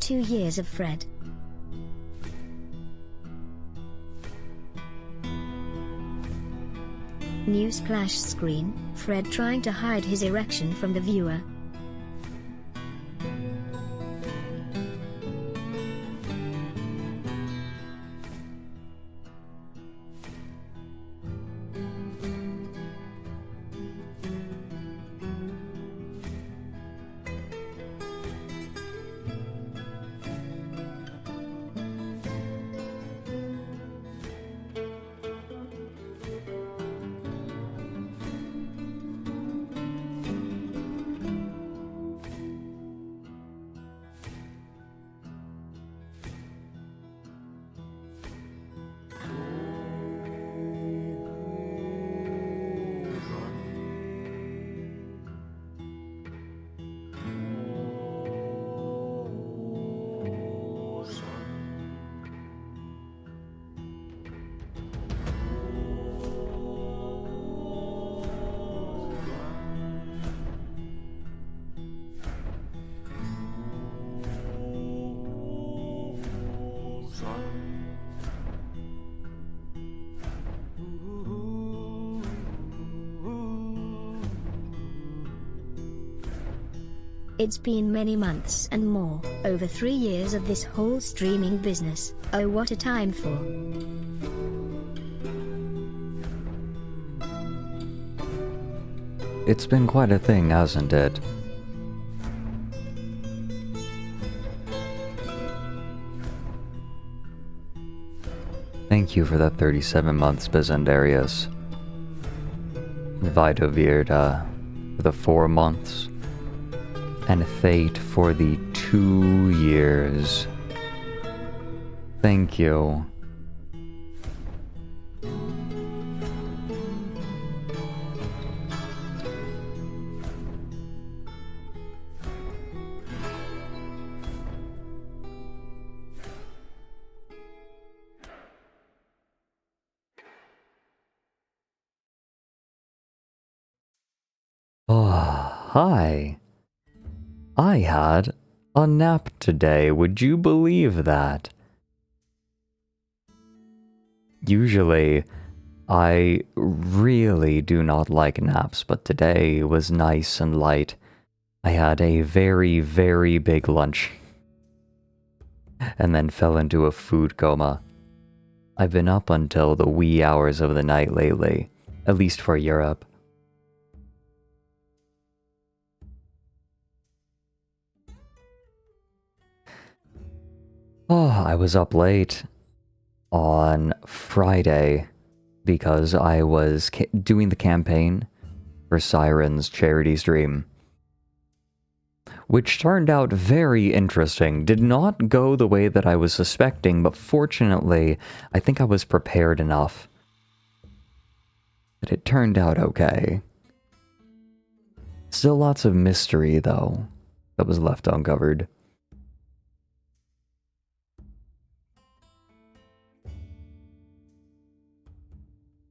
2 years of Fred. New splash screen, Fred trying to hide his erection from the viewer. It's been many months and more, over 3 years of this whole streaming business. Oh, what a time for. It's been quite a thing, hasn't it? Thank you for that 37 months, Bizendarius. Vitovirda for the 4 months. And Fate for the 2 years. Thank you. Oh, hi. I had a nap today, would you believe that? Usually, I really do not like naps, but today was nice and light. I had a very, very big lunch, and then fell into a food coma. I've been up until the wee hours of the night lately, at least for Europe. Oh, I was up late on Friday because I was doing the campaign for Siren's charity stream, which turned out very interesting. Did not go the way that I was suspecting, but fortunately, I think I was prepared enough that it turned out okay. Still lots of mystery, though, that was left uncovered.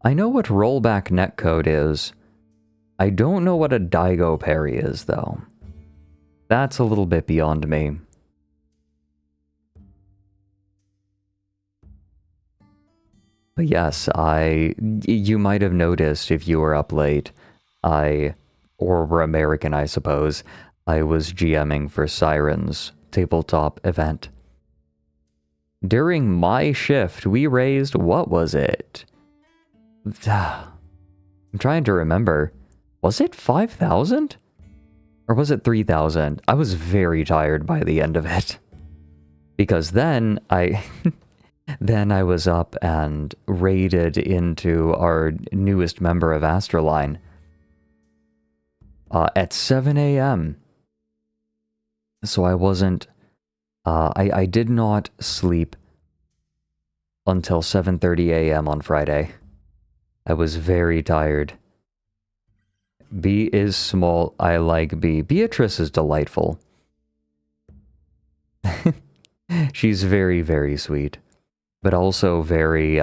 I know what rollback netcode is. I don't know what a Daigo parry is, though. That's a little bit beyond me. But yes, you might have noticed if you were up late, or were American, I suppose, I was GMing for Siren's tabletop event. During my shift, we raised, what was it? I'm trying to remember. Was it 5,000? Or was it 3,000? I was very tired by the end of it. Because then I was up and raided into our newest member of ASTRALINE at 7 a.m. So I wasn't... I did not sleep until 7:30 a.m. on Friday. I was very tired. B is small. I like B. Beatrice is delightful. She's very, very sweet. But also very,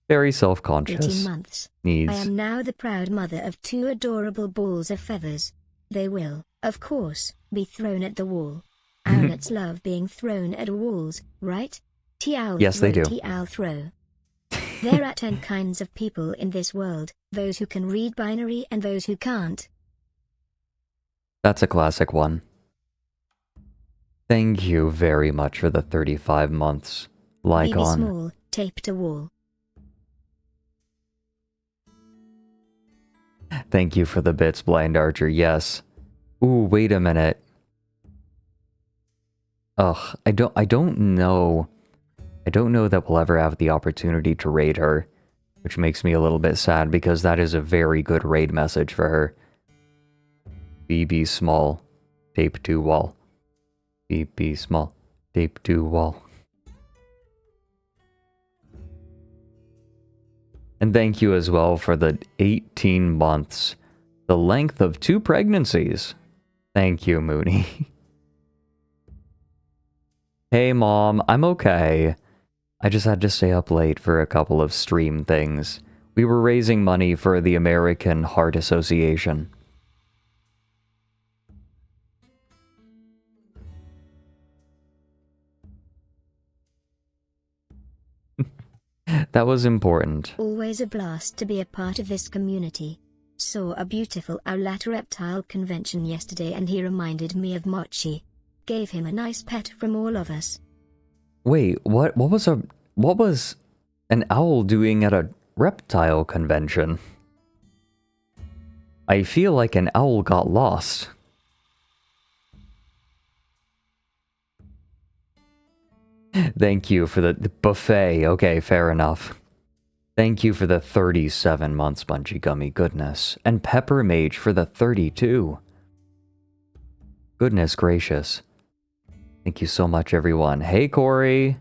very self-conscious. 18 months. I am now the proud mother of 2 adorable balls of feathers. They will, of course, be thrown at the wall. Owlets love being thrown at walls, right? T-owl Yes, throw, they do. T-owl throw. There are 10 kinds of people in this world, those who can read binary and those who can't. That's a classic one. Thank you very much for the 35 months. BB Lycon. small, tape to wall. Thank you for the bits, Blind Archer. Yes. Ooh, wait a minute. Ugh, I don't know. I don't know that we'll ever have the opportunity to raid her, which makes me a little bit sad because that is a very good raid message for her. BB small, tape to wall. BB small, tape to wall. And thank you as well for the 18 months, the length of 2 pregnancies. Thank you, Mooney. Hey, Mom, I'm okay. I just had to stay up late for a couple of stream things. We were raising money for the American Heart Association. That was important. Always a blast to be a part of this community. Saw a beautiful owlet reptile convention yesterday and he reminded me of Mochi. Gave him a nice pet from all of us. Wait, what was an owl doing at a reptile convention? I feel like an owl got lost. Thank you for the buffet. Okay, fair enough. Thank you for the 37 months, Bunchy Gummy. Goodness. And Pepper Mage for the 32. Goodness gracious. Thank you so much, everyone. Hey, Corey.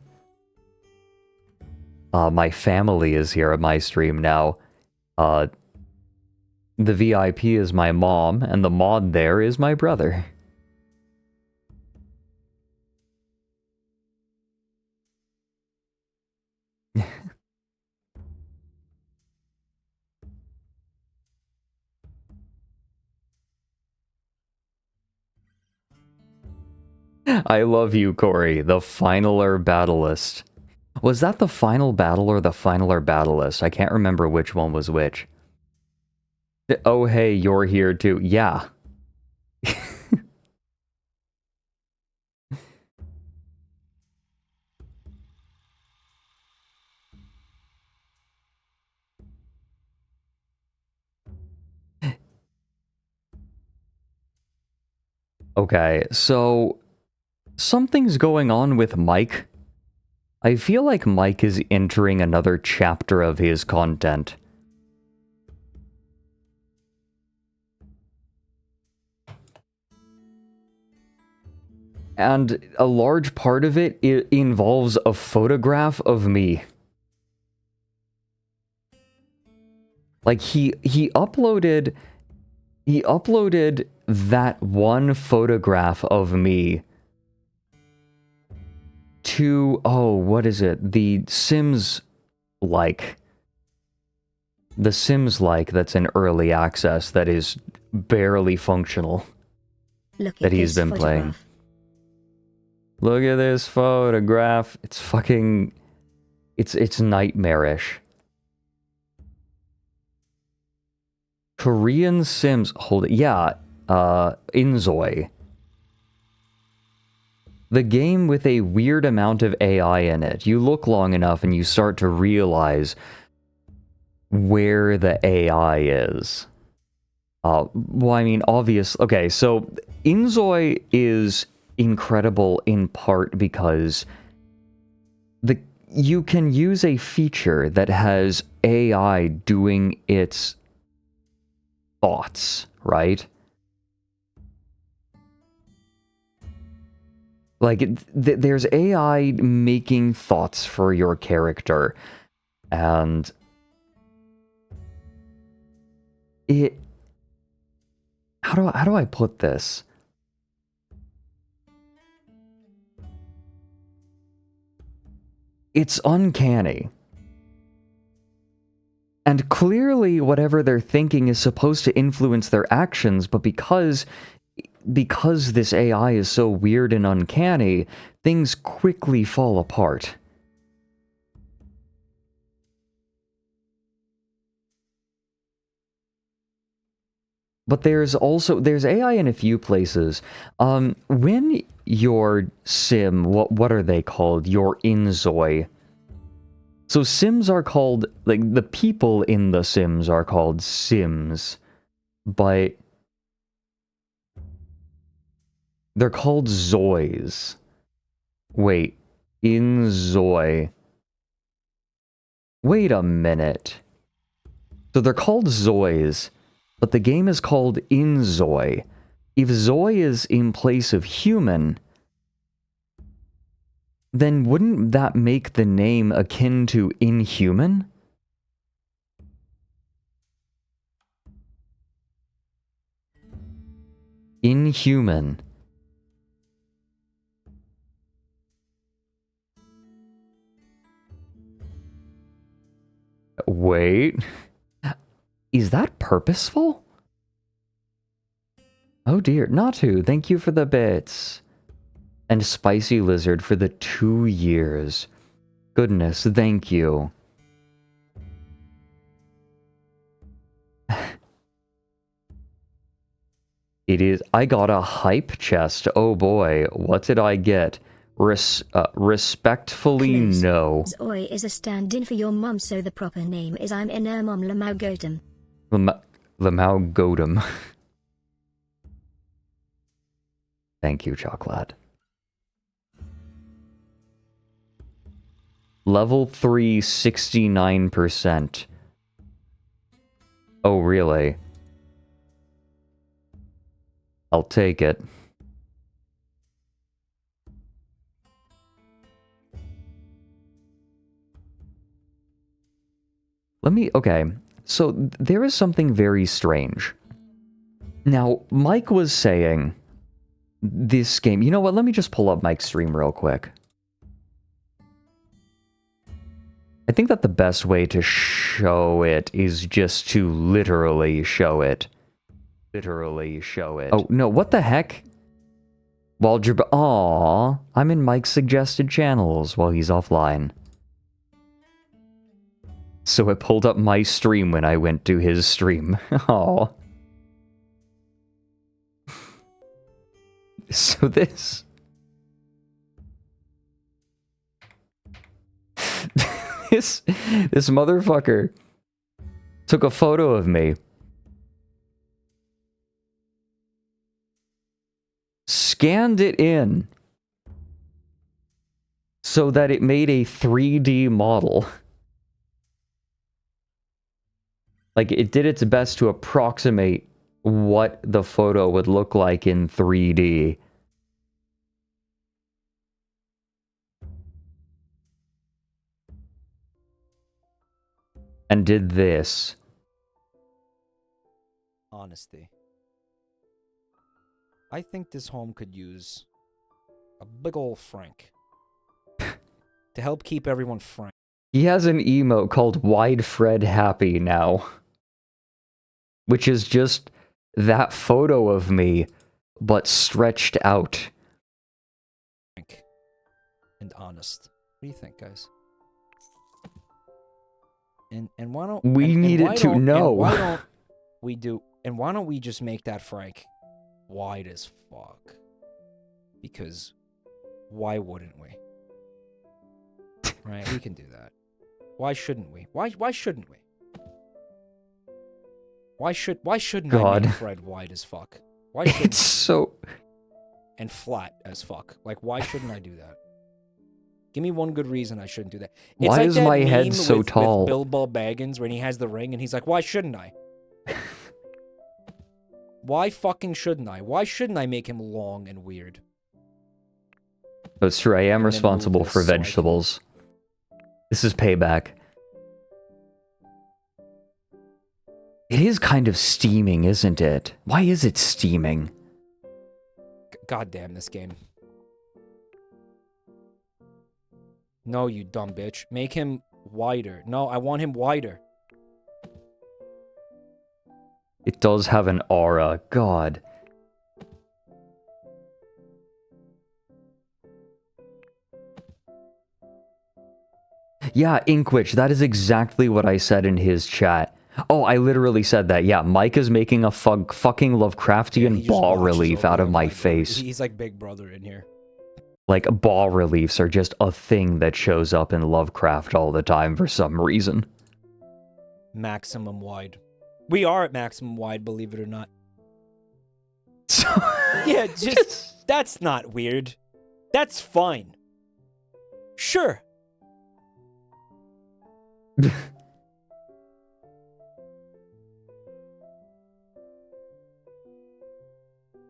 My family is here at my stream now. The VIP is my mom, and the mod there is my brother. I love you, Corey. The finaler battlist. Was that the final battle or the finaler battlist? I can't remember which one was which. Oh, hey, you're here too. Yeah. Okay, so something's going on with Mike. I feel like Mike is entering another chapter of his content. And a large part of it involves a photograph of me. Like he uploaded that one photograph of me to, oh, what is it? The Sims like that's in early access that is barely functional. Look at that he's this been playing. photograph. Look at this photograph. It's fucking it's nightmarish. Korean Sims, hold it. Yeah, Inzoi. The game with a weird amount of AI in it. You look long enough and you start to realize where the AI is. Well, I mean, obvious. Okay, so Inzoi is incredible in part because you can use a feature that has AI doing its thoughts, right? Like, there's AI making thoughts for your character, and it... How do I put this? It's uncanny. And clearly whatever they're thinking is supposed to influence their actions, but because because this AI is so weird and uncanny, things quickly fall apart. But there's AI in a few places. When your sim, what are they called? Your Inzoi. So Sims are called, like, the people in the Sims are called Sims, but they're called Zois. Wait, Inzoi. Wait a minute. So they're called Zois, but the game is called Inzoi. If Zoi is in place of human, then wouldn't that make the name akin to inhuman? Inhuman. Wait. Is that purposeful? Oh dear, Natu, thank you for the bits. And Spicy Lizard for the 2 years. Goodness, thank you. It is. I got a hype chest. Oh boy, what did I get? Respectfully, Clues. no. Zoi is a stand-in for your mom, so the proper name is I'm in her mom Lamau Gotem. Lamau Godem. Thank you, Chocolate. Level 3, 69%. Oh, really? I'll take it. Okay, so there is something very strange. Now, Mike was saying this game, you know what, let me just pull up Mike's stream real quick. I think that the best way to show it is just to literally show it. Literally show it. Oh, no, what the heck? Aww, I'm in Mike's suggested channels while he's offline. So it pulled up my stream when I went to his stream. Aww. So this... this motherfucker took a photo of me, scanned it in so that it made a 3D model. Like, it did its best to approximate what the photo would look like in 3D. And did this. Honesty. I think this home could use a big ol' Frank. To help keep everyone frank. He has an emote called Wide Fred Happy now. Which is just that photo of me, but stretched out. Frank. And honest. What do you think, guys? And why don't we needed to know? Why don't we do? And why don't we just make that Frank wide as fuck? Because why wouldn't we? Right, we can do that. Why shouldn't we? Why shouldn't we? Why shouldn't I make Fred wide as fuck? Why shouldn't it's so and flat as fuck? Like, why shouldn't I do that? Give me one good reason I shouldn't do that. It's why like is that my head meme so tall? With Bilbo Baggins when he has the ring and he's like, why shouldn't I? Why fucking shouldn't I? Why shouldn't I make him long and weird? That's true, I am And responsible move for this so vegetables. This is payback. It is kind of steaming, isn't it? Why is it steaming? God damn this game. No, you dumb bitch. Make him wider. No, I want him wider. It does have an aura. God. Yeah, Inkwitch, that is exactly what I said in his chat. Oh, I literally said that. Yeah, Mike is making a fucking Lovecraftian he just bas watches relief over out of him, my like, face. He's like Big Brother in here. Like, bas reliefs are just a thing that shows up in Lovecraft all the time for some reason. Maximum wide. We are at maximum wide, believe it or not. So, Yeah, just that's not weird. That's fine. Sure.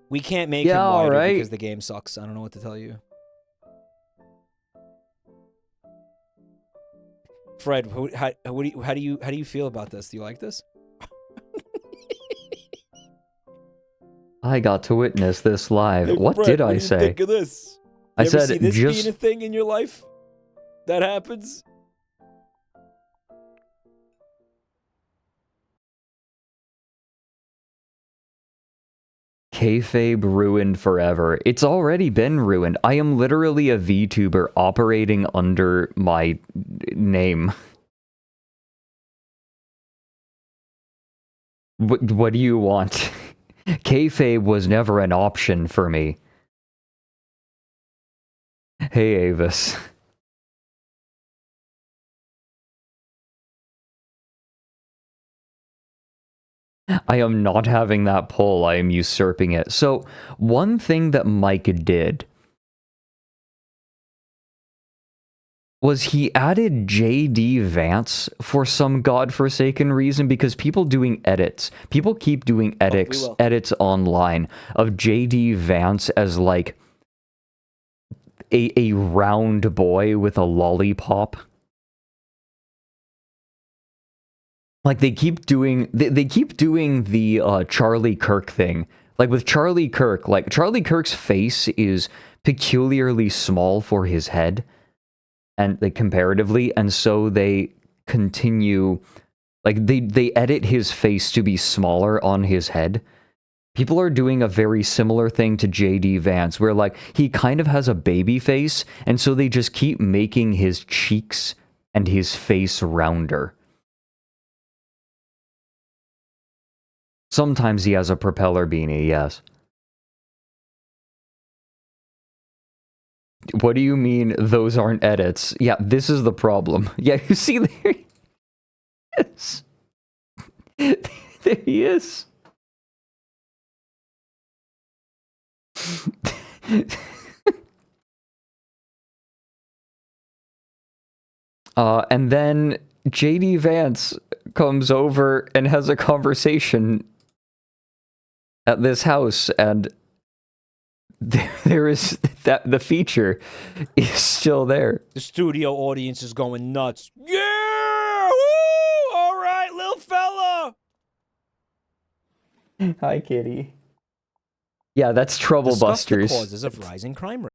We can't make him wider because the game sucks. I don't know what to tell you. Fred, how do you feel about this? Do you like this? I got to witness this live. Hey, What Fred, did I what do you say? think of this? I You ever said see this just being a thing in your life? That happens? kayfabe ruined forever. It's already been ruined. I am literally a VTuber operating under my name. What do you want? Kayfabe was never an option for me. Hey, Avis. I am not having that pull. I am usurping it. So, one thing that Mike did was he added JD Vance for some godforsaken reason, because people keep doing edits online of JD Vance as like a round boy with a lollipop. Like they keep doing the Charlie Kirk thing. Like with Charlie Kirk, like Charlie Kirk's face is peculiarly small for his head, and like comparatively, and so they continue, like they edit his face to be smaller on his head. People are doing a very similar thing to JD Vance, where like he kind of has a baby face, and so they just keep making his cheeks and his face rounder. Sometimes he has a propeller beanie, yes. What do you mean those aren't edits? Yeah, this is the problem. Yeah, you see there he is. There he is. And then JD Vance comes over and has a conversation at this house, and there is that the feature is still there. The studio audience is going nuts. Yeah! Woo! All right, little fella. Hi, kitty. Yeah, that's Trouble Discuss Busters. the causes of rising crime rate.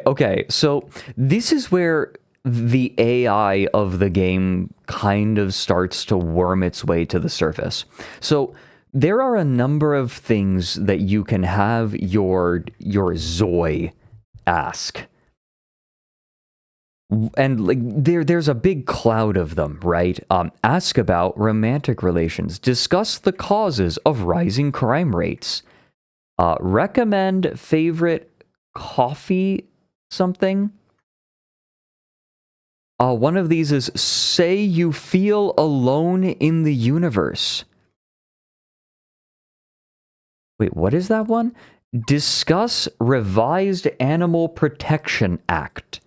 Okay, so this is where the AI of the game kind of starts to worm its way to the surface. So there are a number of things that you can have your Zoe ask. And like there's a big cloud of them, right? Ask about romantic relations. Discuss the causes of rising crime rates. Recommend favorite coffee something. One of these is say you feel alone in the universe. Wait, what is that one? Discuss revised Animal Protection Act.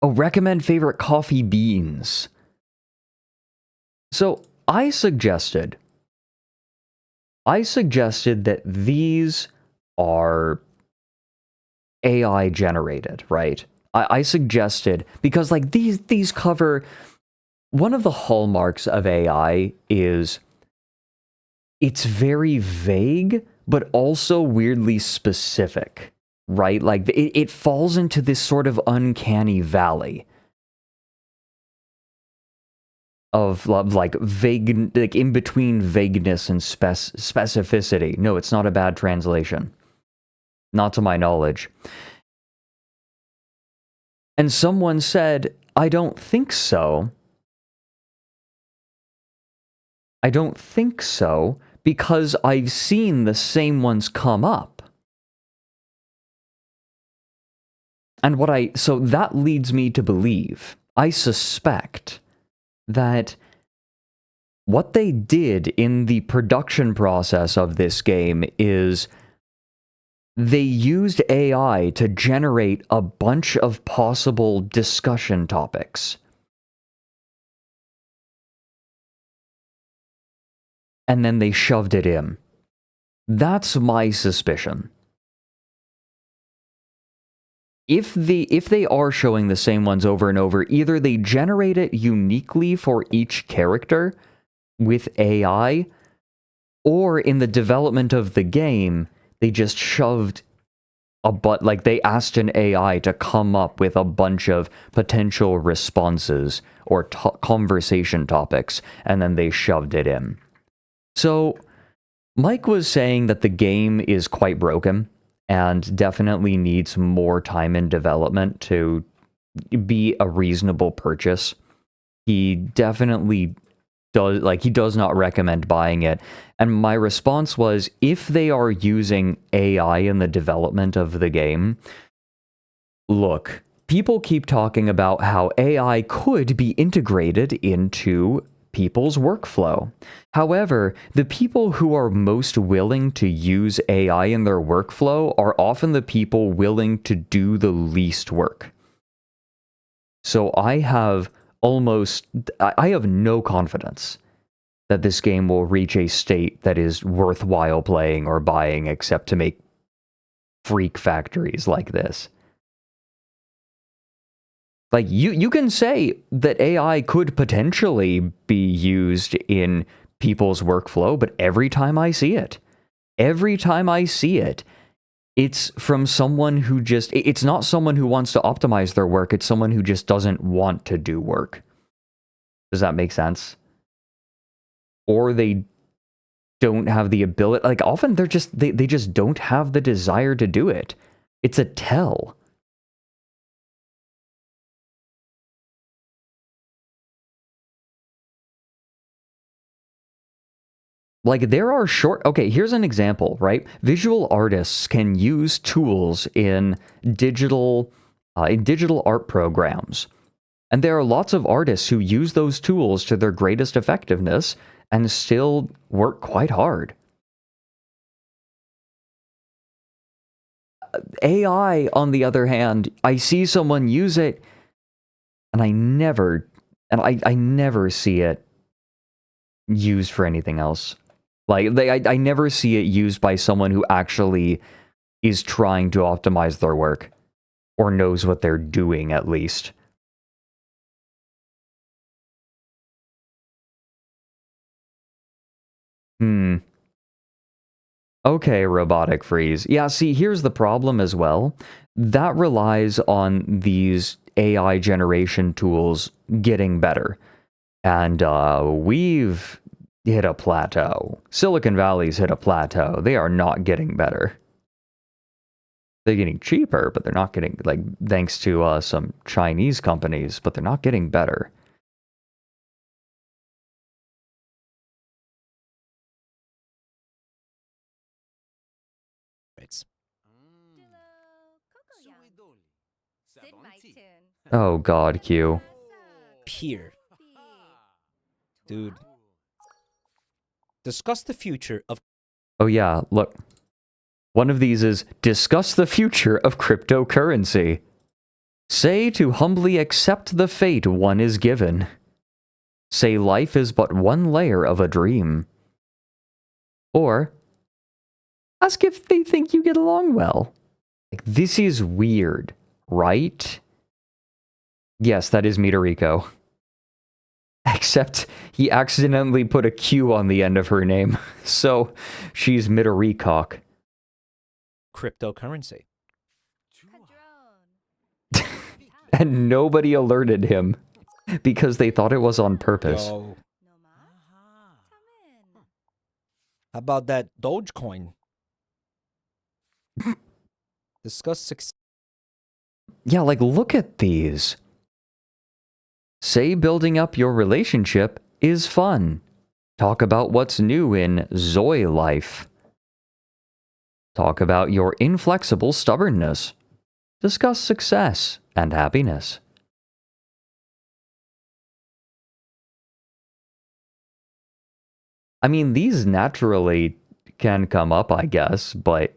Oh, recommend favorite coffee beans. So I suggested that these are AI generated, right? I suggested, because like these cover, one of the hallmarks of AI is it's very vague, but also weirdly specific, right? Like it falls into this sort of uncanny valley of like vague, like in between vagueness and specificity. No, it's not a bad translation. Not to my knowledge. And someone said, I don't think so. I don't think so, because I've seen the same ones come up. And so that leads me to believe, I suspect, that what they did in the production process of this game is they used AI to generate a bunch of possible discussion topics. And then they shoved it in. That's my suspicion. If they are showing the same ones over and over, either they generate it uniquely for each character with AI, or in the development of the game, they just shoved like they asked an AI to come up with a bunch of potential responses or conversation topics, and then they shoved it in. So, Mike was saying that the game is quite broken and definitely needs more time in development to be a reasonable purchase. He definitely does not recommend buying it. And my response was, if they are using AI in the development of the game, look, people keep talking about how AI could be integrated into people's workflow. However, the people who are most willing to use AI in their workflow are often the people willing to do the least work. So I have no confidence that this game will reach a state that is worthwhile playing or buying, except to make freak factories like this. Like, you can say that AI could potentially be used in people's workflow, but every time I see it, it's from someone who it's not someone who wants to optimize their work, it's someone who just doesn't want to do work. Does that make sense? Or they don't have the ability, like often they just don't have the desire to do it. It's a tell. Like, there are okay, here's an example, right? Visual artists can use tools in digital art programs. And there are lots of artists who use those tools to their greatest effectiveness and still work quite hard. AI, on the other hand, I see someone use it, and I never see it used for anything else. Like, I never see it used by someone who actually is trying to optimize their work, or knows what they're doing, at least. Okay, robotic freeze. Yeah, see, here's the problem as well. That relies on these AI generation tools getting better. And we've hit a plateau. Silicon Valley's hit a plateau. They are not getting better. They're getting cheaper, but they're not getting, like, thanks to some Chinese companies, but they're not getting better. Oh god, Q. Here. Dude. Discuss the future of... Oh yeah, look. One of these is, discuss the future of cryptocurrency. Say to humbly accept the fate one is given. Say life is but one layer of a dream. Or, ask if they think you get along well. Like, this is weird, right? Yes, that is Midoriko. Except he accidentally put a Q on the end of her name, so she's Midorikok. Cryptocurrency. And nobody alerted him, because they thought it was on purpose. Yo. How about that Dogecoin? Discuss success. Yeah, like, look at these. Say building up your relationship is fun. Talk about what's new in Zoe life. Talk about your inflexible stubbornness. Discuss success and happiness. I mean, these naturally can come up, I guess, but...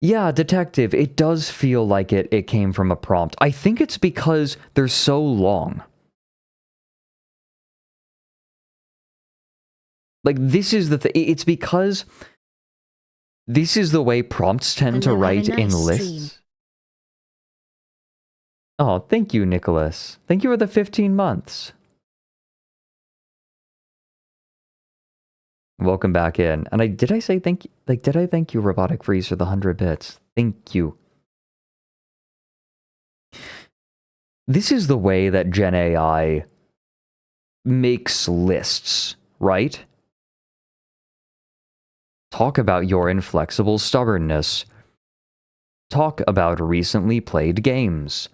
Yeah, detective, it does feel like it came from a prompt. I think it's because they're so long. Like, this is the thing. It's because this is the way prompts tend to Hello, have a write in nice lists. stream. Oh, thank you, Nicholas. Thank you for the 15 months. Welcome back in. And did I say thank you? Like, did I thank you, Robotic Freeze, for the 100 bits? Thank you. This is the way that Gen AI makes lists, right? Talk about your inflexible stubbornness. Talk about recently played games.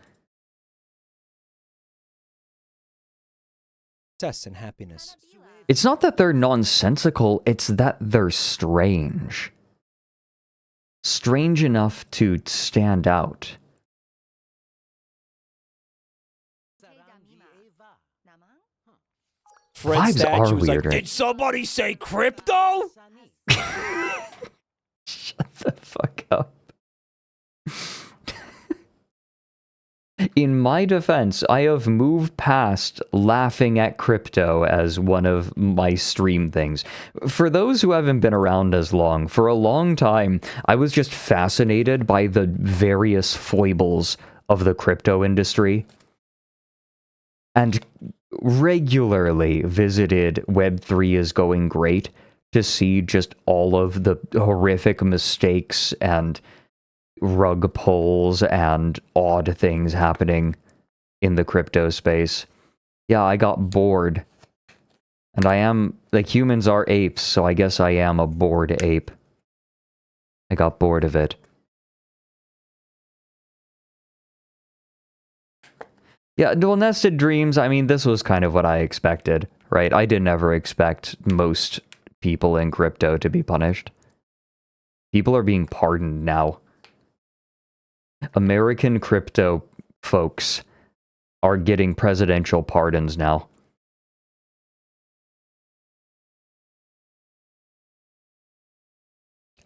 Success and happiness. It's not that they're nonsensical, it's that they're strange. Strange enough to stand out. Fred's Vibes statue are was like, weirder. did somebody say crypto? Shut the fuck up. In my defense, I have moved past laughing at crypto as one of my stream things. For those who haven't been around as long, for a long time, I was just fascinated by the various foibles of the crypto industry. And regularly visited Web3 is going great to see just all of the horrific mistakes and rug pulls and odd things happening in the crypto space. Yeah, I got bored. And I am, like, humans are apes, so I guess I am a bored ape. I got bored of it. Yeah, well, Nested Dreams, I mean, this was kind of what I expected, right? I didn't ever expect most people in crypto to be punished. People are being pardoned now. American crypto folks are getting presidential pardons now.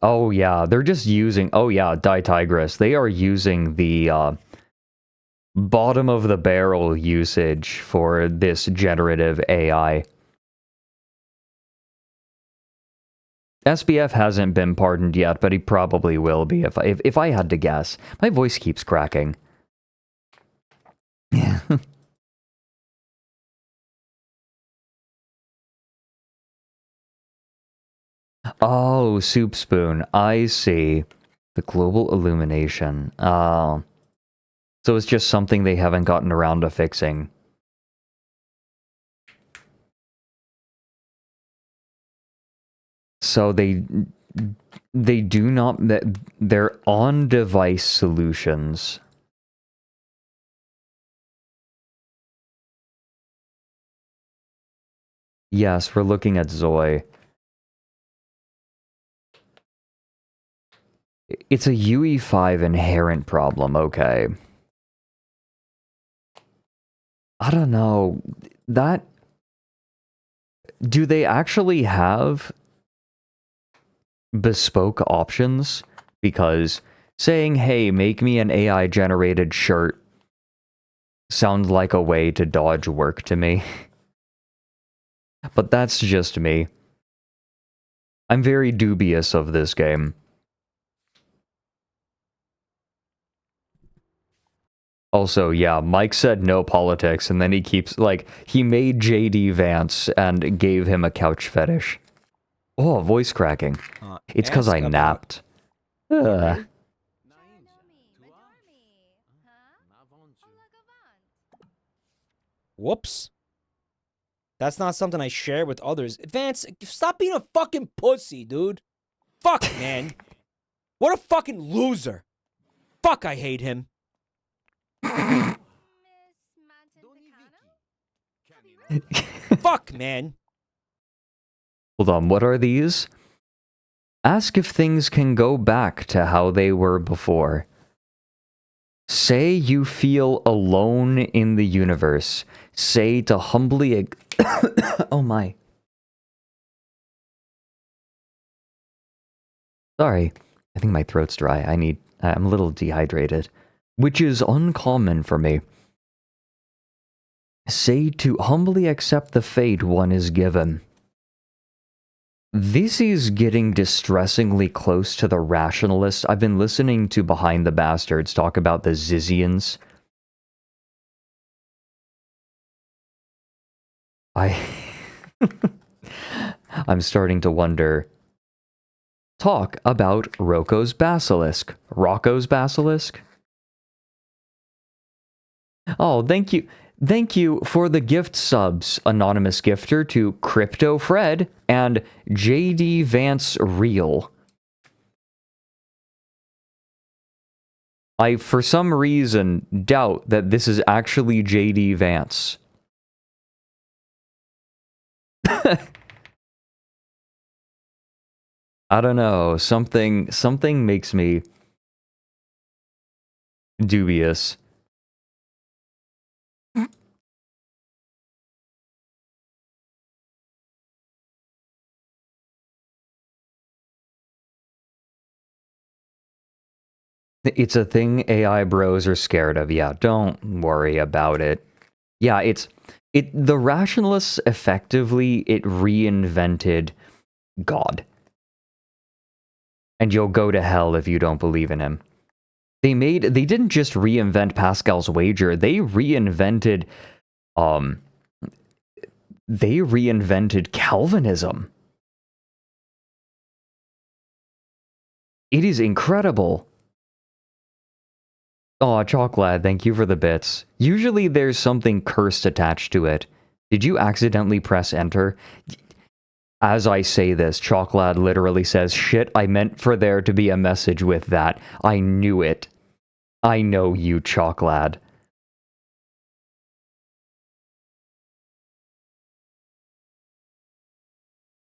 Oh yeah, they're just using... Oh yeah, Tigress. They are using the bottom of the barrel usage for this generative AI. SBF hasn't been pardoned yet, but he probably will be if I had to guess. My voice keeps cracking. Yeah. Oh, Soup Spoon. I see. The global illumination. Oh. So it's just something they haven't gotten around to fixing. So they do not... They're on-device solutions. Yes, we're looking at Zoe. It's a UE5 inherent problem, okay. I don't know. That... Do they actually have bespoke options? Because saying, hey, make me an AI-generated shirt sounds like a way to dodge work to me. But that's just me. I'm very dubious of this game. Also, yeah, Mike said no politics, and then he keeps, like, he made JD Vance and gave him a couch fetish. Oh, voice cracking. It's because I napped. Ugh. Whoops. That's not something I share with others. Vance, stop being a fucking pussy, dude. Fuck, man. What a fucking loser. Fuck, I hate him. Fuck, man. Hold on, what are these? Ask if things can go back to how they were before. Say you feel alone in the universe. Say to humbly... Oh my. Sorry. I think my throat's dry. I'm a little dehydrated. Which is uncommon for me. Say to humbly accept the fate one is given. This is getting distressingly close to the rationalist. I've been listening to Behind the Bastards talk about the Zizians. I'm starting to wonder. Talk about Rocco's Basilisk. Rocco's Basilisk? Oh, thank you. Thank you for the gift subs, anonymous gifter, to Crypto Fred and JD Vance Real. I, for some reason, doubt that this is actually JD Vance. I don't know, something makes me dubious. It's a thing AI bros are scared of. Yeah, don't worry about it. Yeah, the rationalists effectively, it reinvented God. And you'll go to hell if you don't believe in him. They didn't just reinvent Pascal's wager, they reinvented Calvinism. It is incredible. Aw, Chocolate, thank you for the bits. Usually there's something cursed attached to it. Did you accidentally press enter? As I say this, Chocolate literally says, shit, I meant for there to be a message with that. I knew it. I know you, Chocolate.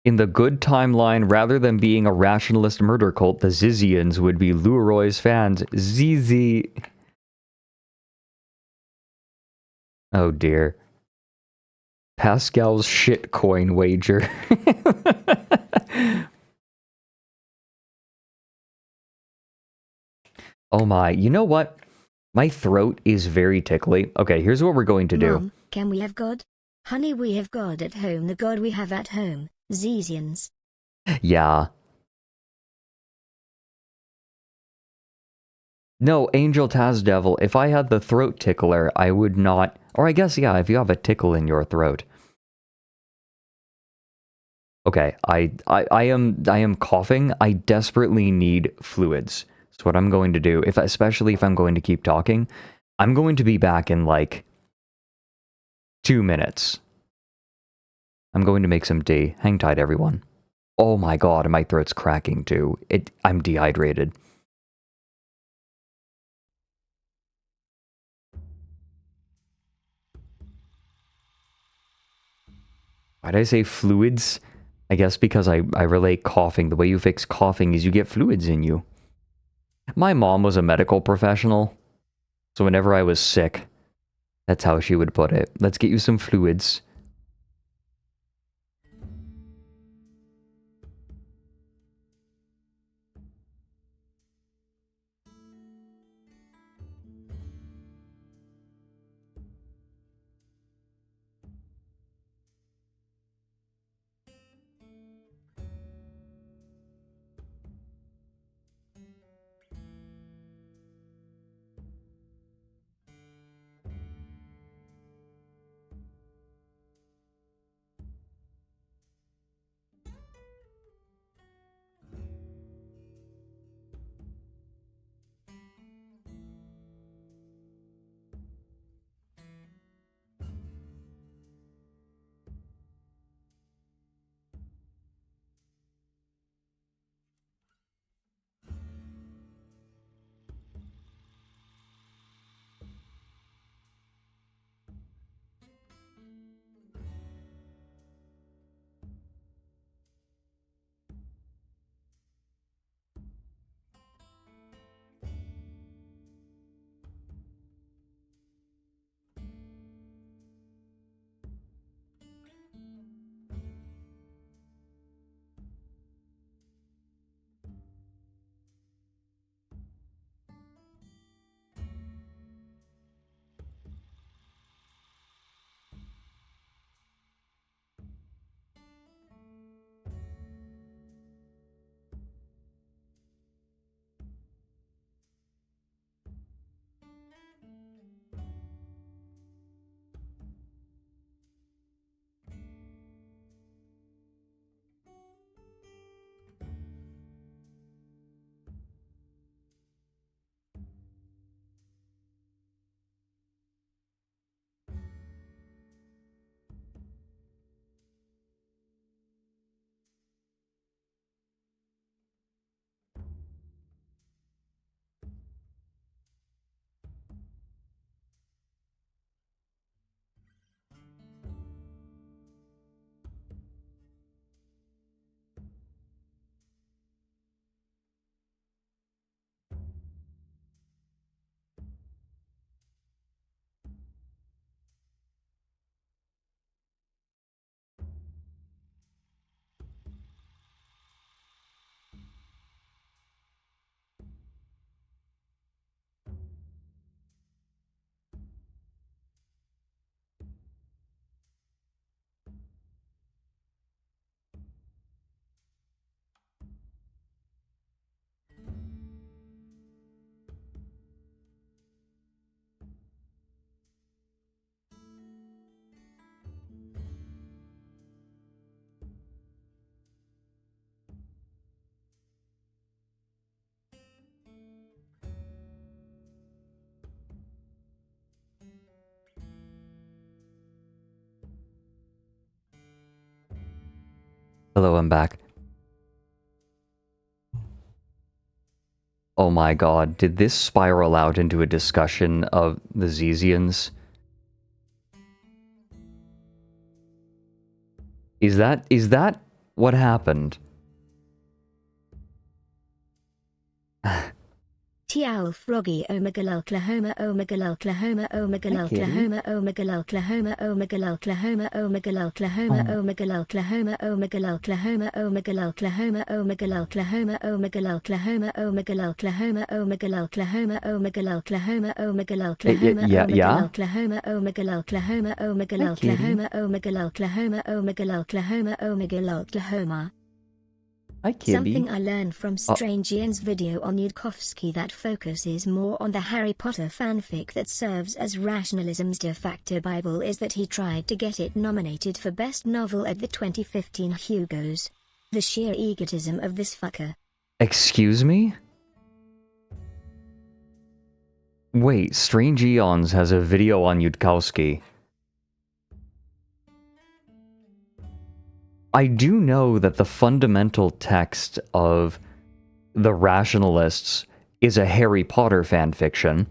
In the good timeline, rather than being a rationalist murder cult, the Zizians would be Leroy's fans. ZZ. Oh dear. Pascal's shitcoin wager. Oh my, you know what? My throat is very tickly. Okay, here's what we're going to do. Mom, can we have God? Honey, we have God at home, the God we have at home, Zizians. Yeah. No, Angel Tazdevil, if I had the throat tickler, I would not... Or I guess, yeah, if you have a tickle in your throat. Okay, I am coughing. I desperately need fluids. So what I'm going to do, especially if I'm going to keep talking, I'm going to be back in like 2 minutes. I'm going to make some tea. Hang tight, everyone. Oh my god, my throat's cracking too. I'm dehydrated. Why did I say fluids? I guess because I relate coughing. The way you fix coughing is you get fluids in you. My mom was a medical professional, so whenever I was sick, that's how she would put it. Let's get you some fluids. Hello, I'm back. Oh my god, did this spiral out into a discussion of the Zezians? Is that what happened? Tial Froggy Omegal Oklahoma Omegal Oklahoma Omegal Oklahoma Omegal Oklahoma Omegal Oklahoma Omegal Oklahoma Omegal Oklahoma Omegal Oklahoma Omegal Oklahoma Omegal Oklahoma Omegal Oklahoma Omegal Oklahoma Omegal Oklahoma Omegal Oklahoma Omegal Oklahoma Yeah. Oklahoma Omegal Oklahoma Omegal Oklahoma Omegal Oklahoma Omegal Oklahoma Omegal Oklahoma. Hi, Kitty. Something I learned from Strange Ian's video on Yudkowsky that focuses more on the Harry Potter fanfic that serves as rationalism's de facto Bible is that he tried to get it nominated for Best Novel at the 2015 Hugos. The sheer egotism of this fucker. Excuse me? Wait, Strange Eons has a video on Yudkowsky. I do know that the fundamental text of The Rationalists is a Harry Potter fanfiction.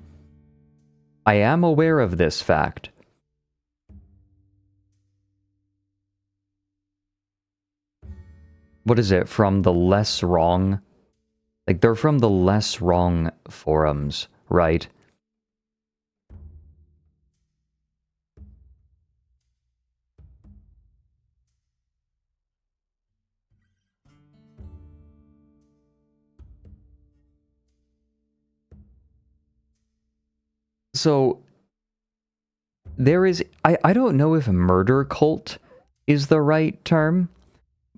I am aware of this fact. What is it, from the Less Wrong? Like, they're from the Less Wrong forums, right? So, there is... I don't know if murder cult is the right term,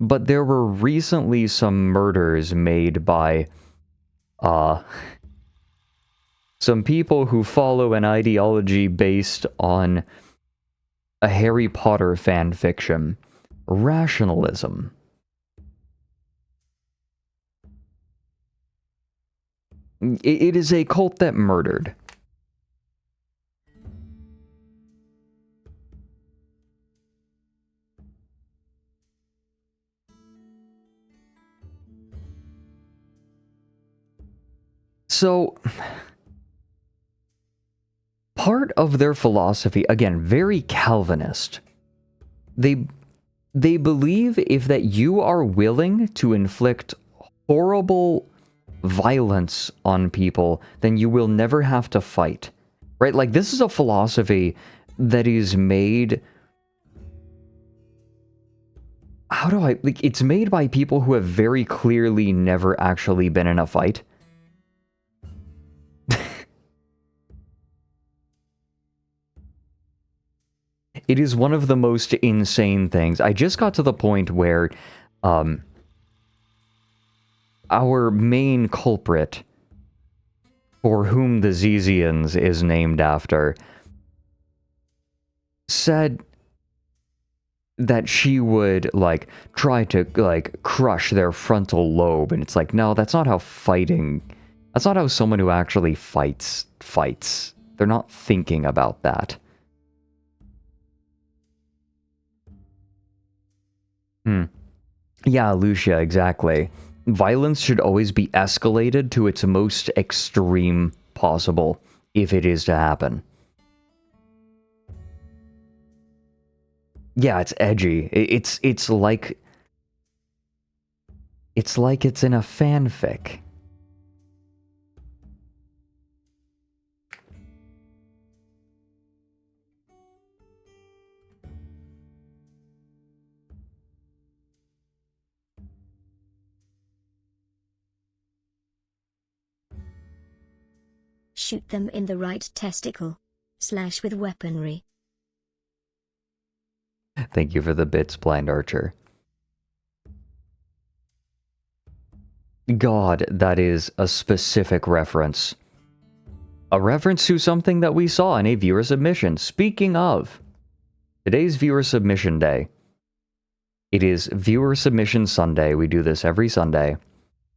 but there were recently some murders made by, some people who follow an ideology based on a Harry Potter fanfiction. Rationalism. It is a cult that murdered. So, part of their philosophy, again, very Calvinist, they believe if that you are willing to inflict horrible violence on people, then you will never have to fight. Right? Like, this is a philosophy that is made... How do I... Like, it's made by people who have very clearly never actually been in a fight. It is one of the most insane things. I just got to the point where our main culprit, for whom the Zezians is named after, said that she would, like, try to, like, crush their frontal lobe. And it's like, no, that's not how fighting... That's not how someone who actually fights. They're not thinking about that. Yeah, Lucia, exactly. Violence should always be escalated to its most extreme possible, if it is to happen. Yeah, it's edgy. It's like... It's like it's in a fanfic. Shoot them in the right testicle. Slash with weaponry. Thank you for the bits, Blind Archer. God, that is a specific reference. A reference to something that we saw in a viewer submission. Speaking of, today's viewer submission day. It is Viewer Submission Sunday. We do this every Sunday.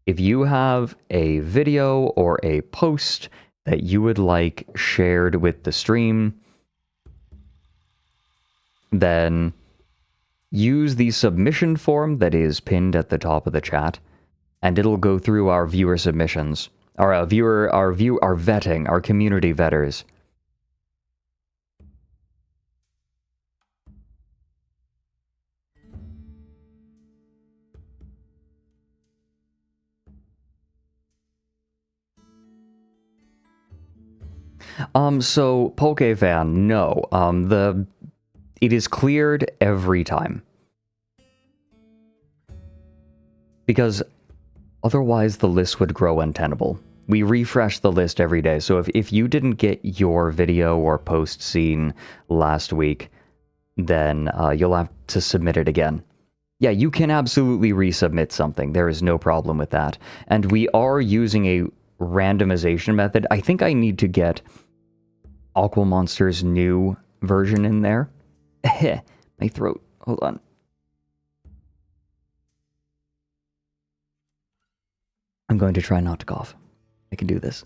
If you have a video or a post that you would like shared with the stream, then use the submission form that is pinned at the top of the chat, and it'll go through our viewer submissions. Our vetting, our community vetters. So PokeFan, no. It is cleared every time. Because otherwise the list would grow untenable. We refresh the list every day, so if you didn't get your video or post seen last week, then you'll have to submit it again. Yeah, you can absolutely resubmit something. There is no problem with that. And we are using a randomization method. I think I need to get Aqua Monster's new version in there. My throat. Hold on. I'm going to try not to cough. I can do this.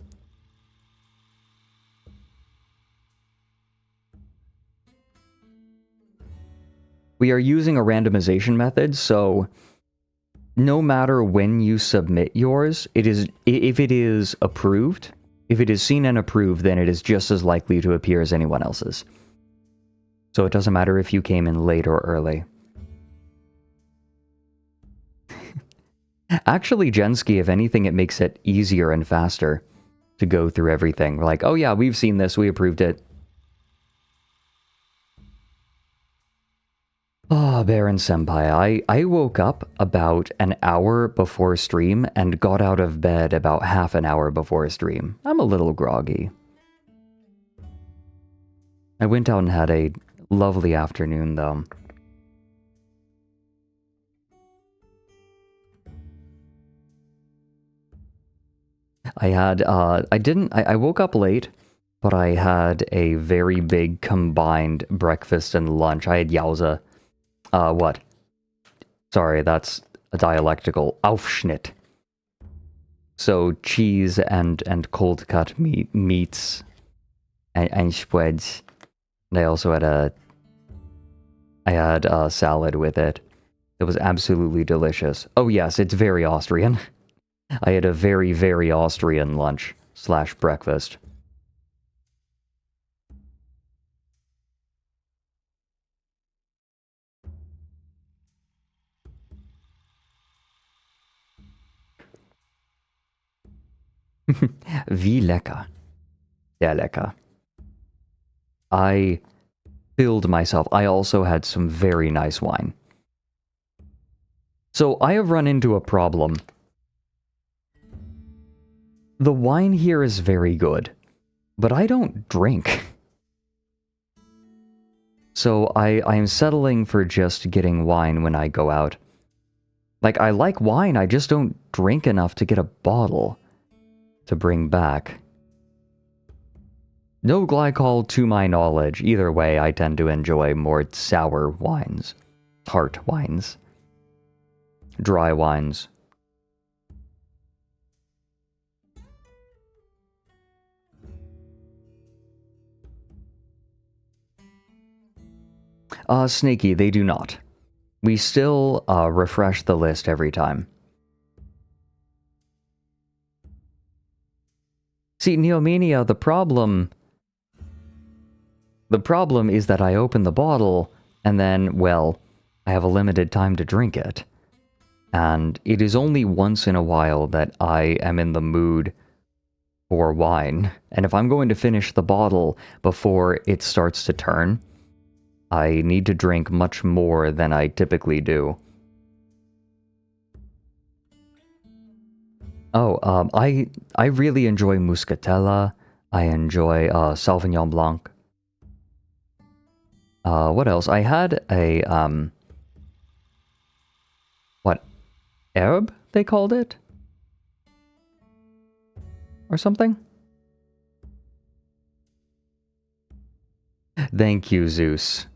We are using a randomization method, so no matter when you submit yours, if it is approved, if it is seen and approved, then it is just as likely to appear as anyone else's. So it doesn't matter if you came in late or early. Actually, Jenski, if anything, it makes it easier and faster to go through everything. Like, oh yeah, we've seen this, we approved it. Oh, Baron Senpai, I woke up about an hour before stream and got out of bed about half an hour before stream. I'm a little groggy. I went out and had a lovely afternoon, though. I woke up late, but I had a very big combined breakfast and lunch. I had yauza. What? Sorry, that's a dialectical Aufschnitt. So cheese and cold cut meats and spreads. And I also had a salad with it. It was absolutely delicious. Oh yes, it's very Austrian. I had a very, very Austrian lunch / breakfast. Wie lecker. Sehr lecker. I filled myself. I also had some very nice wine. So I have run into a problem. The wine here is very good, but I don't drink. So I am settling for just getting wine when I go out. Like, I like wine, I just don't drink enough to get a bottle to bring back. No glycol to my knowledge. Either way, I tend to enjoy more sour wines. Tart wines. Dry wines. Snaky, they do not. We still refresh the list every time. See, Neomania, the problem is that I open the bottle, and then, well, I have a limited time to drink it. And it is only once in a while that I am in the mood for wine. And if I'm going to finish the bottle before it starts to turn, I need to drink much more than I typically do. Oh, I really enjoy Muscatella. I enjoy Sauvignon Blanc. What else? I had a what herb they called it, or something. Thank you, Zeus.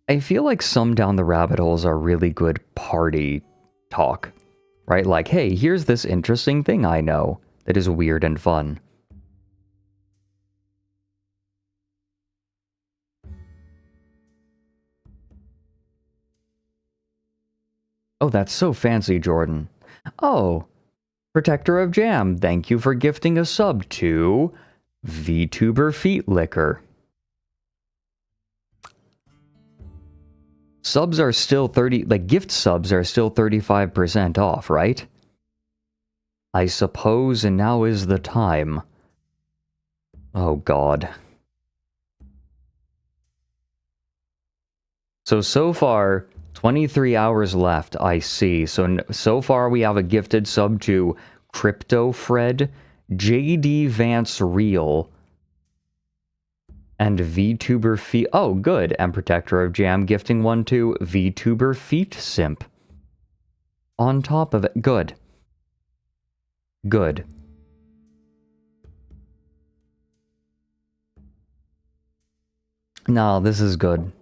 I feel like some down the rabbit holes are really good party talk, right? Like, hey, here's this interesting thing I know that is weird and fun. Oh, that's so fancy, Jordan. Oh, Protector of Jam, thank you for gifting a sub to VTuber Feet Licker. Subs are still 30, like gift subs are still 35% off, right? I suppose, and now is the time. Oh god. So far, 23 hours left, I see. So far we have a gifted sub to Crypto Fred, JD Vance Real, and VTuber Feet. Oh, good. And Protector of Jam gifting one to VTuber Feet Simp. On top of it. Good. Good. No, this is good.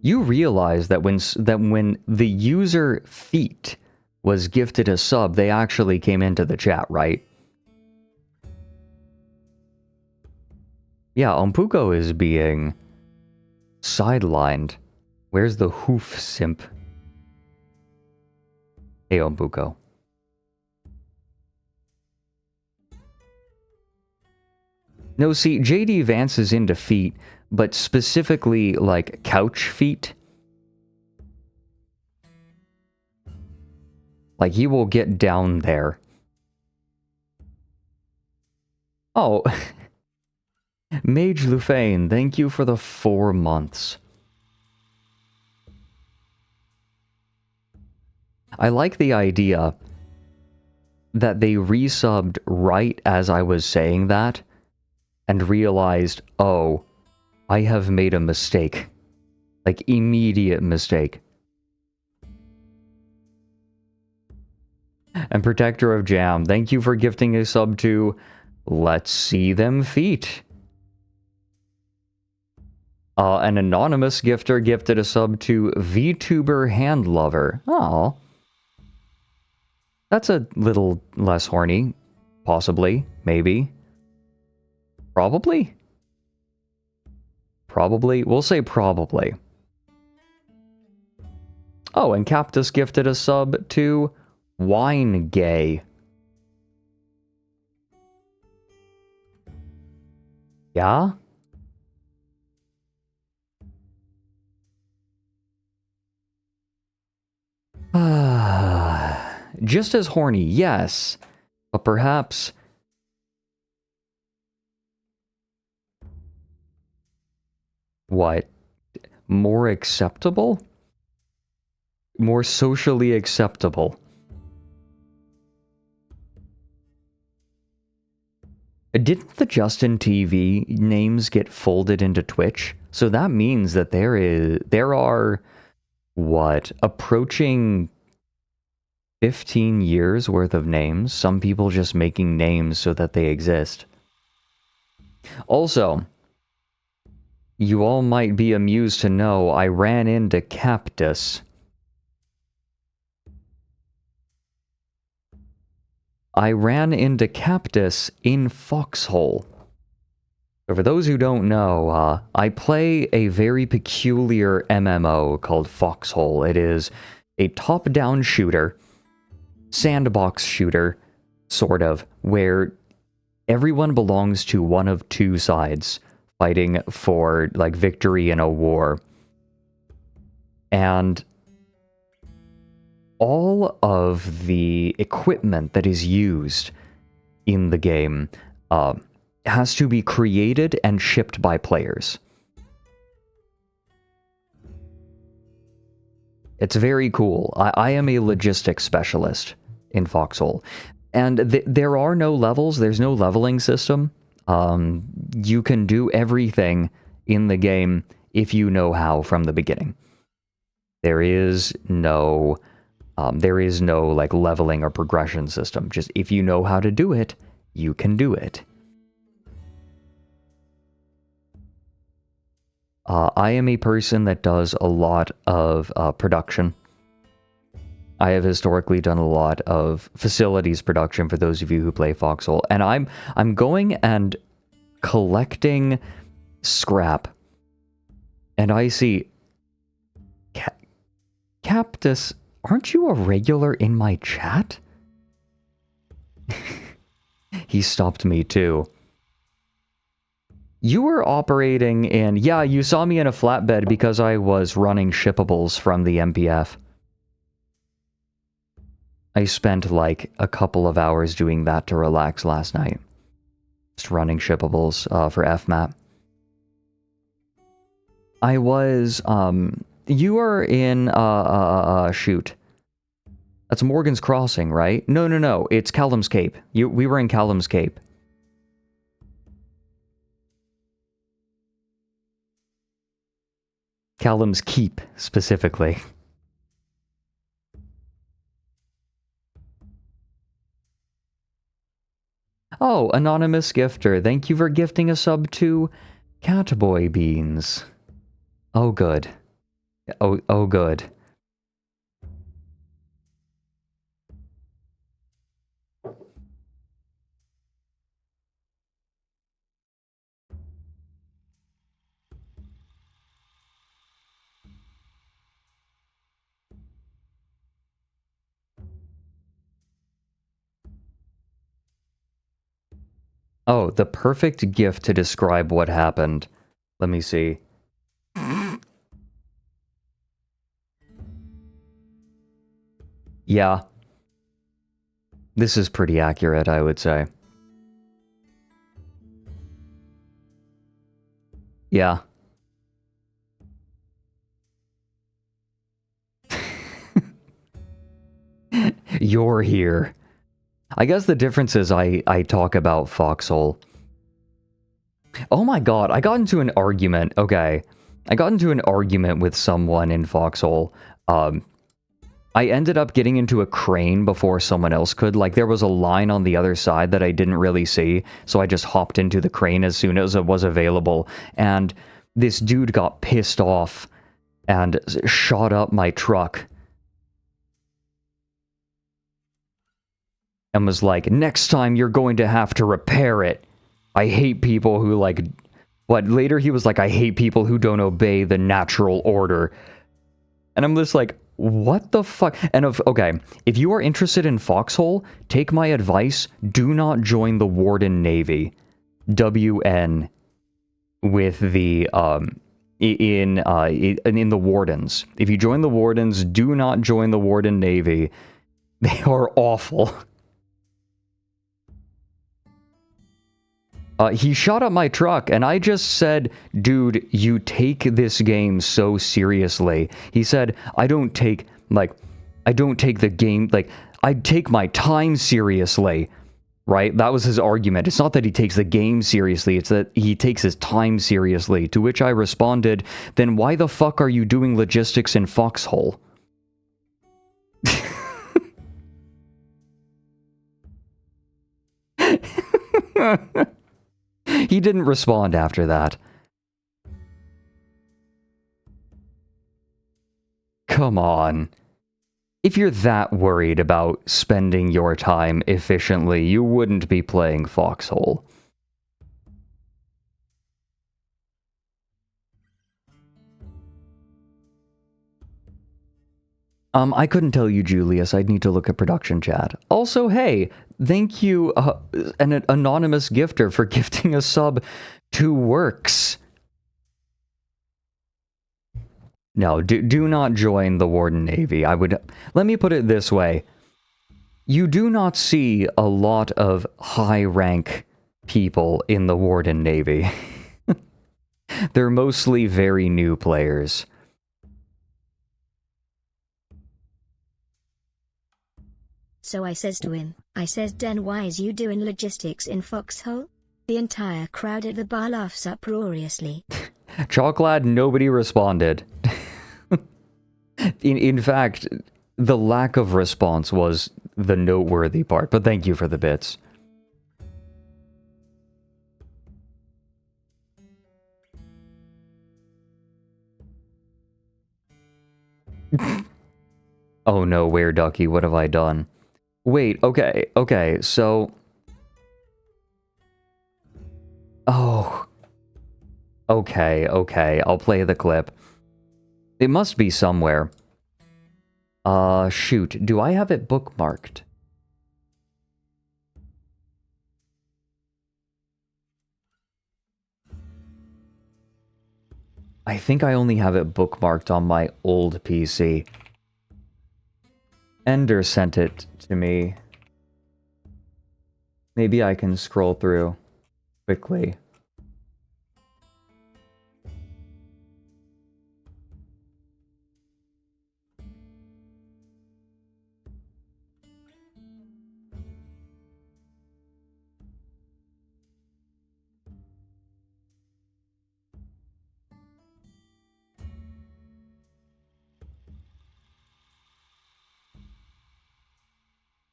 You realize that when the user Feet was gifted a sub, they actually came into the chat, right? Yeah, Ompuko is being sidelined. Where's the hoof simp? Hey, Ompuko. No, see, JD Vance is into feet, but specifically, like, couch feet. Like, he will get down there. Oh. Mage Lufane, thank you for the 4 months. I like the idea that they resubbed right as I was saying that, and realized, oh, I have made a mistake. Like, immediate mistake. And Protector of Jam, thank you for gifting a sub to Let's See Them Feet. An anonymous gifter gifted a sub to VTuber Handlover. Oh. That's a little less horny. Possibly. Maybe. Probably? Probably? We'll say probably. Oh, and Captus gifted a sub to Wine Gay. Yeah? Just as horny, yes. But perhaps... What? More acceptable? More socially acceptable. Didn't the Justin TV names get folded into Twitch? So that means that there are, what, approaching 15 years worth of names? Some people just making names so that they exist. Also, you all might be amused to know I ran into Captus. I ran into Captus in Foxhole. So for those who don't know, I play a very peculiar MMO called Foxhole. It is a top-down shooter, sandbox shooter, sort of, where everyone belongs to one of two sides, fighting for, like, victory in a war. And all of the equipment that is used in the game has to be created and shipped by players. It's very cool. I am a logistics specialist in Foxhole. And there are no levels. There's no leveling system. You can do everything in the game if you know how from the beginning. There is no like leveling or progression system. Just if you know how to do it, you can do it. I am a person that does a lot of production. I have historically done a lot of facilities production for those of you who play Foxhole, and I'm going and collecting scrap, and I see Captus. Aren't you a regular in my chat? He stopped me too. You were operating in... Yeah, you saw me in a flatbed because I was running shippables from the MPF. I spent like a couple of hours doing that to relax last night. Just running shippables for FMAP. I was... You are in... shoot. That's Morgan's Crossing, right? No. It's Callum's Cape. We were in Callum's Cape. Callum's Keep, specifically. Oh, anonymous gifter. Thank you for gifting a sub to Catboy Beans. Oh, good. Oh, good. Oh, the perfect gift to describe what happened. Let me see. Yeah. This is pretty accurate, I would say. Yeah. You're here. I guess the difference is I talk about Foxhole. Oh my god, I got into an argument. Okay. I got into an argument with someone in Foxhole. I ended up getting into a crane before someone else could. Like, there was a line on the other side that I didn't really see, so I just hopped into the crane as soon as it was available. And this dude got pissed off and shot up my truck. And was like, next time you're going to have to repair it. I hate people who, like... But later he was like, I hate people who don't obey the natural order. And I'm just like... What the fuck? And okay, if you are interested in Foxhole, take my advice. Do not join the Warden Navy. WN with the in the Wardens. If you join the Wardens, do not join the Warden Navy. They are awful. He shot up my truck, and I just said, dude, you take this game so seriously. He said, I don't take the game, like, I take my time seriously, right? That was his argument. It's not that he takes the game seriously, it's that he takes his time seriously. To which I responded, then why the fuck are you doing logistics in Foxhole? He didn't respond after that. Come on. If you're that worried about spending your time efficiently, you wouldn't be playing Foxhole. I couldn't tell you, Julius. I'd need to look at production chat. Also, hey, thank you, an anonymous gifter, for gifting a sub to Works. No, do not join the Warden Navy. Let me put it this way. You do not see a lot of high-rank people in the Warden Navy. They're mostly very new players. So I says to him, Den, why is you doing logistics in Foxhole? The entire crowd at the bar laughs uproariously. Chalklad, nobody responded. in fact, the lack of response was the noteworthy part, but thank you for the bits. Oh no, Where Ducky, what have I done? Wait, okay, so... Oh. Okay, I'll play the clip. It must be somewhere. Shoot. Do I have it bookmarked? I think I only have it bookmarked on my old PC. Ender sent it to me. Maybe I can scroll through quickly.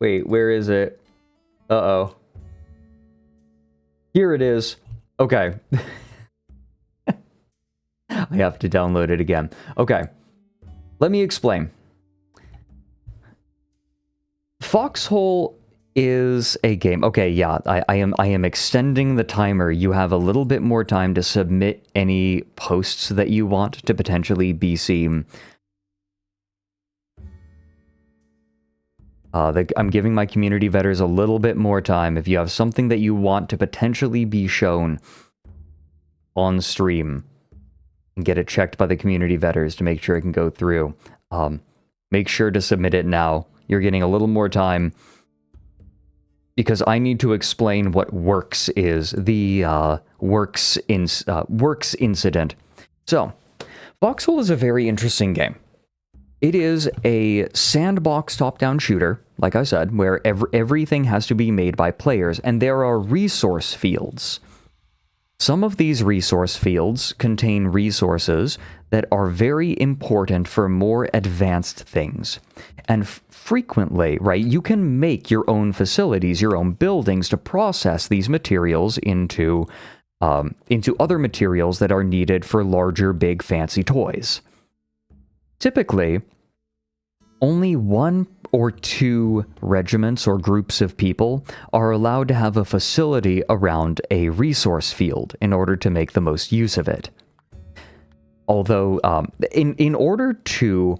Wait, where is it? Uh-oh. Here it is. Okay. I have to download it again. Okay. Let me explain. Foxhole is a game. Okay, yeah, I am extending the timer. You have a little bit more time to submit any posts that you want to potentially be seen. I'm giving my community vetters a little bit more time. If you have something that you want to potentially be shown on stream, get it checked by the community vetters to make sure it can go through. Make sure to submit it now. You're getting a little more time because I need to explain what Works is, the Works incident. So, Foxhole is a very interesting game. It is a sandbox top-down shooter, like I said, where everything has to be made by players, and there are resource fields. Some of these resource fields contain resources that are very important for more advanced things. And frequently, right, you can make your own facilities, your own buildings to process these materials into other materials that are needed for larger, big, fancy toys. Typically, only 1 or 2 regiments or groups of people are allowed to have a facility around a resource field in order to make the most use of it. Although, in order to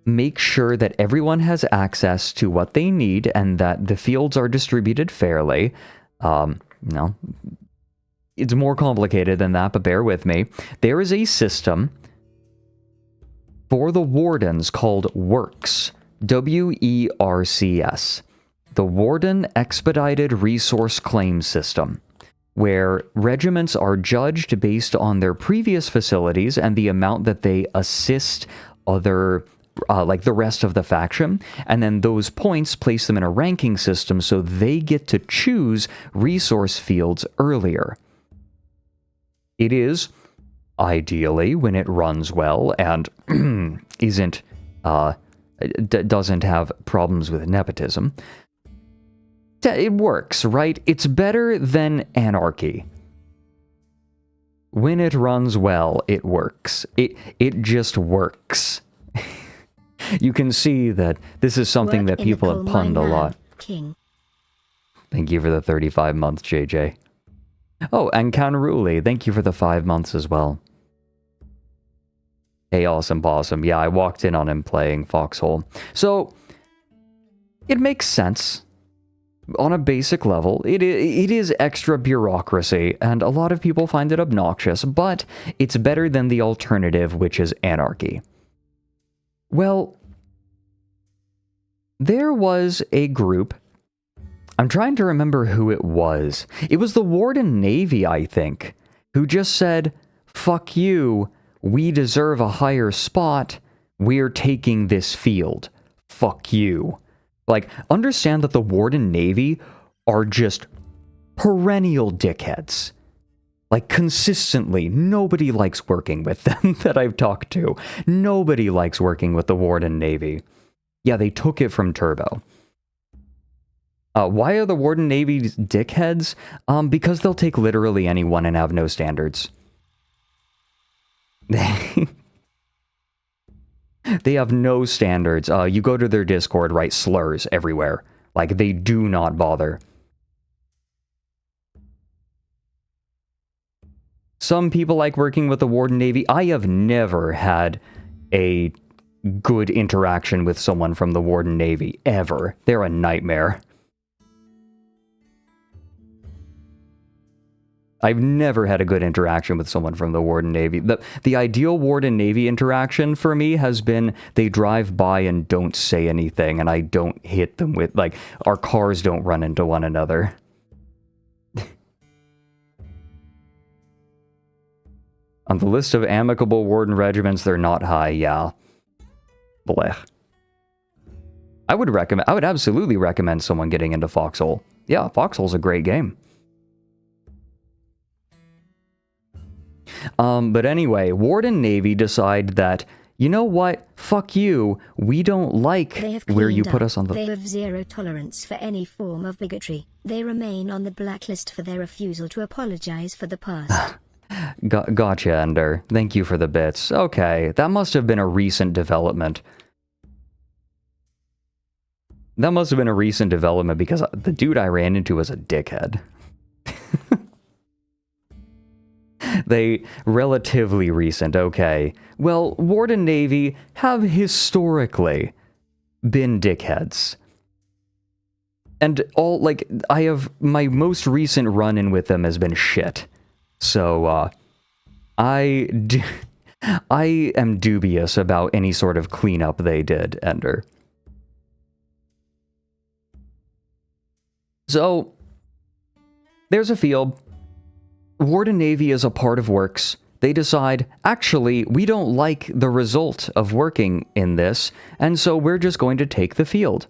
make sure that everyone has access to what they need and that the fields are distributed fairly, no, it's more complicated than that, but bear with me. There is a system for the wardens called Works, W-E-R-C-S, the Warden Expedited Resource Claim System, where regiments are judged based on their previous facilities and the amount that they assist other, like the rest of the faction, and then those points place them in a ranking system so they get to choose resource fields earlier. It is, ideally, when it runs well and doesn't have problems with nepotism, it works, right? It's better than anarchy. When it runs well, it works. It just works. You can see that this is something that people have punned a lot. King. Thank you for the 35 months, JJ. Oh, and Kanruli, thank you for the 5 months as well. Hey, awesome possum. Yeah, I walked in on him playing Foxhole. So, it makes sense. On a basic level, it is extra bureaucracy, and a lot of people find it obnoxious, but it's better than the alternative, which is anarchy. Well, there was a group. I'm trying to remember who it was. It was the Warden Navy, I think, who just said, fuck you, we deserve a higher spot, we're taking this field. Fuck you. Like, understand that the Warden Navy are just perennial dickheads. Like, consistently, nobody likes working with them that I've talked to. Nobody likes working with the Warden Navy. Yeah, they took it from Turbo. Why are the Warden Navy dickheads? Because they'll take literally anyone and have no standards. They have no standards. You go to their Discord, write slurs everywhere. Like, they do not bother. Some people like working with the Warden Navy. I have never had a good interaction with someone from the Warden Navy, ever. They're a nightmare. I've never had a good interaction with someone from the Warden Navy. The ideal Warden Navy interaction for me has been they drive by and don't say anything, and I don't hit them with, like, our cars don't run into one another. On the list of amicable Warden regiments, they're not high, yeah. Blech. I would absolutely recommend someone getting into Foxhole. Yeah, Foxhole's a great game. But anyway, Warden Navy decide that, you know what? Fuck you. We don't like where you put us on the... They have zero tolerance for any form of bigotry. They remain on the blacklist for their refusal to apologize for the past. Gotcha, Ender. Thank you for the bits. Okay, that must have been a recent development. That must have been a recent development because the dude I ran into was a dickhead. They relatively recent, okay. Well, Warden Navy have historically been dickheads. And all, like, my most recent run-in with them has been shit. So, I am dubious about any sort of cleanup they did, Ender. So, there's a field. Warden Navy is a part of Works. They decide, actually, we don't like the result of working in this, and so we're just going to take the field.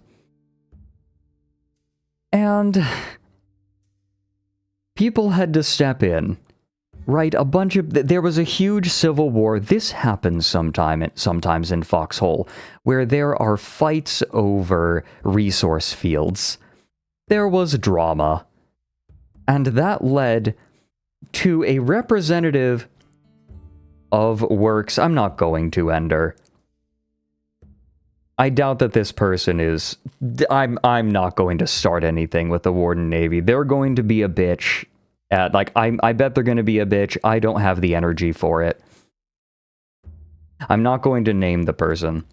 And people had to step in. Right, there was a huge civil war. This happens sometimes in Foxhole, where there are fights over resource fields. There was drama. And that led to a representative of Works. I'm not going to, Ender. I doubt that this person is... I'm not going to start anything with the Warden Navy. They're going to be a bitch. I bet they're going to be a bitch. I don't have the energy for it. I'm not going to name the person.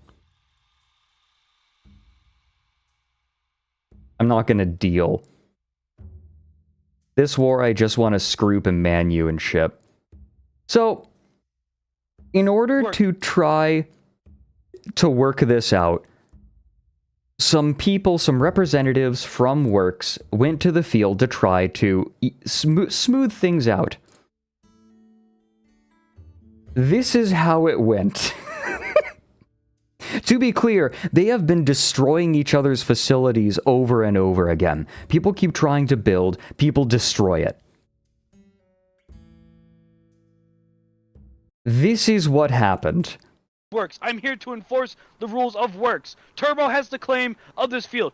I'm not going to deal. This war, I just want to scroop and man you and ship. So, in order to try to work this out, some representatives from Works went to the field to try to smooth things out. This is how it went. To be clear, they have been destroying each other's facilities over and over again. People keep trying to build, people destroy it. This is what happened. Works. I'm here to enforce the rules of Works. Turbo has the claim of this field.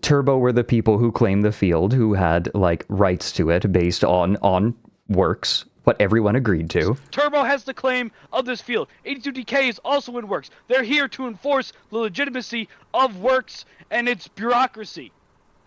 Turbo were the people who claimed the field, who had, like, rights to it based on Works, what everyone agreed to. Turbo has the claim of this field. 82DK is also in Works. They're here to enforce the legitimacy of Works and its bureaucracy.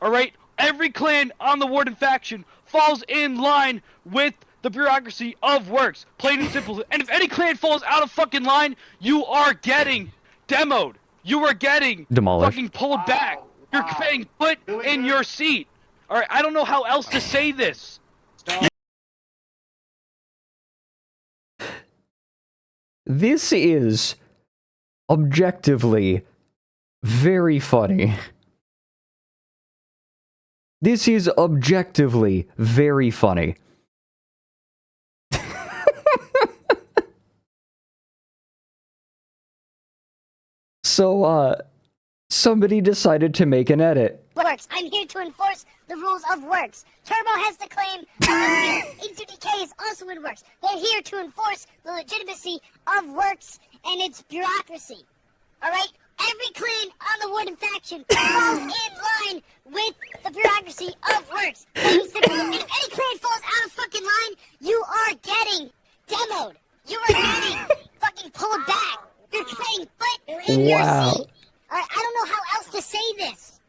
Alright? Every clan on the Warden faction falls in line with the bureaucracy of Works. Plain and simple. And if any clan falls out of fucking line, you are getting demoed. You are getting demolished. Fucking pulled back. You're getting put in your seat. Alright, I don't know how else to say this. This is objectively very funny. This is objectively very funny. So, somebody decided to make an edit. Works. I'm here to enforce the rules of Works. Turbo has the claim of 82DK is also in Works. They're here to enforce the legitimacy of Works and its bureaucracy. Alright? Every clan on the Warden faction falls in line with the bureaucracy of Works. And if any clan falls out of fucking line, you are getting demoed. You are getting fucking pulled back. You're getting put in your seat. Alright, I don't know how else to say this.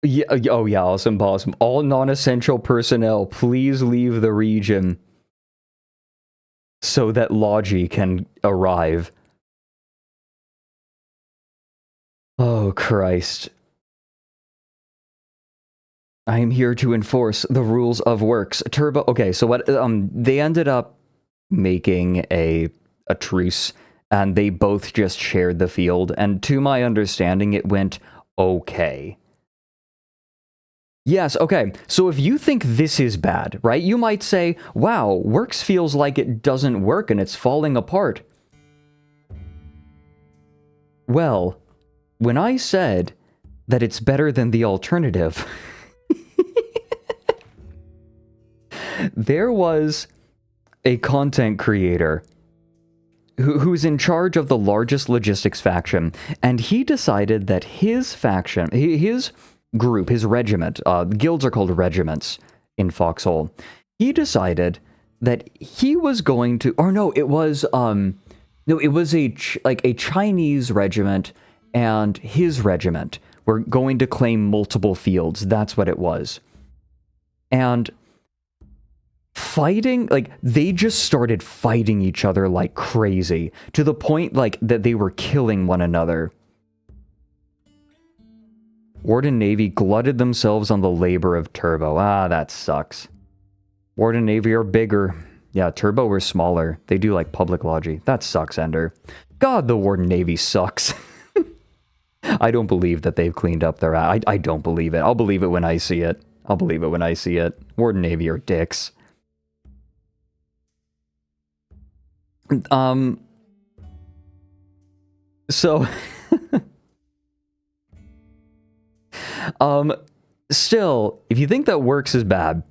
Yeah, oh yeah, awesome possum. All non-essential personnel, please leave the region so that Logi can arrive. Oh, Christ. I am here to enforce the rules of works. Turbo, okay, so what, they ended up making a truce, and they both just shared the field, and to my understanding, it went okay. Yes, okay, so if you think this is bad, right, you might say, wow, works feels like it doesn't work and it's falling apart. Well, when I said that it's better than the alternative, there was a content creator who's in charge of the largest logistics faction, and he decided that his faction, his group, his regiment, guilds are called regiments in Foxhole, he decided that he was going to, or no, it was, no, it was a Chinese regiment and his regiment were going to claim multiple fields. That's what it was. And fighting, like, they just started fighting each other like crazy, to the point, like, that they were killing one another. Warden Navy glutted themselves on the labor of Turbo. Ah, that sucks. Warden Navy are bigger. Yeah, Turbo were smaller. They do, like, public logi. That sucks, Ender. God, the Warden Navy sucks. I don't believe that they've cleaned up their... I don't believe it. I'll believe it when I see it. I'll believe it when I see it. Warden Navy are dicks. So... still, if you think that works is bad...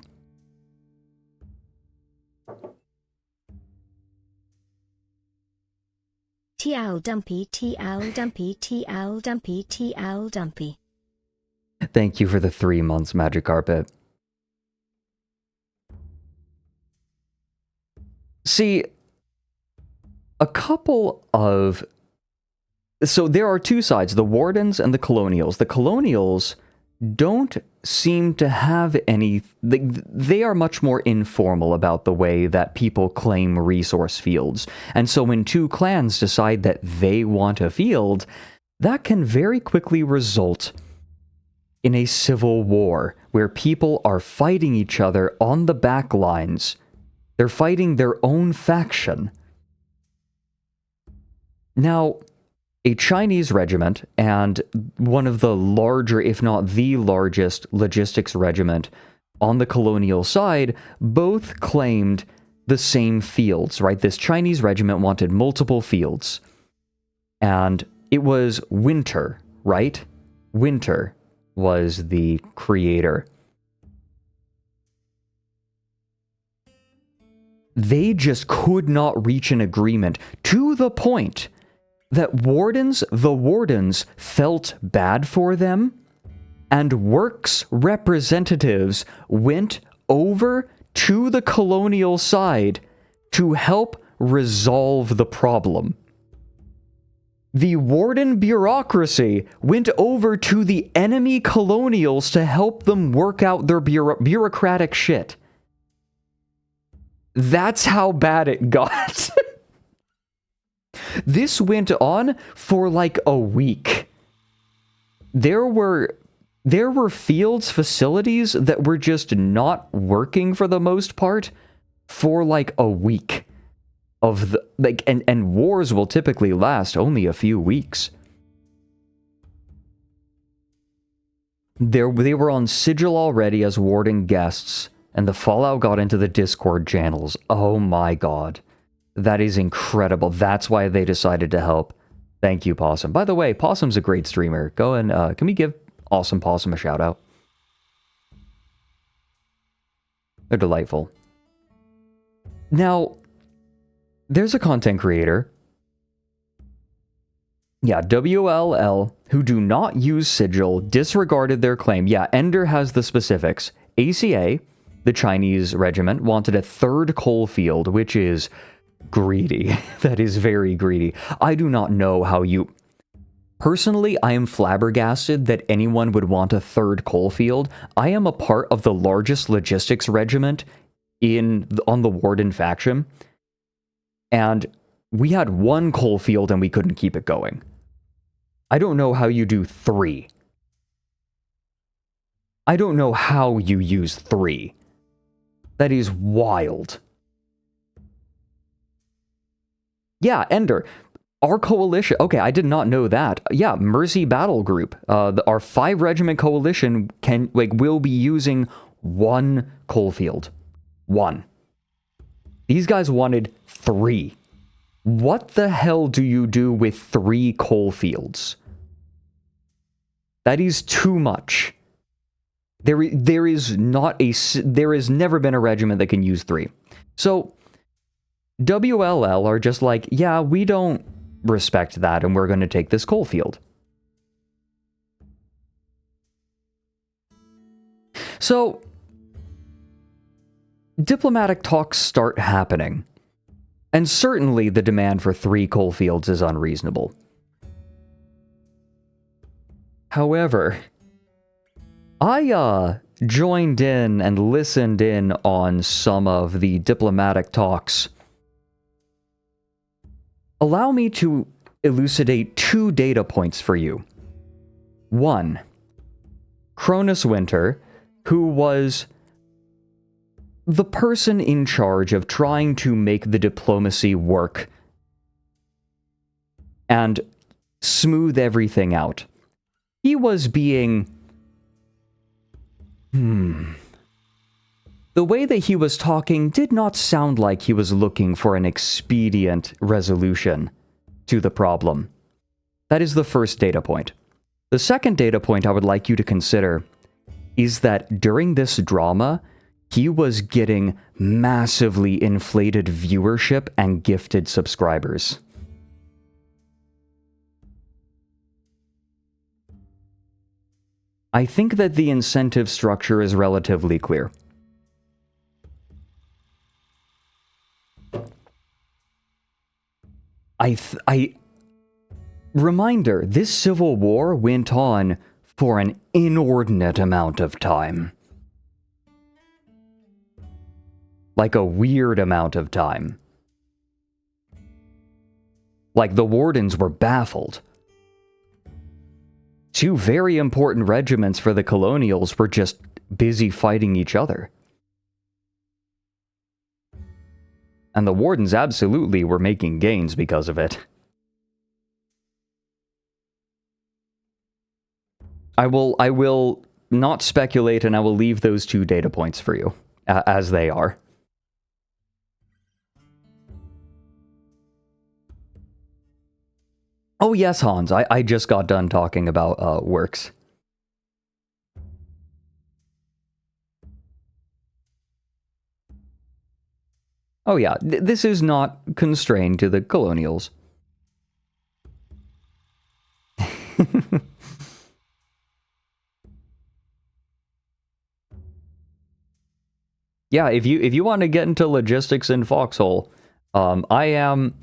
TL dumpy, TL dumpy, TL dumpy, TL dumpy. Thank you for the 3 months, Magic Carpet. See, a couple of... So there are two sides, the Wardens and the Colonials. The Colonials don't seem to have any... They are much more informal about the way that people claim resource fields. And so when two clans decide that they want a field, that can very quickly result in a civil war, where people are fighting each other on the back lines. They're fighting their own faction. Now, a Chinese regiment and one of the larger, if not the largest, logistics regiment on the colonial side both claimed the same fields, right? This Chinese regiment wanted multiple fields. And it was Winter, right? Winter was the creator. They just could not reach an agreement, to the point that the Wardens felt bad for them, and Works representatives went over to the colonial side to help resolve the problem. The Warden bureaucracy went over to the enemy colonials to help them work out their bureaucratic shit. That's how bad it got. This went on for like a week. There were fields, facilities that were just not working for the most part for like a week. Of the, like, and wars will typically last only a few weeks. They were on Sigil already as Warden guests, and the fallout got into the Discord channels. Oh my god. That is incredible. That's why they decided to help. Thank you, Possum. By the way, Possum's a great streamer. Go and, can we give Awesome Possum a shout out? They're delightful. Now, there's a content creator. Yeah, WLL, who do not use Sigil, disregarded their claim. Yeah, Ender has the specifics. ACA, the Chinese regiment, wanted a third coal field, which is greedy. That is very greedy. I do not know how you... Personally, I am flabbergasted that anyone would want a third coal field. I am a part of the largest logistics regiment on the Warden faction, and we had one coal field and we couldn't keep it going. I don't know how you do 3. I don't know how you use 3. That is wild. Yeah, Ender. Our coalition... Okay, I did not know that. Yeah, Mercy Battle Group. Our 5-regiment coalition will be using 1 coal field. 1. These guys wanted 3. What the hell do you do with 3 coal fields? That is too much. There has never been a regiment that can use 3. So, WLL are just like, yeah, we don't respect that, and we're going to take this coal field. So, diplomatic talks start happening. And certainly the demand for 3 coal fields is unreasonable. However, I joined in and listened in on some of the diplomatic talks. Allow me to elucidate 2 data points for you. 1. Cronus Winter, who was the person in charge of trying to make the diplomacy work and smooth everything out. He was being... The way that he was talking did not sound like he was looking for an expedient resolution to the problem. That is the first data point. The second data point I would like you to consider is that during this drama, he was getting massively inflated viewership and gifted subscribers. I think that the incentive structure is relatively clear. Reminder, this civil war went on for an inordinate amount of time. Like a weird amount of time. Like the Wardens were baffled. 2 very important regiments for the Colonials were just busy fighting each other. And the Wardens absolutely were making gains because of it. I will not speculate, and I will leave those 2 data points for you, as they are. Oh yes, Hans, I just got done talking about works. Oh yeah, this is not constrained to the Colonials. Yeah, if you want to get into logistics in Foxhole, I am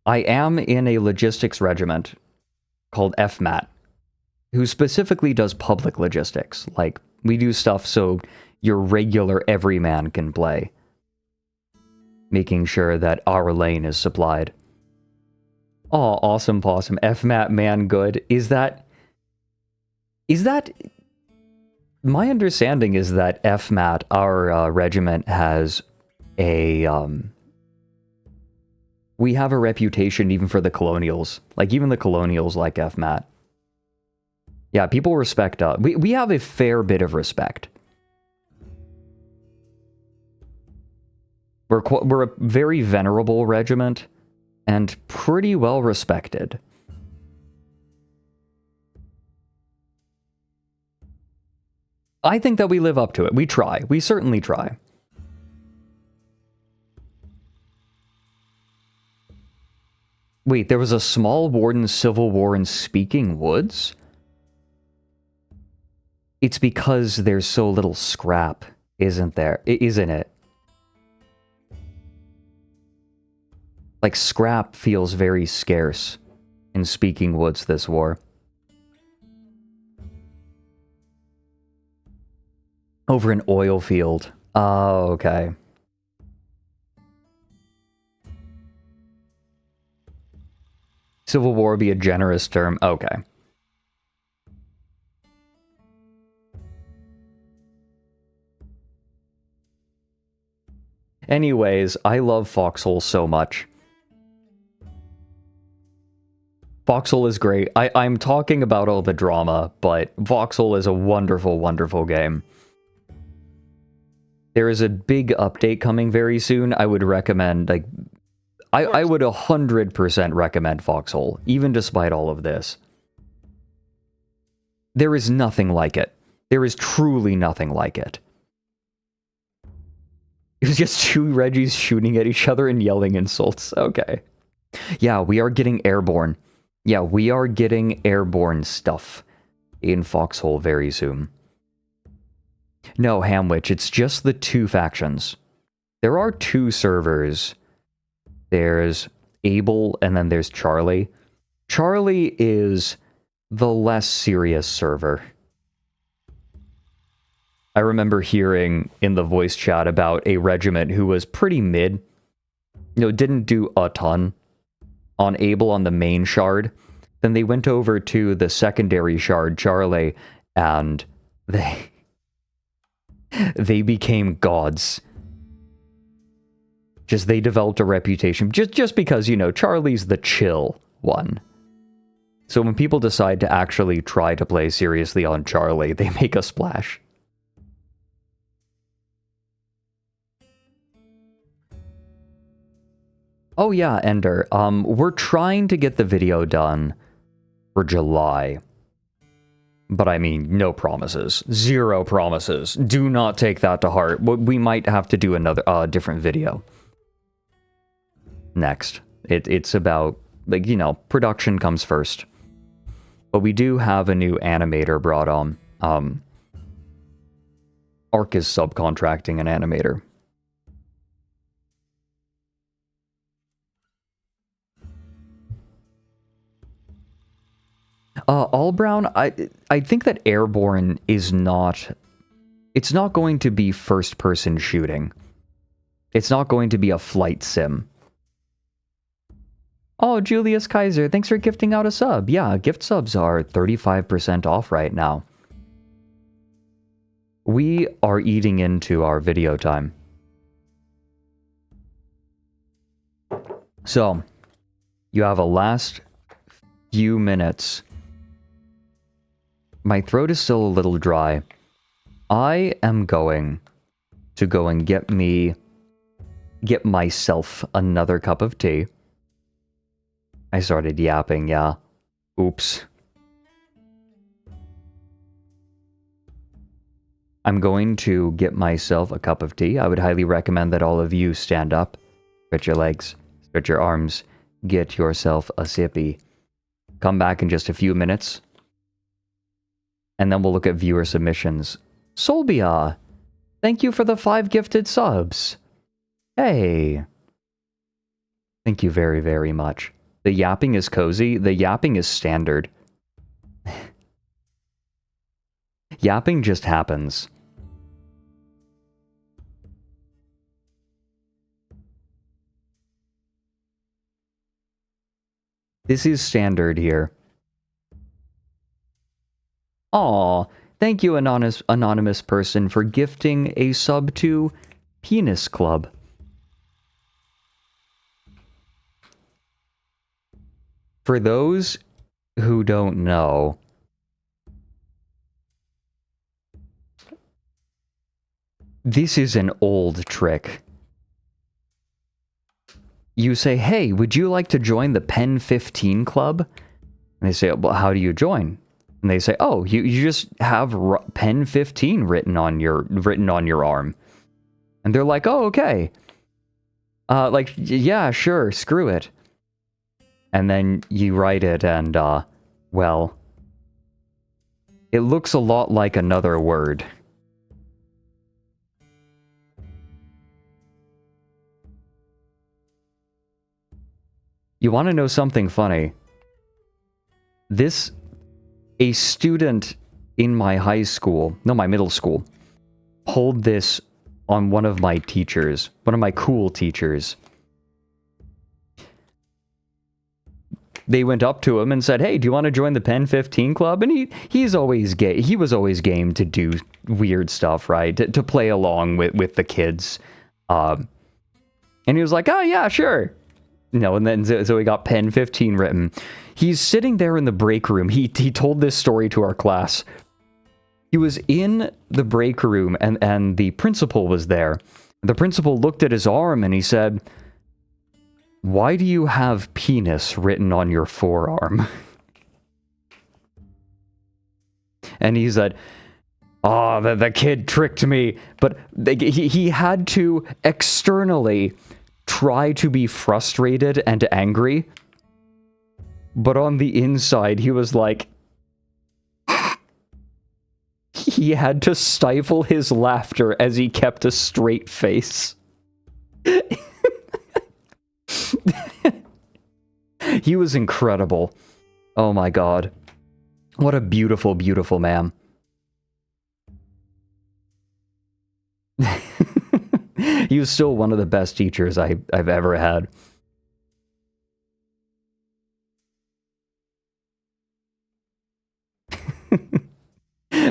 in a logistics regiment called FMAT, who specifically does public logistics. Like, we do stuff so your regular everyman can play, making sure that our lane is supplied. Oh, awesome possum. FMAT man good. Is that... My understanding is that FMAT, our regiment, has a... we have a reputation even for the Colonials. Like, even the Colonials like FMAT. Yeah, people respect us. We have a fair bit of respect. We're a very venerable regiment, and pretty well respected. I think that we live up to it. We try. We certainly try. Wait, there was a small warden civil war in Speaking Woods? It's because there's so little scrap, isn't there? Isn't it? Like, scrap feels very scarce in Speaking Woods this war. Over an oil field. Oh, okay. Civil War would be a generous term. Okay. Anyways, I love Foxhole so much. Foxhole is great. I'm talking about all the drama, but Foxhole is a wonderful, wonderful game. There is a big update coming very soon. I would recommend, like, I would 100% recommend Foxhole, even despite all of this. There is nothing like it. There is truly nothing like it. It was just two Reggies shooting at each other and yelling insults. Okay. Yeah, we are getting airborne. Yeah, we are getting airborne stuff in Foxhole very soon. No, Hamwich, it's just the two factions. There are two servers. There's Abel and then there's Charlie. Charlie is the less serious server. I remember hearing in the voice chat about a regiment who was pretty mid. You know, didn't do a ton on Abel on the main shard. Then they went over to the secondary shard, Charlie, and they became gods. Just they developed a reputation just because, you know, Charlie's the chill one. So when people decide to actually try to play seriously on Charlie, they make a splash. Oh yeah, Ender. We're trying to get the video done for July. But I mean, no promises. Zero promises. Do not take that to heart. We might have to do another different video next. It's about, like, you know, production comes first. But we do have a new animator brought on. Arc is subcontracting an animator. All Brown, I think that Airborne is not... It's not going to be first-person shooting. It's not going to be a flight sim. Oh, Julius Kaiser, thanks for gifting out a sub. Yeah, gift subs are 35% off right now. We are eating into our video time. So, you have a last few minutes. My throat is still a little dry. I am going to go and get myself another cup of tea. I started yapping, yeah. Oops. I'm going to get myself a cup of tea. I would highly recommend that all of you stand up, stretch your legs, stretch your arms, get yourself a sippy. Come back in just a few minutes. And then we'll look at viewer submissions. Solbia, thank you for the 5 gifted subs. Hey. Thank you very, very much. The yapping is cozy. The yapping is standard. Yapping just happens. This is standard here. Aw, thank you, anonymous person, for gifting a sub to Penis Club. For those who don't know, this is an old trick. You say, hey, would you like to join the Pen 15 Club? And they say, well, how do you join? And they say, oh, you just have Pen 15 written on your arm. And they're like, oh, okay. Like, yeah, sure, screw it. And then you write it and, well, it looks a lot like another word. You want to know something funny? a student in my my middle school, pulled this on one of my teachers, one of my cool teachers. They went up to him and said, "Hey, do you want to join the Pen 15 Club?" And he was always game to do weird stuff, right? To play along with the kids. And he was like, "Oh yeah, sure." And then so he got Pen 15 written. He's sitting there in the break room. He told this story to our class. He was in the break room and the principal was there. The principal looked at his arm and he said, "Why do you have penis written on your forearm?" And he said, "Oh, the kid tricked me." But he had to externally try to be frustrated and angry. But on the inside, he was like... he had to stifle his laughter as he kept a straight face. He was incredible. Oh my god. What a beautiful, beautiful man. He was still one of the best teachers I've ever had.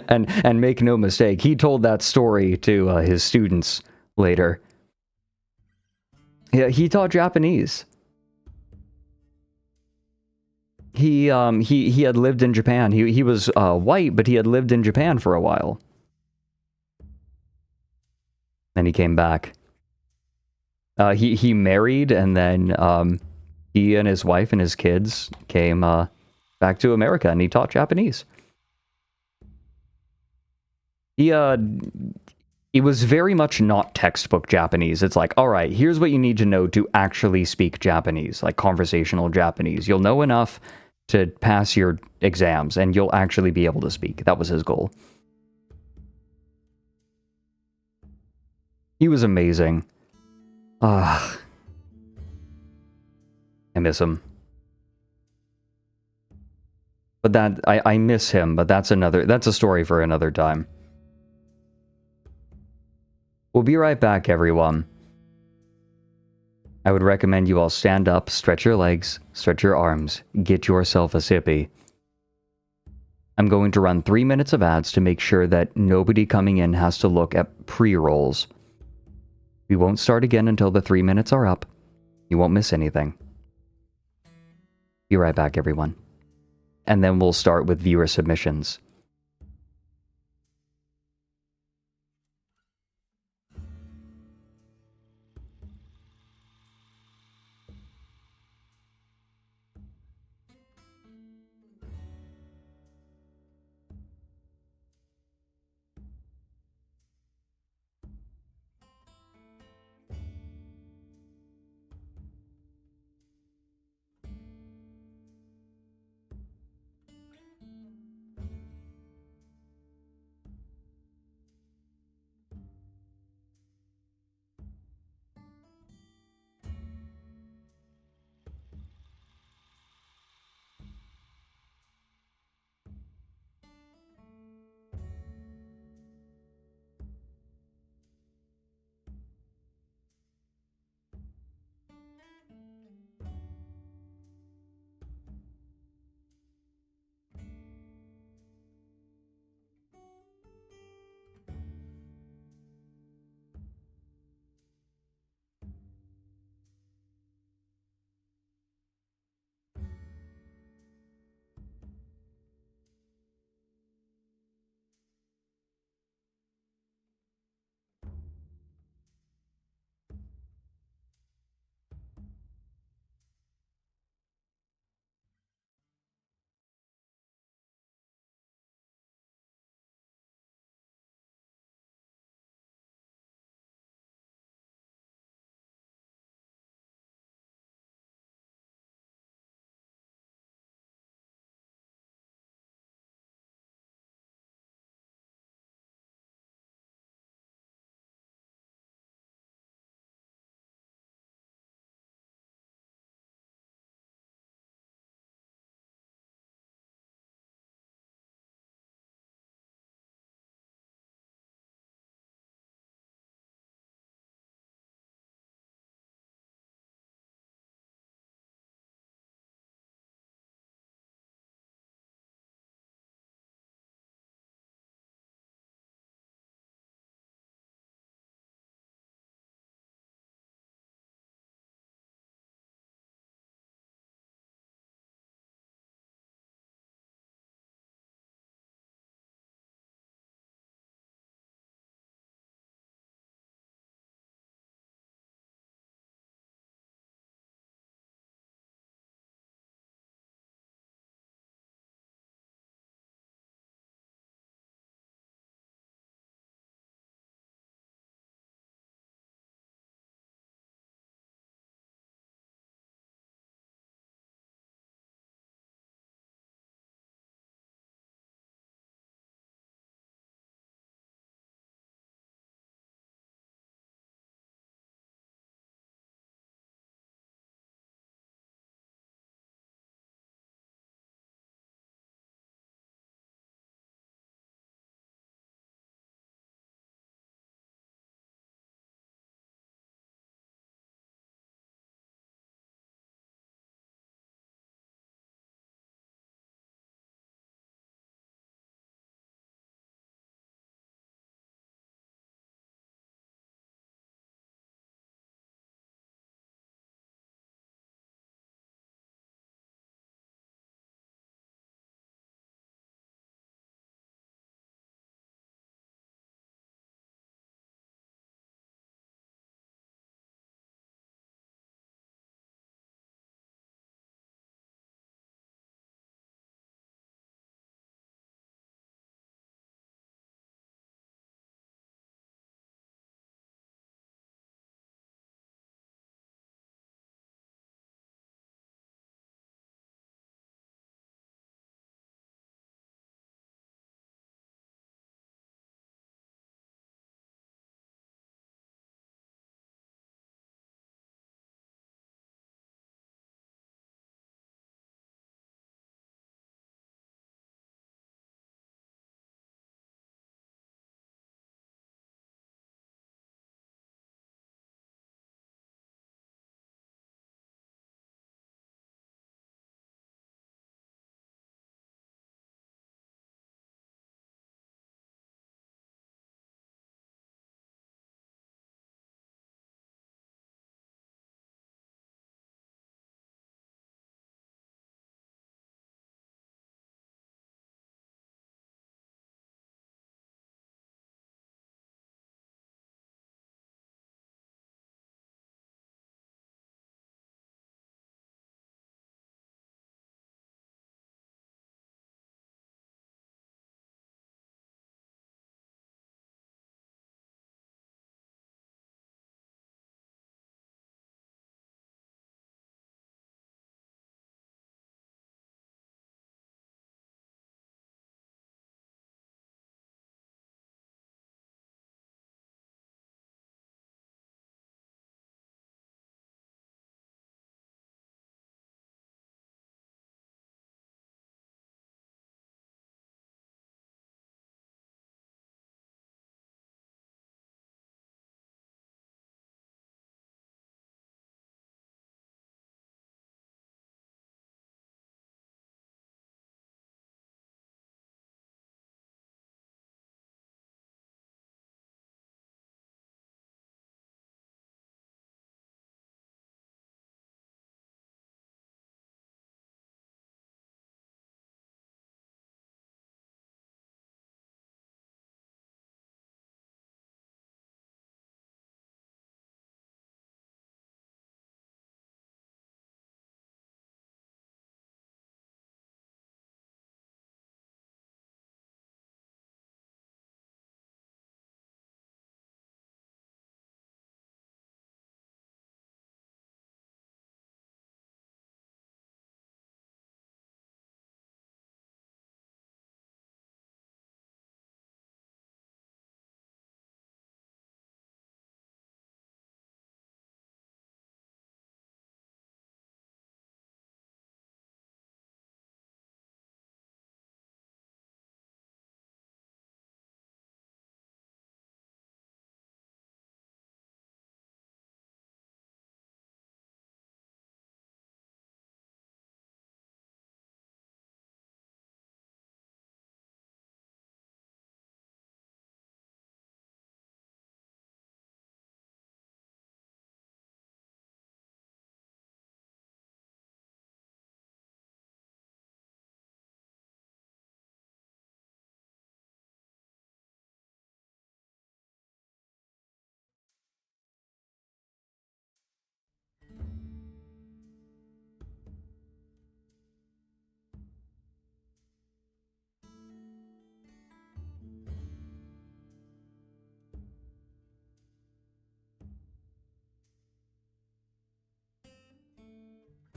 And make no mistake, he told that story to his students later. Yeah, he taught Japanese. He had lived in Japan. He was white, but he had lived in Japan for a while. Then he came back. He married, and then he and his wife and his kids came back to America, and he taught Japanese. It was very much not textbook Japanese. It's like, all right, here's what you need to know to actually speak Japanese, like conversational Japanese. You'll know enough to pass your exams, and you'll actually be able to speak. That was his goal. He was amazing. I miss him. But I miss him, but that's a story for another time. We'll be right back, everyone. I would recommend you all stand up, stretch your legs, stretch your arms, get yourself a sippy. I'm going to run 3 minutes of ads to make sure that nobody coming in has to look at pre-rolls. We won't start again until the 3 minutes are up. You won't miss anything. Be right back, everyone. And then we'll start with viewer submissions.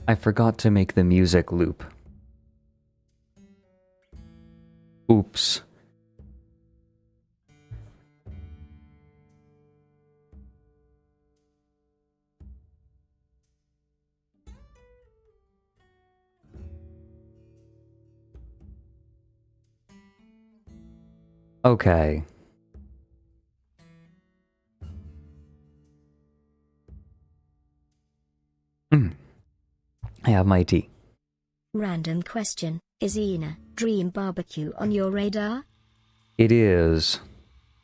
I forgot to make the music loop. Oops. Okay. I have my tea. Random question. Is Ina Dream Barbecue on your radar? It is.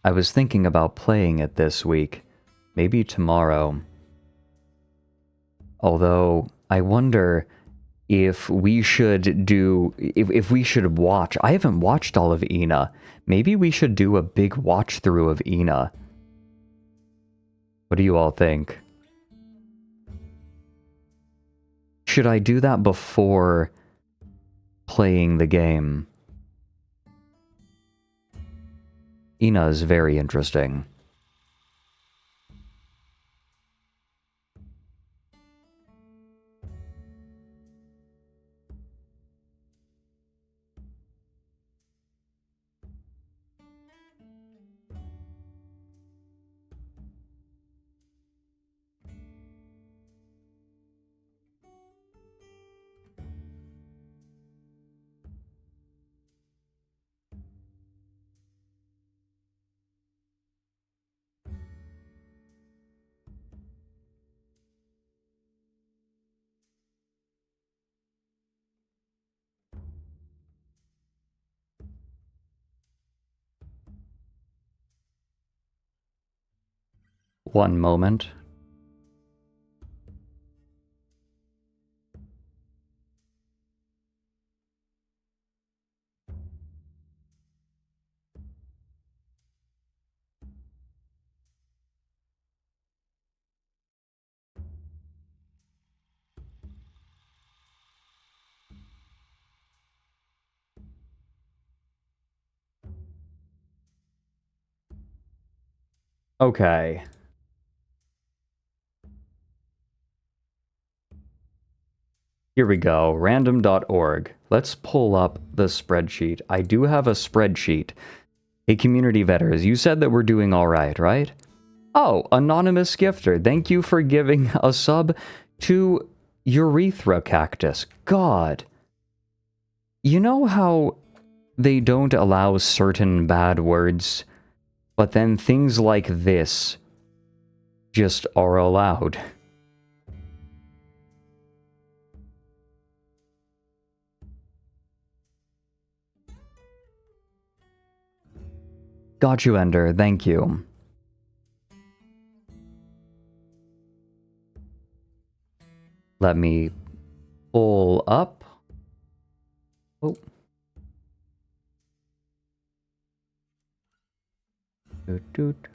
I was thinking about playing it this week. Maybe tomorrow. Although, I wonder if we should do... If we should watch... I haven't watched all of Ina. Maybe we should do a big watch-through of Ina. What do you all think? Should I do that before playing the game? Ina is very interesting. One moment. Okay. Here we go, random.org. Let's pull up the spreadsheet. I do have a spreadsheet. Hey, community vetters, you said that we're doing all right, right? Oh, anonymous gifter, thank you for giving a sub to Urethra Cactus. God. You know how they don't allow certain bad words, but then things like this just are allowed. Got you, Ender. Thank you. Let me pull up. Oh. Doot, doot.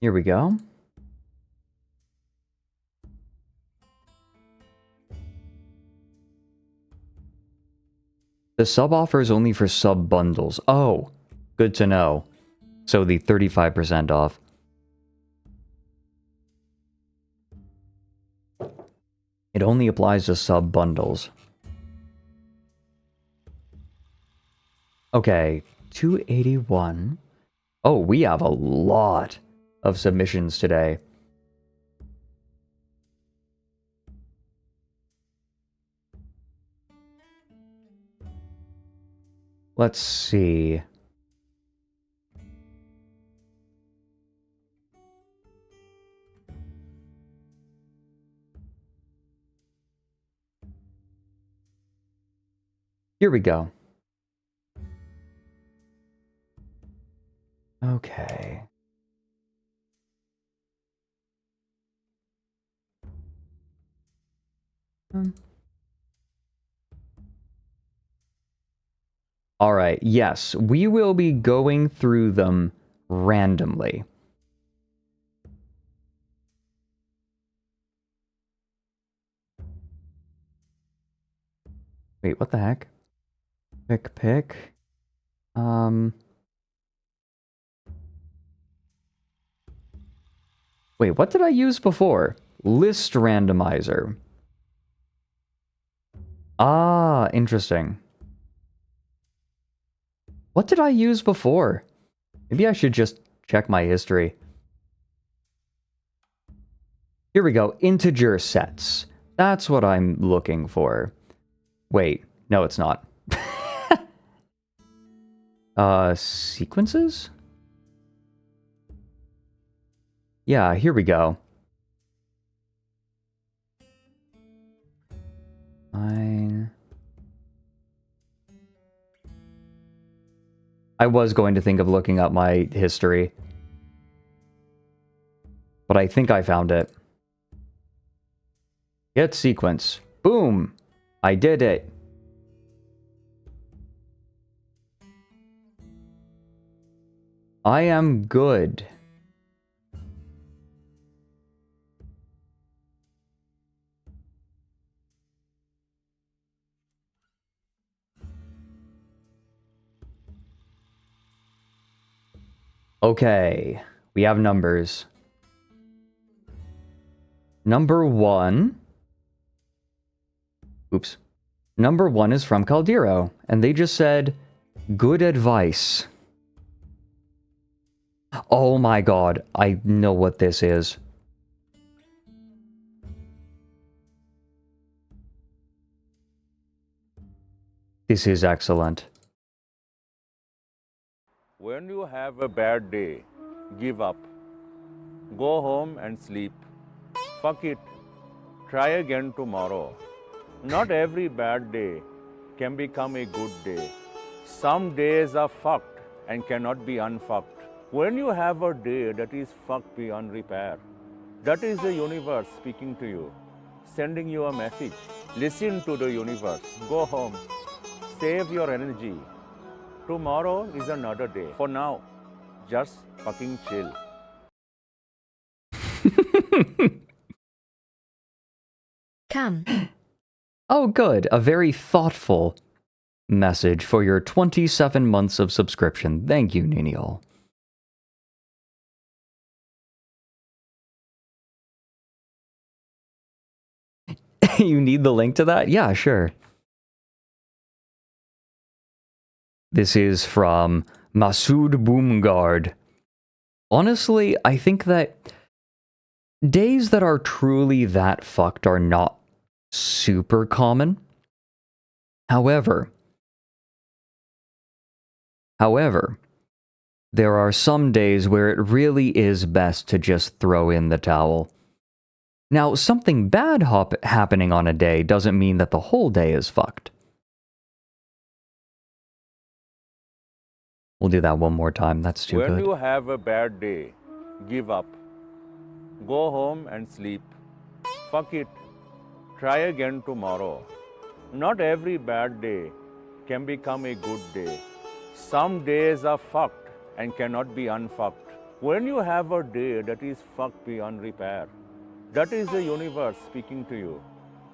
Here we go. The sub offer is only for sub bundles. Oh, good to know. So the 35% off. It only applies to sub bundles. Okay, 281. Oh, we have a lot of submissions today. Let's see. Here we go. Okay. All right, yes, we will be going through them randomly. Wait, what the heck? Pick. Wait, what did I use before? List randomizer. Ah, interesting. What did I use before? Maybe I should just check my history. Here we go, integer sets. That's what I'm looking for. Wait, no it's not. Sequences? Yeah, here we go. Fine. I was going to think of looking up my history, but I think I found it. Get sequence. Boom! I did it. I am good. Okay, we have numbers. Number 1. Oops. Number 1 is from Caldero, and they just said, good advice. Oh my god, I know what this is. This is excellent. When you have a bad day, give up. Go home and sleep. Fuck it. Try again tomorrow. Not every bad day can become a good day. Some days are fucked and cannot be unfucked. When you have a day that is fucked beyond repair, that is the universe speaking to you, sending you a message. Listen to the universe. Go home. Save your energy. Tomorrow is another day. For now, just fucking chill. Come. Oh good, a very thoughtful message for your 27 months of subscription. Thank you, Niniol. You need the link to that? Yeah, sure. This is from Masood Boomgard. Honestly, I think that days that are truly that fucked are not super common. However, there are some days where it really is best to just throw in the towel. Now, something bad happening on a day doesn't mean that the whole day is fucked. We'll do that one more time, that's too When good. you have a bad day, give up. Go home and sleep. Fuck it. Try again tomorrow. Not every bad day can become a good day. Some days are fucked and cannot be unfucked. When you have a day that is fucked beyond repair, that is the universe speaking to you,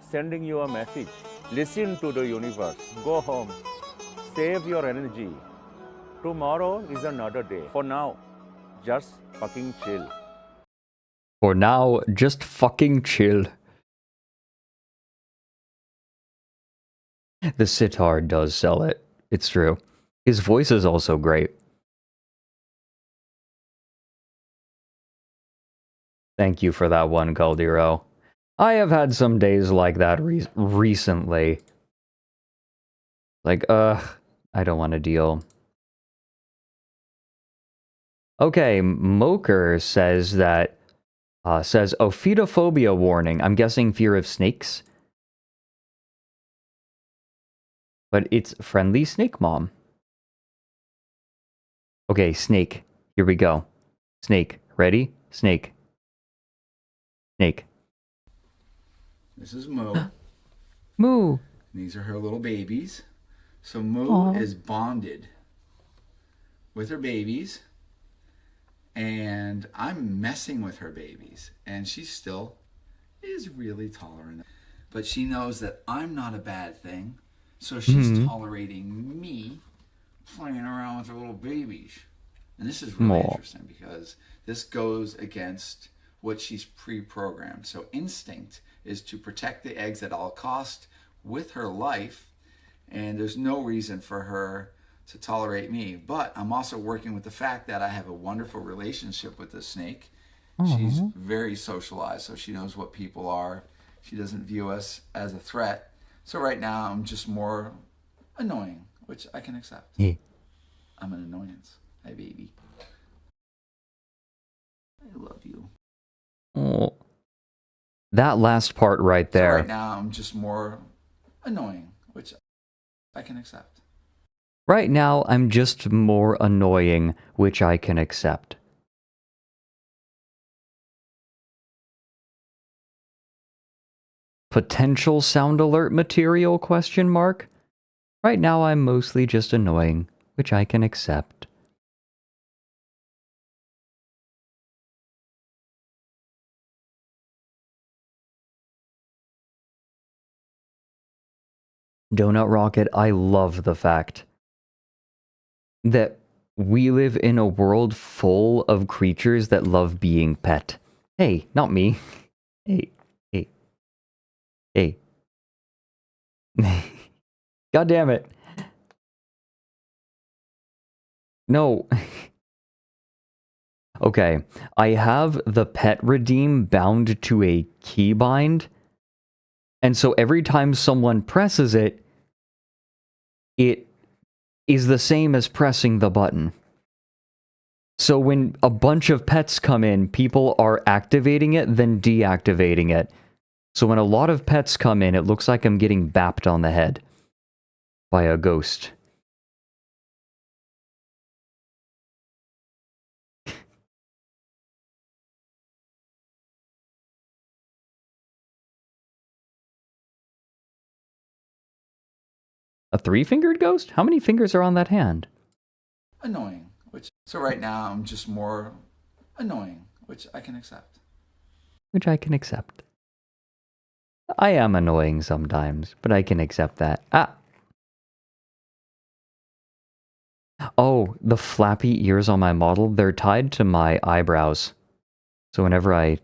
sending you a message. Listen to the universe. Go home. Save your energy. Tomorrow is another day. For now, just fucking chill. For now, just fucking chill. The sitar does sell it. It's true. His voice is also great. Thank you for that one, Caldero. I have had some days like that recently. Like, I don't want to deal. Okay, Moker says that, says ophidiophobia warning. I'm guessing fear of snakes. But it's friendly snake mom. Okay, snake. Here we go. Snake. Ready? Snake. Snake. This is Moo. Moo. These are her little babies. So Moo Aww. is bonded with her babies, and I'm messing with her babies, and she still is really tolerant. But she knows that I'm not a bad thing, so she's tolerating me playing around with her little babies. And this is really Aw. interesting because this goes against what she's pre-programmed. So instinct is to protect the eggs at all cost with her life, and there's no reason for her to tolerate me. But I'm also working with the fact that I have a wonderful relationship with the snake. She's very socialized, so she knows what people are. She doesn't view us as a threat. So right now I'm just more annoying, which I can accept. Yeah. I'm an annoyance. Hi, baby. I love you. Oh. That last part right So there. right now I'm just more annoying, which I can accept. Right now, I'm just more annoying, which I can accept. Potential sound alert material, question mark? Right now, I'm mostly just annoying, which I can accept. Donut Rocket, I love the fact that we live in a world full of creatures that love being pet. Hey, not me. Hey, hey, hey. God damn it. No. Okay, I have the pet redeem bound to a keybind, and so every time someone presses it, it is the same as pressing the button. So when a bunch of pets come in, people are activating it, then deactivating it. So when a lot of pets come in, it looks like I'm getting bapped on the head by a ghost. A three-fingered ghost? How many fingers are on that hand? Annoying, which so right now I'm just more annoying, which I can accept. Which I can accept. I am annoying sometimes, but I can accept that. Ah! Oh, the flappy ears on my model, they're tied to my eyebrows. So whenever I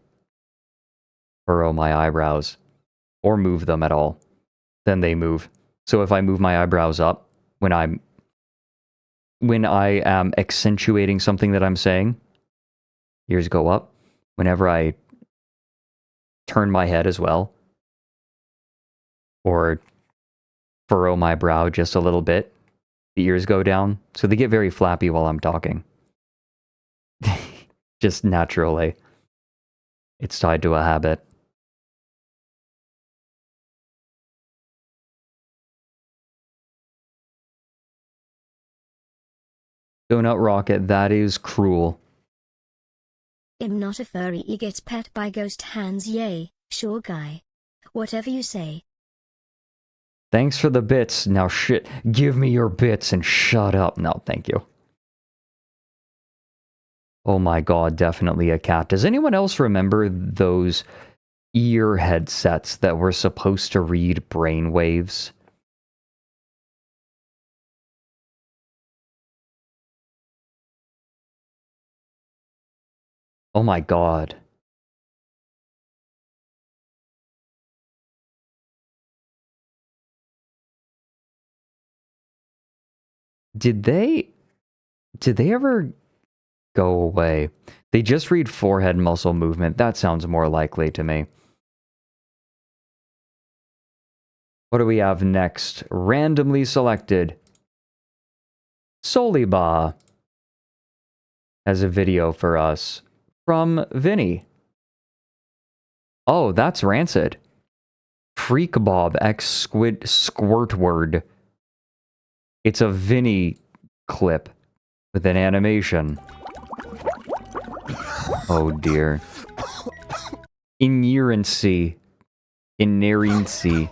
furrow my eyebrows, or move them at all, then they move. So if I move my eyebrows up, when I am accentuating something that I'm saying, ears go up. Whenever I turn my head as well, or furrow my brow just a little bit, the ears go down. So they get very flappy while I'm talking. Just naturally. It's tied to a habit. Donut Rocket, that is cruel. I'm not a furry, he gets pet by ghost hands, yay, sure guy. Whatever you say. Thanks for the bits. Now shit, give me your bits and shut up. No, thank you. Oh my god, definitely a cat. Does anyone else remember those ear headsets that were supposed to read brainwaves? Oh my god. Did they ever go away? They just read forehead muscle movement. That sounds more likely to me. What do we have next? Randomly selected. Soliba has a video for us from Vinny. Oh, that's Rancid. Freak Bob X Squid Squirtword. It's a Vinny clip with an animation. Oh dear. Inerrancy. Inerrancy.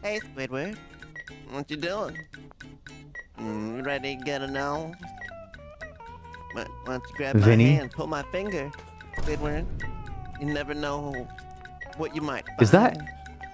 Hey, Squidward. What you doing? You ready to get a no? Why don't you grab Vinny? my hand, pull my finger, Squidward? You never know what you might find. Is that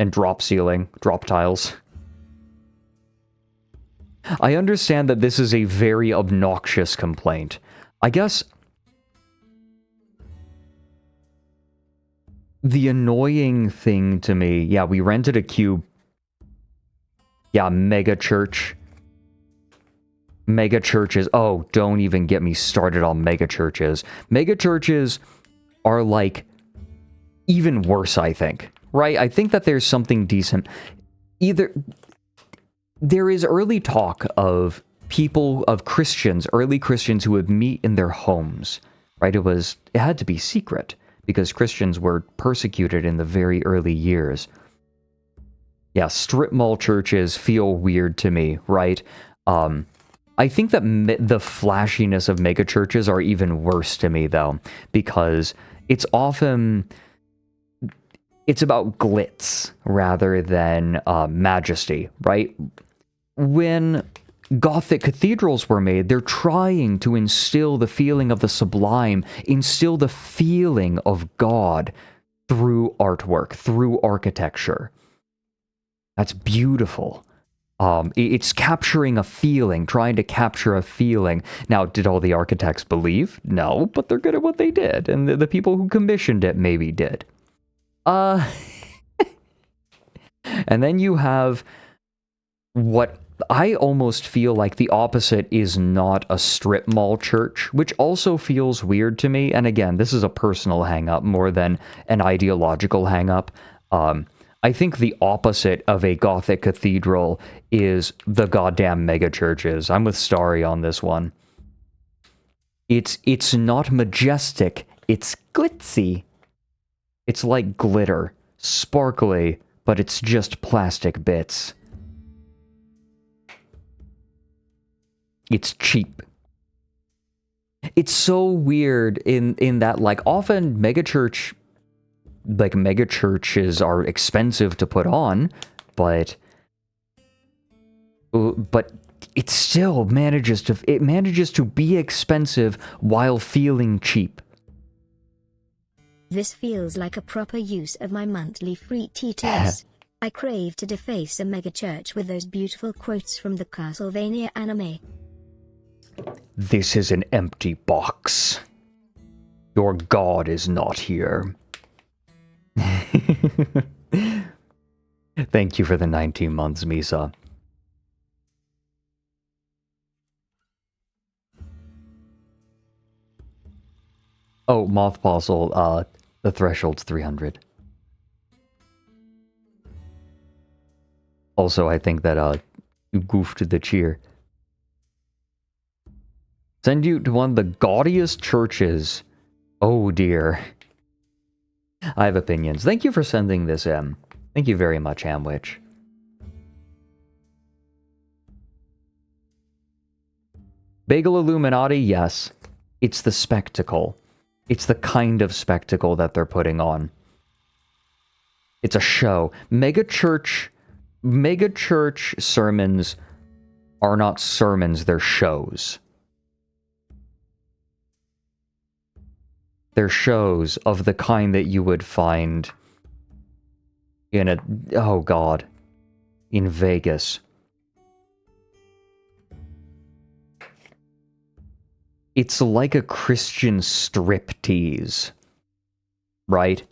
and drop ceiling, drop tiles. I understand that this is a very obnoxious complaint. I guess the annoying thing to me, yeah, we rented a cube. Yeah, mega church. Mega churches. Oh, don't even get me started on mega churches. Mega churches are like even worse, I think. Right? I think that there's something decent. Either there is early talk of people, of Christians, early Christians who would meet in their homes. Right? It had to be secret because Christians were persecuted in the very early years. Yeah, strip mall churches feel weird to me, right? I think that the flashiness of mega churches are even worse to me, though, because it's often... it's about glitz rather than majesty, right? When Gothic cathedrals were made, they're trying to instill the feeling of the sublime, instill the feeling of God through artwork, through architecture. That's beautiful. It's capturing a feeling, trying to capture a feeling. Now, did all the architects believe? No, but they're good at what they did, and the people who commissioned it maybe did. And then you have what I almost feel like the opposite is not a strip mall church, which also feels weird to me. And again, this is a personal hang-up more than an ideological hang-up. I think the opposite of a Gothic cathedral is the goddamn mega churches. I'm with Starry on this one. It's not majestic, it's glitzy. It's like glitter, sparkly, but it's just plastic bits. It's cheap. It's so weird in that, like, often megachurches are expensive to put on, but it still manages to be expensive while feeling cheap. This feels like a proper use of my monthly free T-Test. I crave to deface a megachurch with those beautiful quotes from the Castlevania anime. This is an empty box. Your god is not here. Thank you for the 19 months, Misa. Oh, Moth Postle, the threshold's 300. Also, I think that, you goofed the cheer. Send you to one of the gaudiest churches. Oh dear. I have opinions. Thank you for sending this, M. Thank you very much, Hamwich. Bagel Illuminati, yes. It's the spectacle. It's the kind of spectacle that they're putting on. It's a show. Megachurch sermons are not sermons, they're shows. They're shows of the kind that you would find in in Vegas. It's like a Christian striptease, right?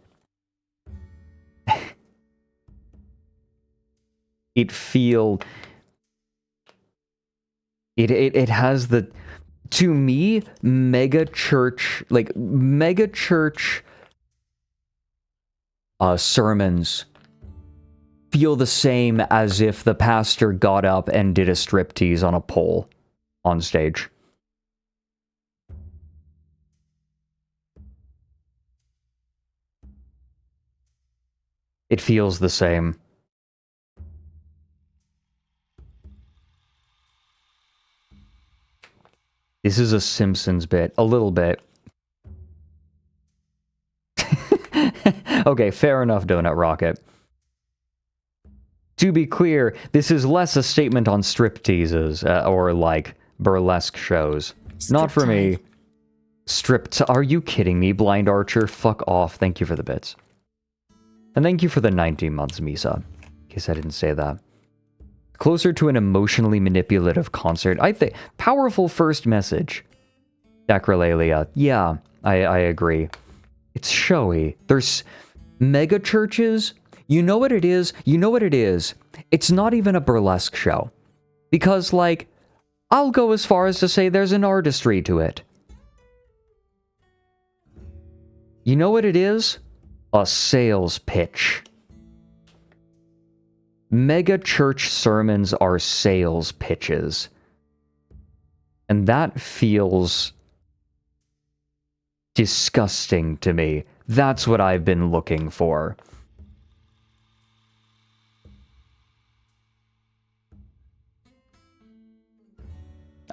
It has the, to me, mega church sermons feel the same as if the pastor got up and did a striptease on a pole on stage. It feels the same. This is a Simpsons bit. A little bit. Okay, fair enough, Donut Rocket. To be clear, this is less a statement on stripteases, or like burlesque shows. Not for me. Are you kidding me, Blind Archer? Fuck off. Thank you for the bits. And thank you for the 19 months, Misa. In case I didn't say that. Closer to an emotionally manipulative concert. I think powerful first message. Sacralalia. Yeah, I agree. It's showy. There's mega churches. You know what it is? You know what it is? It's not even a burlesque show. Because, like, I'll go as far as to say there's an artistry to it. You know what it is? A sales pitch. Mega church sermons are sales pitches. And that feels disgusting to me. That's what I've been looking for.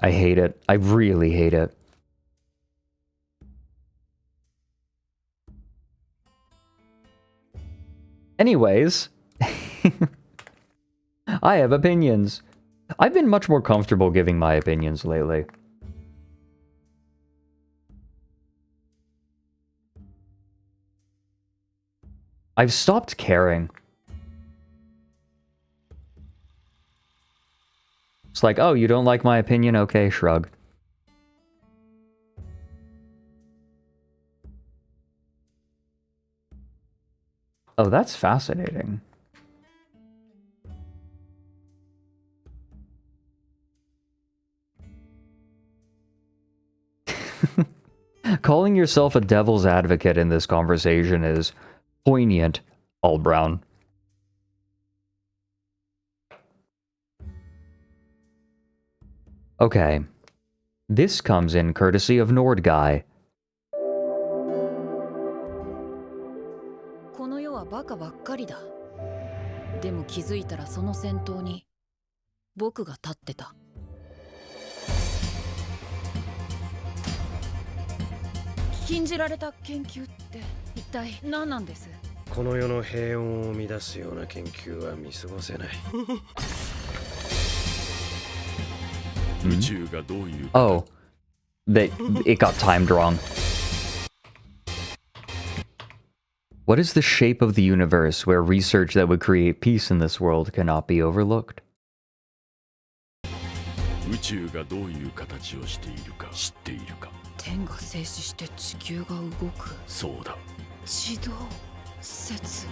I hate it. I really hate it. Anyways, I have opinions. I've been much more comfortable giving my opinions lately. I've stopped caring. It's like, oh, you don't like my opinion? Okay, shrug. Oh, that's fascinating. Calling yourself a devil's advocate in this conversation is poignant, All Brown. Okay. This comes in courtesy of Nord Guy. この世はバカばっかりだ。でも気づいたらその先頭に僕が立ってた。禁じられた研究って一体何なんです？この世の平穏を乱すような研究は見過ごせない。Oh, it got timed wrong. What is the shape of the universe where research that would create peace in this world cannot be overlooked? 宇宙がどういう形をしているか知っているか。天が静止して地球が動く。そうだ。地動説。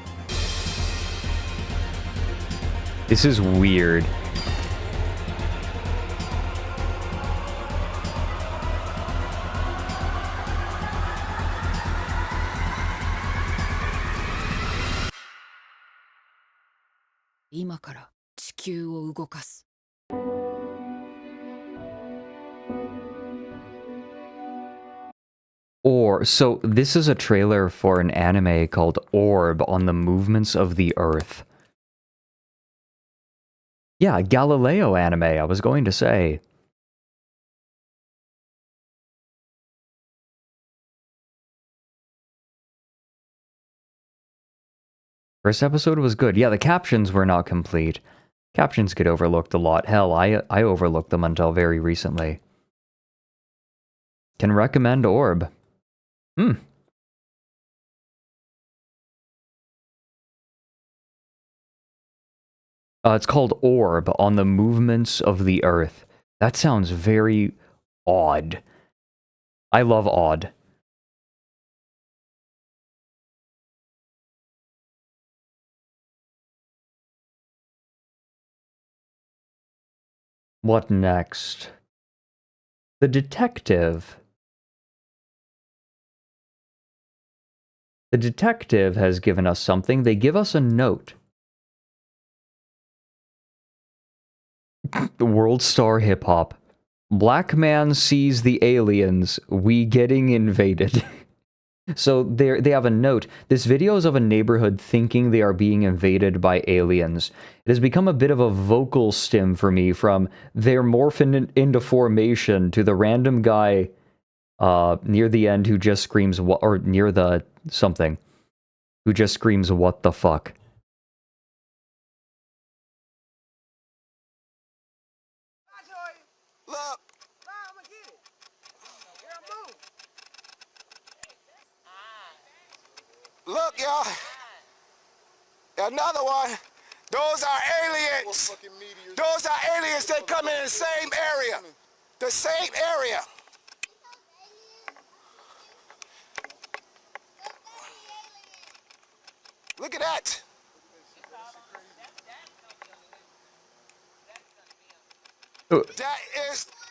This is weird. Or, so this is a trailer for an anime called Orb on the Movements of the Earth. Yeah, Galileo anime, I was going to say. First episode was good. Yeah, the captions were not complete. Captions get overlooked a lot. Hell, I overlooked them until very recently. Can recommend Orb. It's called Orb on the Movements of the Earth. That sounds very odd. I love odd. What next? The detective. The detective has given us something. They give us a note. The World Star Hip Hop. Black man sees the aliens. We getting invaded. So they have a note. This video is of a neighborhood thinking they are being invaded by aliens. It has become a bit of a vocal stim for me, from they're morphing into formation to the random guy near the end who just screams, or near the something, who just screams, "What the fuck?" Look, y'all. Another one. Those are aliens. Those are aliens that come in the same area. The same area. Look at that.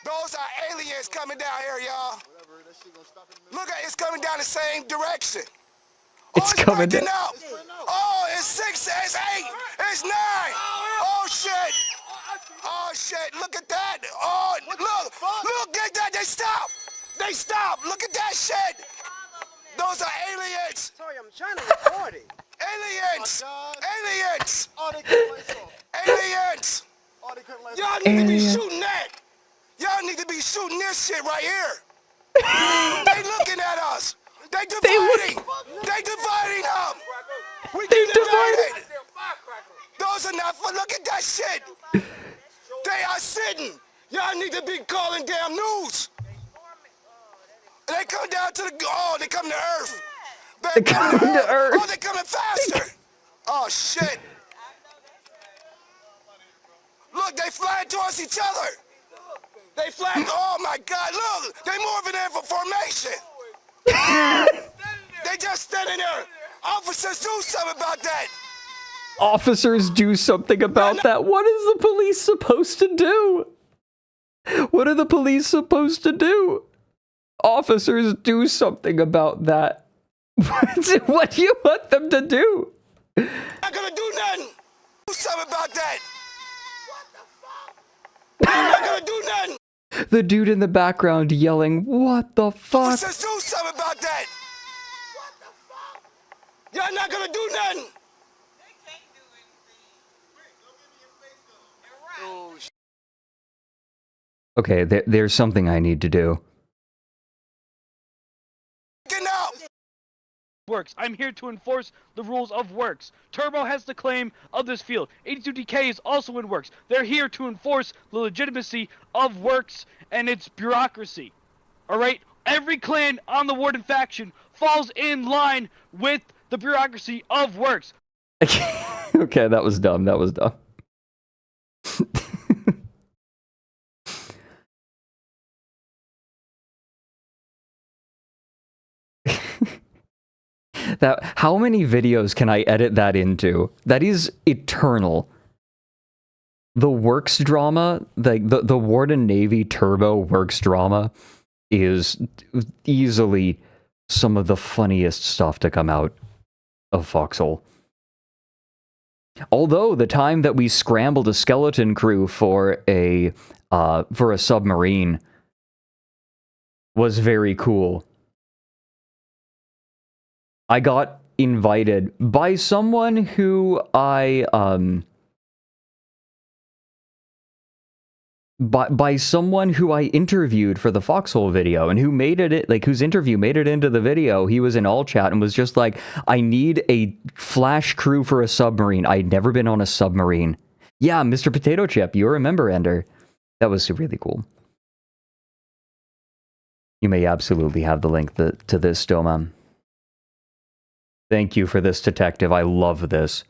Those are aliens coming down here, y'all. Look at it's coming down the same direction. It's coming down. Out. Oh, it's 6, it's 8, it's 9. Oh shit. Oh shit, look at that. Oh, look at that. They stop. They stop. Look at that shit. Those are aliens. Sorry, I'm trying to record it. Aliens. Aliens. Oh, they cut lights off. Aliens. Oh, they cut lights Y'all need to be shooting that. Y'all need to be shooting this shit right here. They looking at us. They dividing. They dividing them. We get divided. Those are not fun. Look at that shit. They are sitting. Y'all need to be calling damn news. They come down to the. Oh, they come to Earth. They come to Earth. Oh, they coming faster. Oh shit. Look, they flying towards each other. They flying. Oh my God! Look, they moving in for formation. They just standing there. Officers, do something about that. Officers, do something about that. What is the police supposed to do? What are the police supposed to do? Officers, do something about that. What do you want them to do? Not gonna do nothing. Do something about that. What the fuck? They're not gonna do nothing. The dude in the background yelling, "What the fuck?" Officers, do something about that. What the fuck? Y'all not gonna do nothing. They can't do anything. Rick, go give me your face gun. Okay, there's something I need to do. Get out. Works. I'm here to enforce the rules of Works. Turbo has the claim of this field. 82DK is also in Works. They're here to enforce the legitimacy of Works and its bureaucracy. Alright? Every clan on the Warden faction falls in line with the bureaucracy of Works. Okay, that was dumb. That was dumb. How many videos can I edit that into? That is eternal. The Works drama, the Warden Navy Turbo Works drama is easily some of the funniest stuff to come out of Foxhole. Although the time that we scrambled a skeleton crew for a submarine was very cool. I got invited by someone who by someone who I interviewed for the Foxhole video and who made it, like, whose interview made it into the video. He was in all chat and was just like, I need a flash crew for a submarine. I'd never been on a submarine. Yeah, Mr. Potato Chip, you remember, Ender. That was really cool. You may absolutely have the link to this, Doma. Thank you for this, detective. I love this.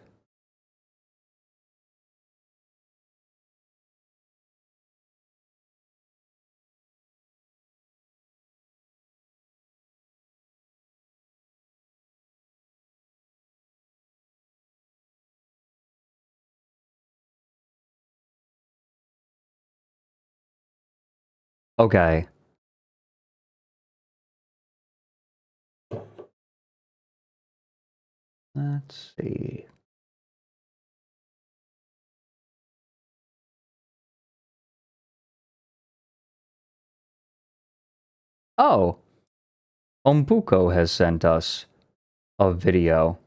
Okay. Let's see. Oh. Ombuko has sent us a video.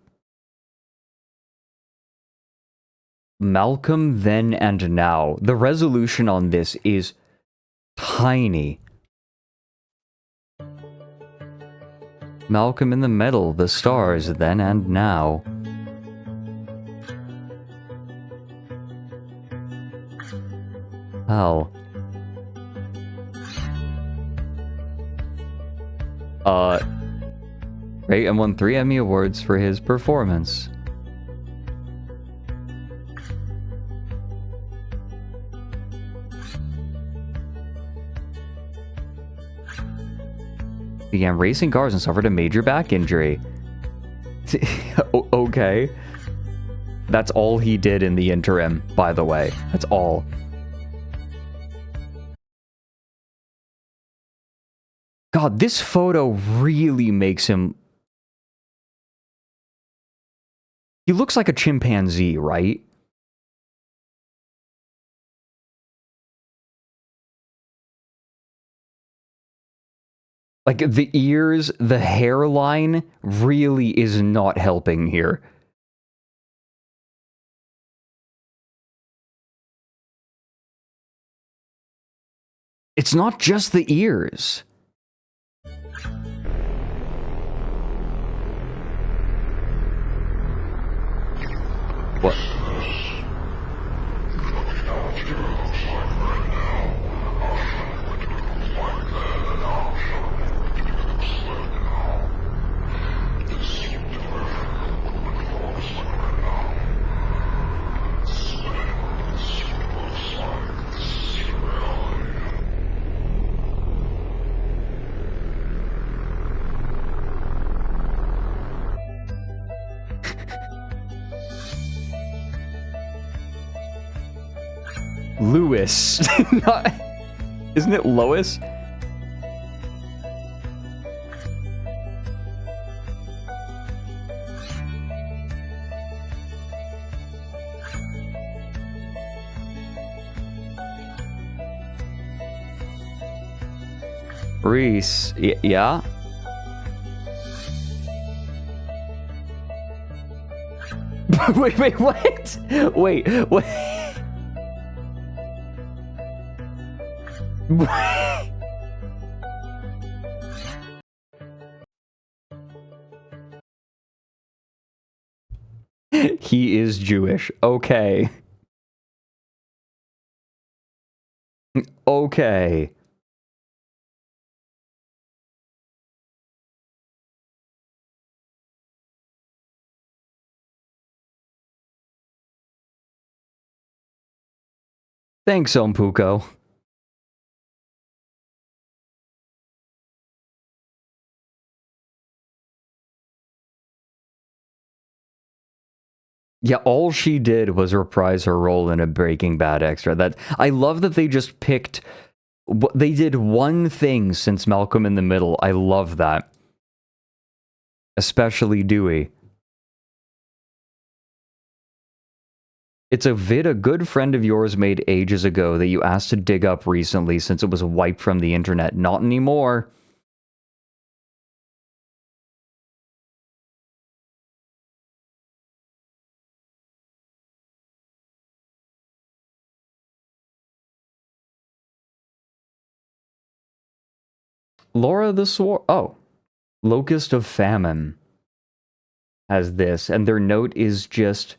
Malcolm Then and Now. The resolution on this is tiny. Malcolm in the Middle, the stars, then and now. Hell. Ray won 3 Emmy Awards for his performance. began racing cars and suffered a major back injury. Okay. That's all he did in the interim, by the way. That's all. God, this photo really makes him... He looks like a chimpanzee, right? Like, the ears, the hairline really is not helping here. It's not just the ears. What? Lewis. Isn't it Lois? Reese. Yeah? wait, what? Wait, what? He is Jewish. Okay. Okay. Thanks, Ompuko. Yeah, all she did was reprise her role in a Breaking Bad extra. That I love that they just picked... They did one thing since Malcolm in the Middle. I love that. Especially Dewey. It's a vid a good friend of yours made ages ago that you asked to dig up recently since it was wiped from the internet. Not anymore. Laura the Sword... Oh. Locust of Famine has this, and their note is just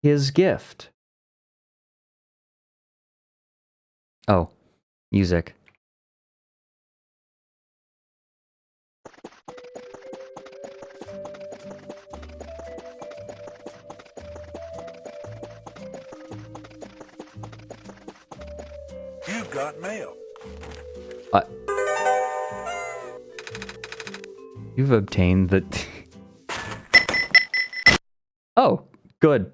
his gift. Oh. Music. You've got mail. You've obtained the... Oh, good.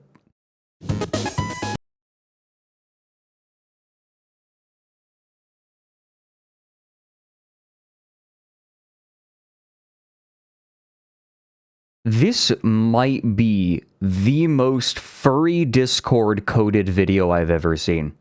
This might be the most furry Discord coded video I've ever seen.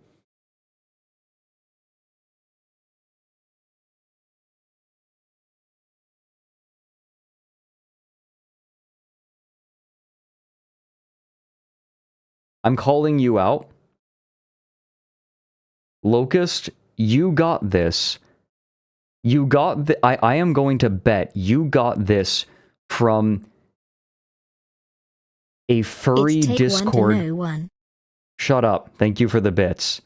I'm calling you out. Locust, you got this. You got the... I am going to bet you got this from a furry Discord... Shut up. Thank you for the bits.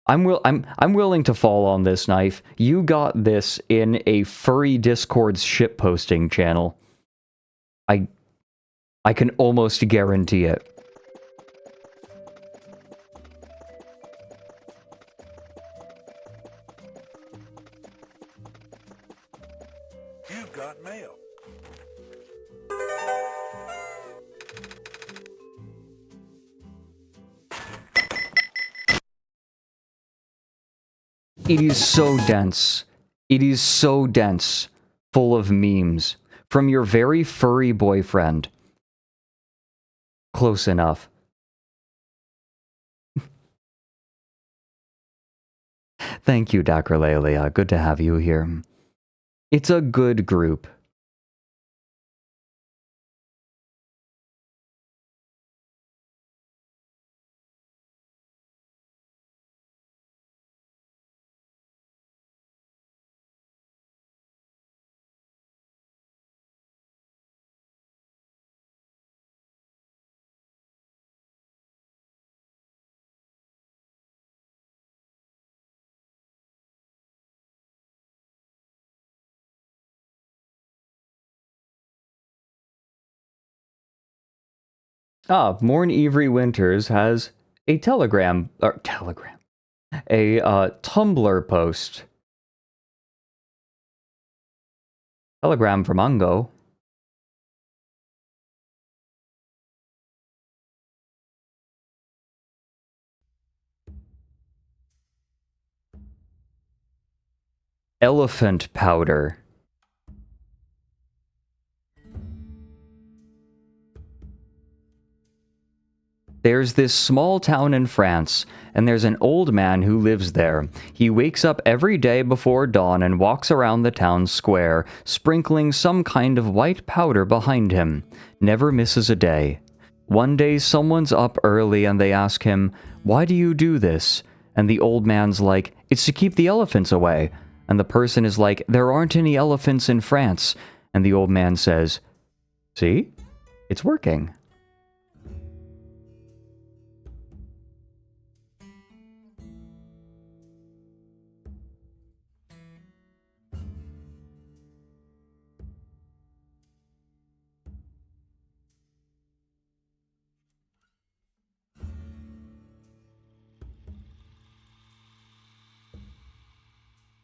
I'm willing to fall on this knife. You got this in a furry Discord's shitposting channel. I can almost guarantee it. It is so dense. It is so dense. Full of memes. From your very furry boyfriend. Close enough. Thank you, Dakralelia. Good to have you here. It's a good group. Morn Avery Winters has a a Tumblr post. Telegram from Ungo. Elephant powder. There's this small town in France, and there's an old man who lives there. He wakes up every day before dawn and walks around the town square, sprinkling some kind of white powder behind him. Never misses a day. One day someone's up early and they ask him, "Why do you do this?" And the old man's like, "It's to keep the elephants away." And the person is like, "There aren't any elephants in France." And the old man says, "See? It's working."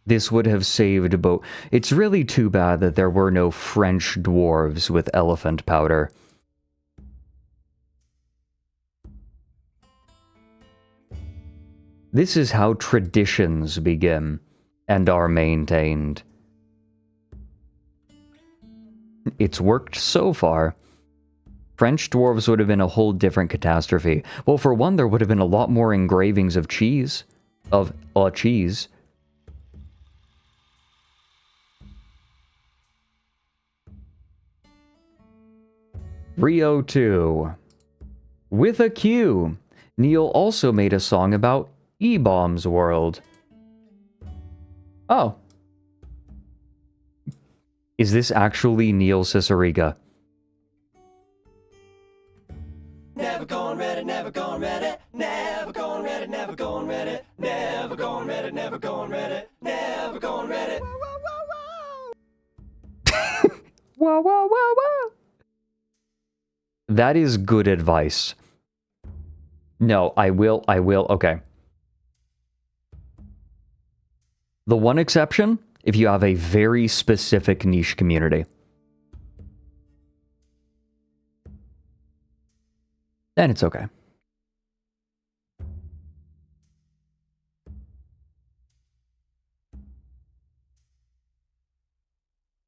This would have saved both. It's really too bad that there were no French dwarves with elephant powder. This is how traditions begin and are maintained. It's worked so far. French dwarves would have been a whole different catastrophe. Well, for one, there would have been a lot more engravings of cheese. Cheese. Rio 2. With a Q. Neil also made a song about E-Bomb's world. Oh. Is this actually Neil Cicierega? Never gone ready, never gone ready, never gone ready, never gone ready, never gone ready, never gone ready, never gone ready. Whoa, whoa, whoa, whoa. That is good advice. No, I will, okay. The one exception, if you have a very specific niche community. Then it's okay.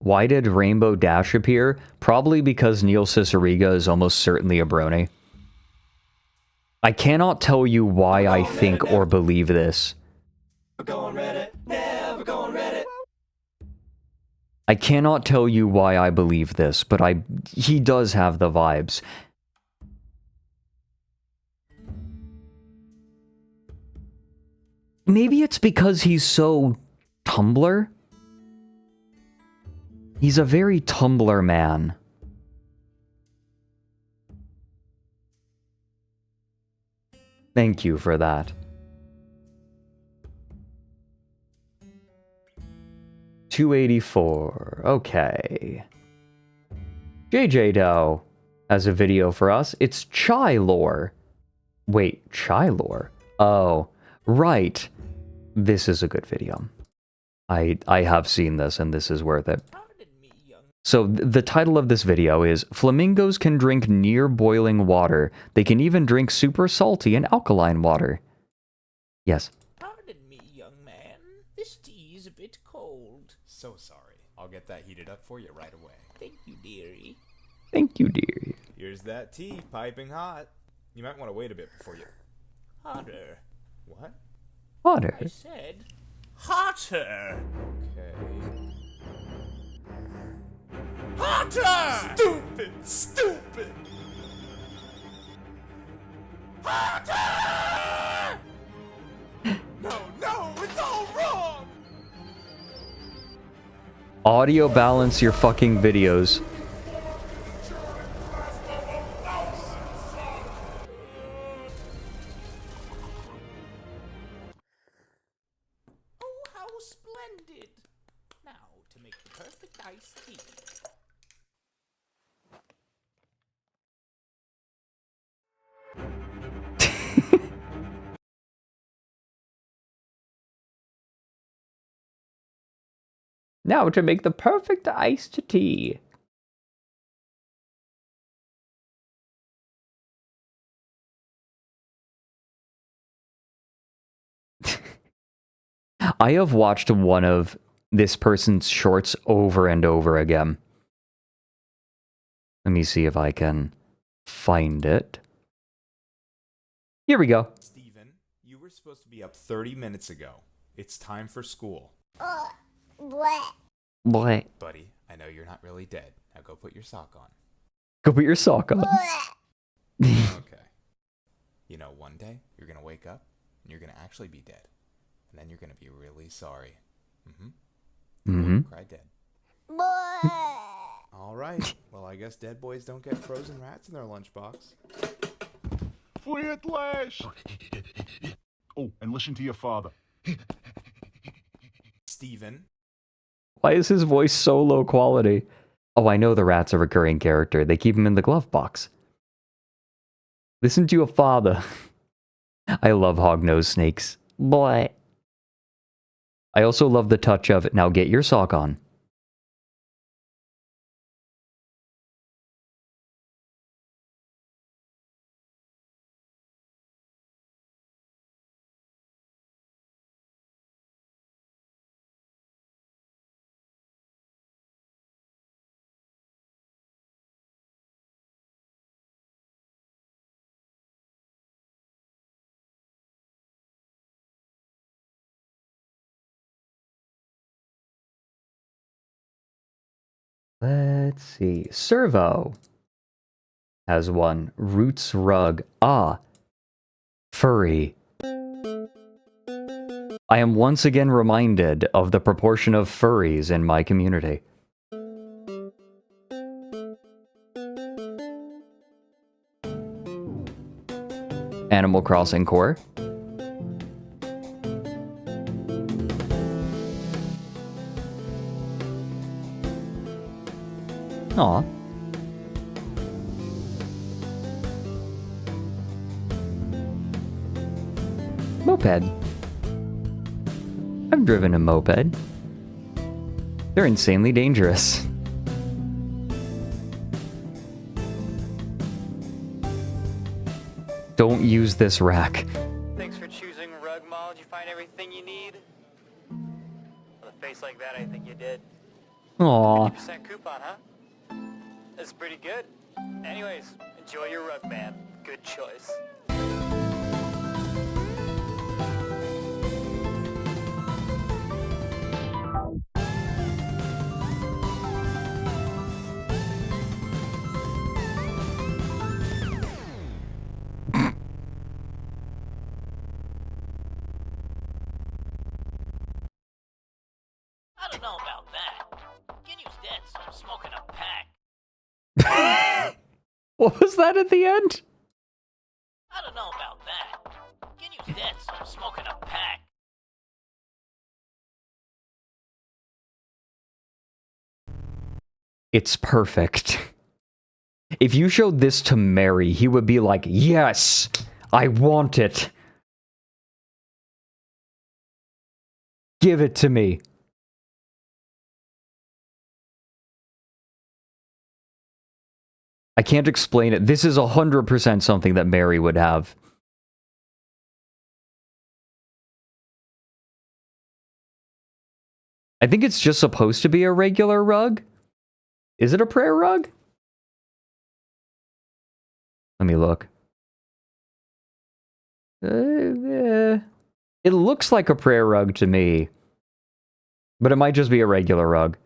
Why did Rainbow Dash appear? Probably because Neil Cicierega is almost certainly a brony. I cannot tell you why I think or believe this. I cannot tell you why I believe this, but he does have the vibes. Maybe it's because he's so Tumblr? He's a very Tumblr man. Thank you for that. 284. Okay. JJ Doe has a video for us. It's Chai Lore. Wait, Chai Lore? Oh, right. This is a good video. I have seen this, and this is worth it. So, the title of this video is, Flamingos can drink near boiling water. They can even drink super salty and alkaline water. Yes. Pardon me, young man. I'll get that heated up for you right away. Thank you, dearie. Thank you, dearie. Here's that tea, piping hot. You might want to wait a bit before you... Hotter. What? Hotter? I said hotter. Okay. Hotter! Stupid! Stupid! Hotter! No, it's all wrong! Audio balance your fucking videos. Oh, how splendid! Now, to make the perfect iced tea. Now to make the perfect iced tea. I have watched one of this person's shorts over and over again. Let me see if I can find it. Here we go. Steven, you were supposed to be up 30 minutes ago. It's time for school. What? Boy. Buddy, I know you're not really dead. Now go put your sock on. Go put your sock on. Okay. You know, one day, you're gonna wake up, and you're gonna actually be dead. And then you're gonna be really sorry. Cry dead. Alright, well I guess dead boys don't get frozen rats in their lunchbox. Free at last! Oh, and listen to your father. Steven. Why is his voice so low quality? Oh, I know the rat's a recurring character. They keep him in the glove box. Listen to your father. I love hog-nosed snakes. Boy. I also love the touch of, now get your sock on. Let's see. Servo has one. Roots rug. Ah. Furry. I am once again reminded of the proportion of furries in my community. Animal Crossing core. Aw. Moped. I've driven a moped. They're insanely dangerous. Don't use this rack. Thanks for choosing Rug Mall. Did you find everything you need? With a face like that, I think you did. Aw. 50% coupon, huh? That's pretty good. Anyways, enjoy your rug, man. Good choice. I don't know about that. Ginu's dead, so I'm smoking a pack. What was that at the end? I don't know about that. Ginu's dead, so I'm smoking a pack. It's perfect. If you showed this to Mary, he would be like, yes, I want it. Give it to me. I can't explain it. This is 100% something that Mary would have. I think it's just supposed to be a regular rug. Is it a prayer rug? Let me look. It looks like a prayer rug to me. But it might just be a regular rug.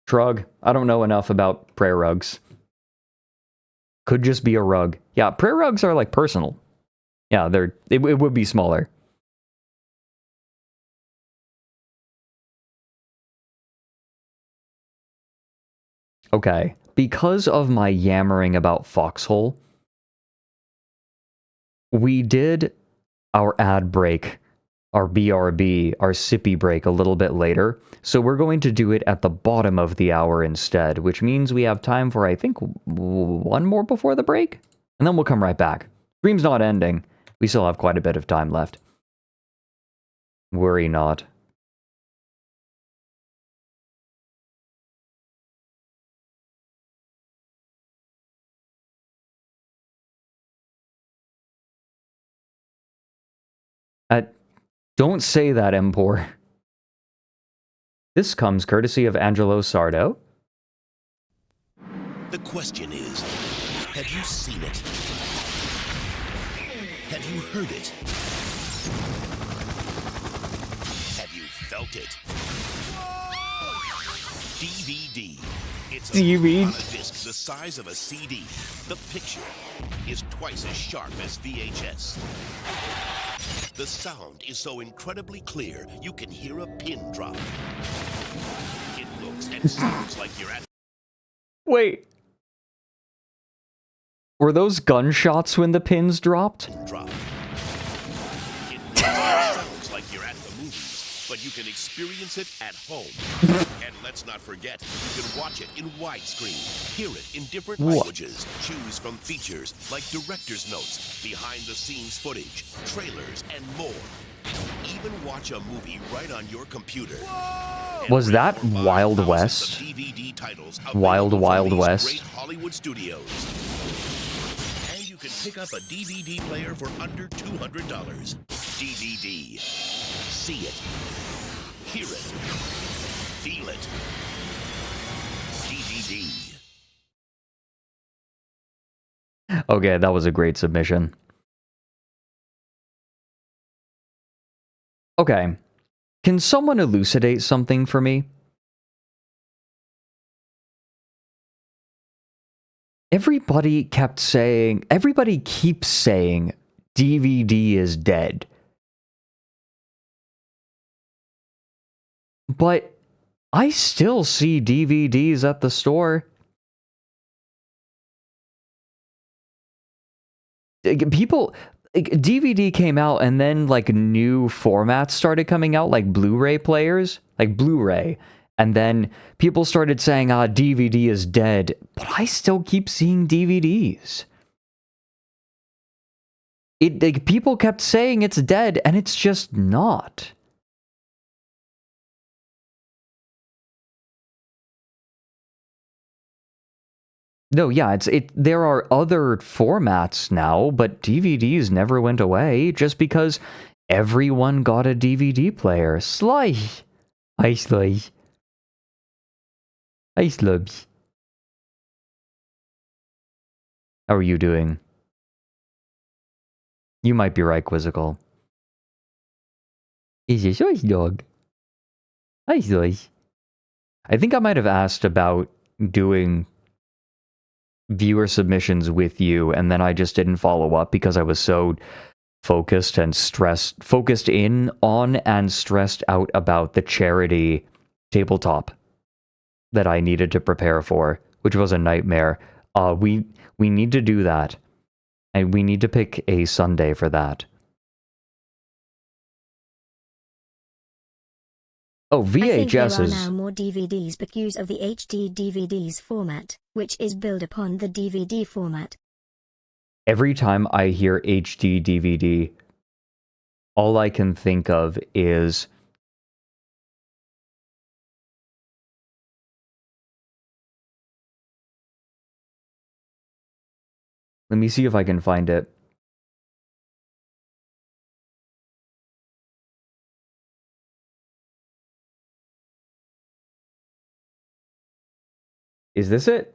Shrug. I don't know enough about prayer rugs. Could just be a rug. Yeah, prayer rugs are like personal. Yeah, it would be smaller. Okay. Because of my yammering about Foxhole, we did our ad break, our BRB, our sippy break a little bit later. So we're going to do it at the bottom of the hour instead, which means we have time for, I think, one more before the break? And then we'll come right back. Stream's not ending. We still have quite a bit of time left. Worry not. Don't say that, Empor. This comes courtesy of Angelo Sardo. The question is, have you seen it? Have you heard it? Have you felt it? DVD. It's a movie on a disc the size of a CD. The picture is twice as sharp as VHS. The sound is so incredibly clear, you can hear a pin drop. It looks and sounds like you're at... Wait. Were those gunshots when the pins dropped? Drop. It looks and sounds like you're at the movies, but you can experience it at home. And let's not forget, you can watch it in widescreen, hear it in different languages, choose from features like director's notes, behind-the-scenes footage, trailers, and more. Even watch a movie right on your computer. Was that Wild West? Wild West? Great Hollywood studios. And you can pick up a DVD player for under $200. DVD. See it. Hear it. Feel it. DVD. Okay, that was a great submission. Okay. Can someone elucidate something for me? Everybody keeps saying DVD is dead. But I still see DVDs at the store. DVD came out and then like new formats started coming out, like Blu-ray players, like Blu-ray. And then people started saying, DVD is dead. But I still keep seeing DVDs. People kept saying it's dead and it's just not. No, yeah, there are other formats now, but DVDs never went away just because everyone got a DVD player. Sly. Hi, Sly. Hi, Slubs. How are you doing? You might be right, Quizzical. Is your choice, dog? Hi, Sly. I think I might have asked about doing viewer submissions with you, and then I just didn't follow up because I was so focused in on and stressed out about the charity tabletop that I needed to prepare for, which was a nightmare. We need to do that, and we need to pick a Sunday for that. Oh, VHS I think there are is... now more DVDs because of the HD DVDs format, which is built upon the DVD format. Every time I hear HD DVD, all I can think of is... Let me see if I can find it. Is this it?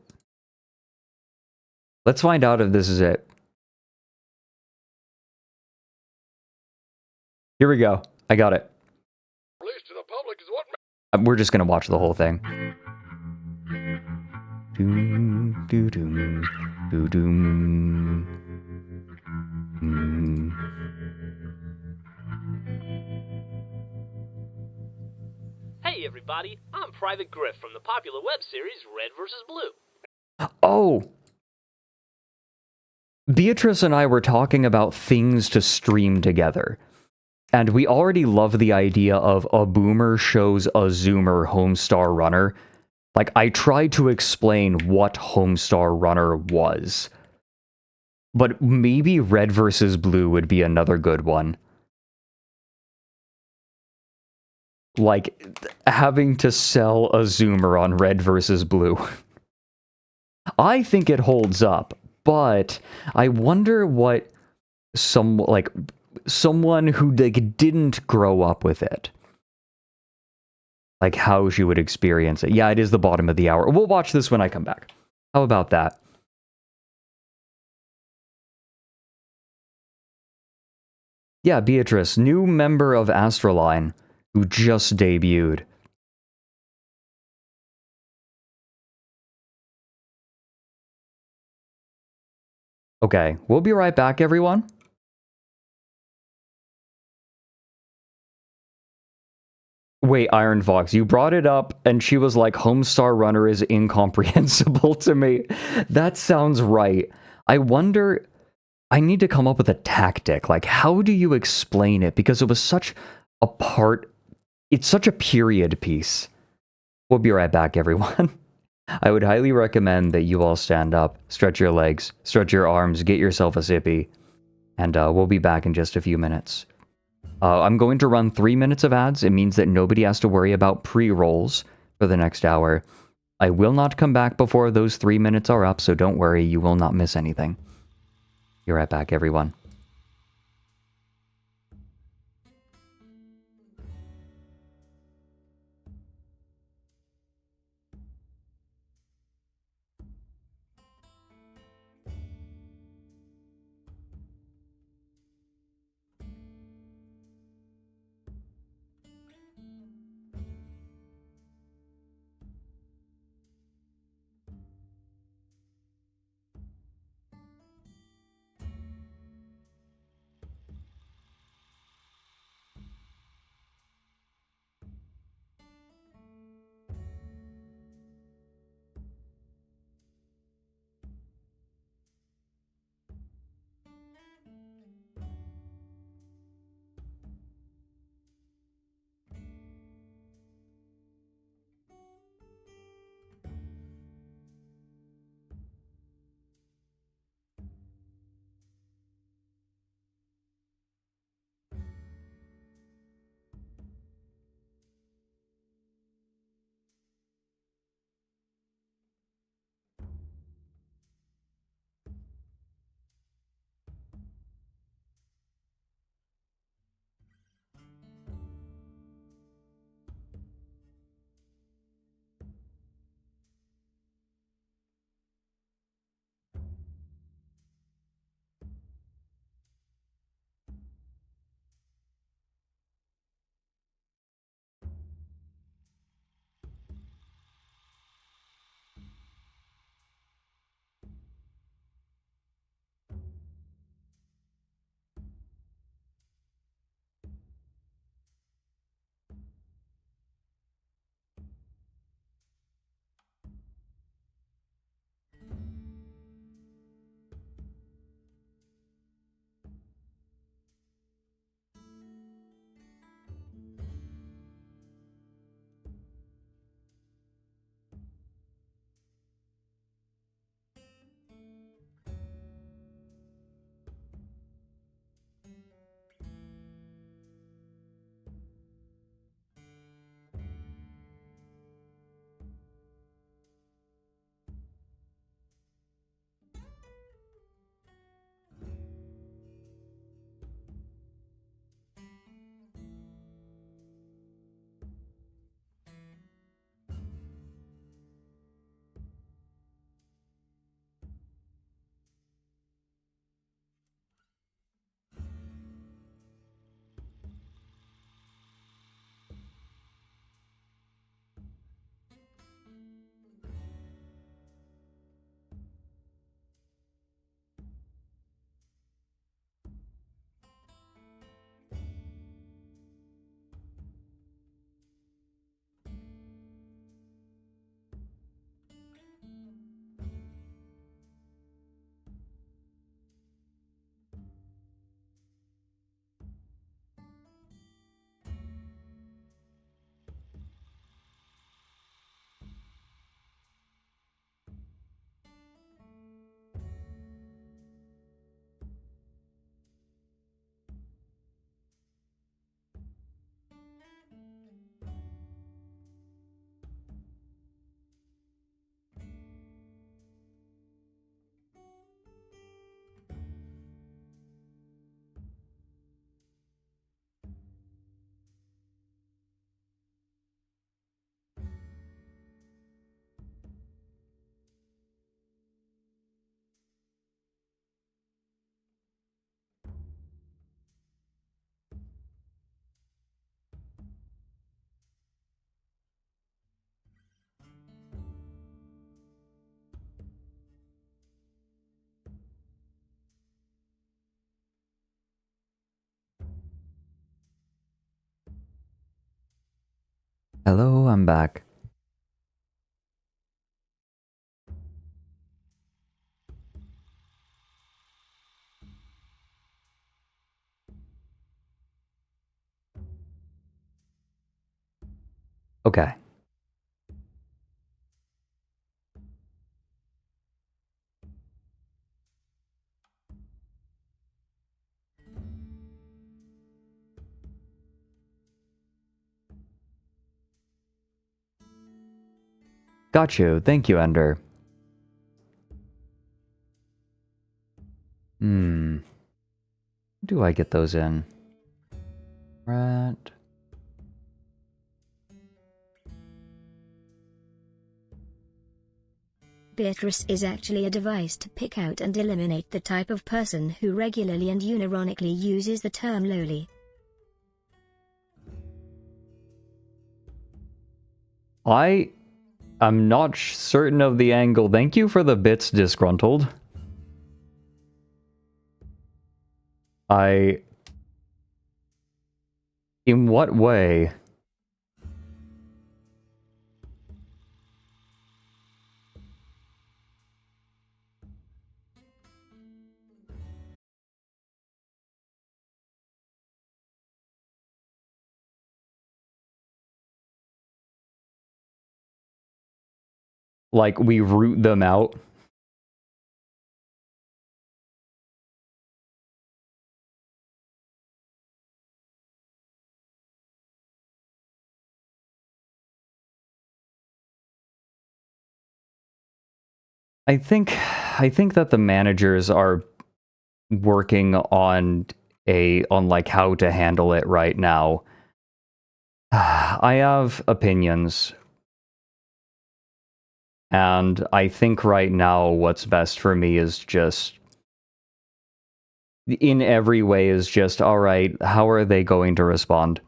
Let's find out if this is it. Here we go. I got it. We're just gonna watch the whole thing. Doom, doo doom, doo doom. Hey everybody, I'm Private Griff from the popular web series Red vs. Blue. Oh! Beatrice and I were talking about things to stream together. And we already love the idea of a boomer shows a zoomer Homestar Runner. Like, I tried to explain what Homestar Runner was. But maybe Red vs. Blue would be another good one. Like, having to sell a zoomer on Red vs. Blue. I think it holds up, but I wonder what someone who didn't grow up with it, like how she would experience it. Yeah, it is the bottom of the hour. We'll watch this when I come back. How about that? Yeah, Beatrice, new member of ASTRALINE, who just debuted. Okay, we'll be right back, everyone. Wait, Iron Fox, you brought it up, and she was like, Homestar Runner is incomprehensible to me. That sounds right. I wonder... I need to come up with a tactic. Like, how do you explain it? Because it was such a part... It's such a period piece. We'll be right back, everyone. I would highly recommend that you all stand up, stretch your legs, stretch your arms, get yourself a sippy, and we'll be back in just a few minutes. I'm going to run 3 minutes of ads. It means that nobody has to worry about pre-rolls for the next hour. I will not come back before those 3 minutes are up, so don't worry, you will not miss anything. Be right back, everyone. Hello, I'm back. Okay. Got you. Thank you, Ender. Do I get those in? Right. Beatrice is actually a device to pick out and eliminate the type of person who regularly and unironically uses the term lowly. I am not certain of the angle. Thank you for the bits, disgruntled. In what way? Like, we root them out? I think that the managers are working on like how to handle it right now. I have opinions. And I think right now what's best for me is just, in every way, is just, alright, how are they going to respond?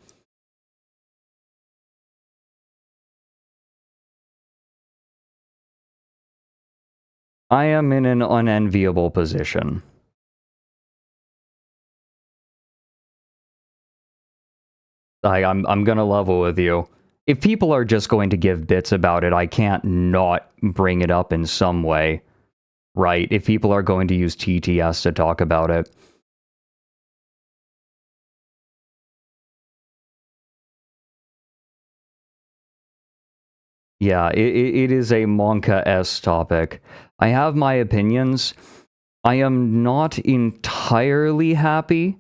I am in an unenviable position. I'm gonna level with you. If people are just going to give bits about it, I can't not bring it up in some way. Right? If people are going to use TTS to talk about it. Yeah, it is a Monka-S topic. I have my opinions. I am not entirely happy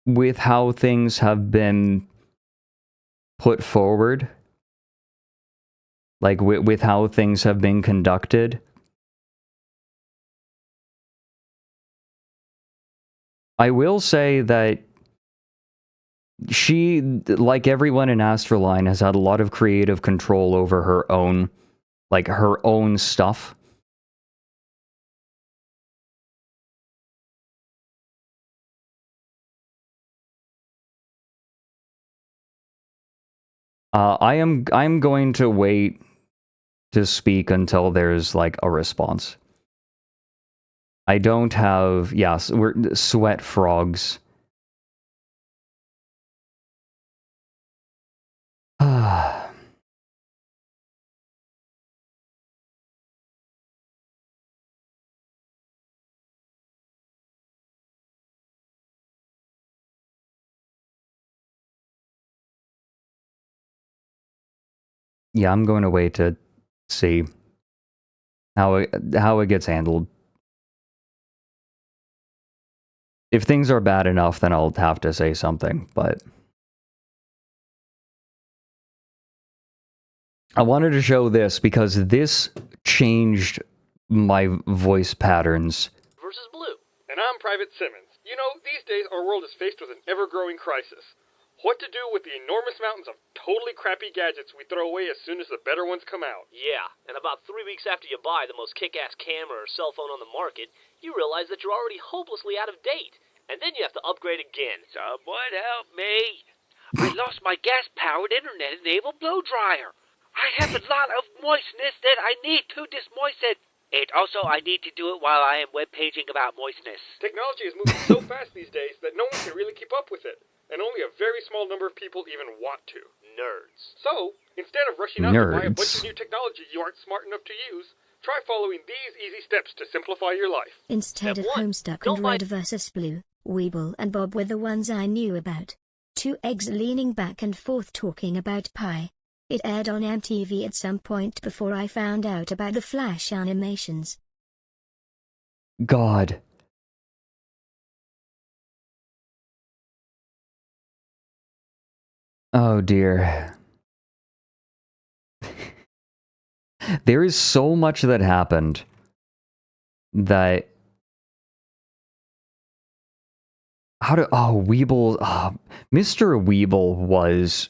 with how things have been put forward. Like, with how things have been conducted. I will say that she, like everyone in ASTRALINE, has had a lot of creative control over her own, like, her own stuff. I'm going to wait to speak until there's, like, a response. I don't have, yes, we're sweat frogs. Yeah, I'm going to wait to see how it gets handled. If things are bad enough, then I'll have to say something, but I wanted to show this because this changed my voice patterns. Versus Blue. And I'm Private Simmons. You know, these days our world is faced with an ever-growing crisis. What to do with the enormous mountains of totally crappy gadgets we throw away as soon as the better ones come out. Yeah, and about 3 weeks after you buy the most kick-ass camera or cell phone on the market, you realize that you're already hopelessly out of date. And then you have to upgrade again. Someone help me. I lost my gas-powered internet-enabled blow dryer. I have a lot of moistness that I need to dismoisten. And also, I need to do it while I am web paging about moistness. Technology is moving so fast these days that no one can really keep up with it. and only a very small number of people even want to. Nerds. So, instead of rushing out to buy a bunch Nerds. of new technology you aren't smart enough to use, try following these easy steps to simplify your life. Instead of Homestuck and Red versus Blue, Weeble and Bob were the ones I knew about. Two eggs leaning back and forth talking about pie. It aired on MTV at some point before I found out about the Flash animations. God. Oh dear. There is so much that happened that... Weeble... Mr. Weeble was...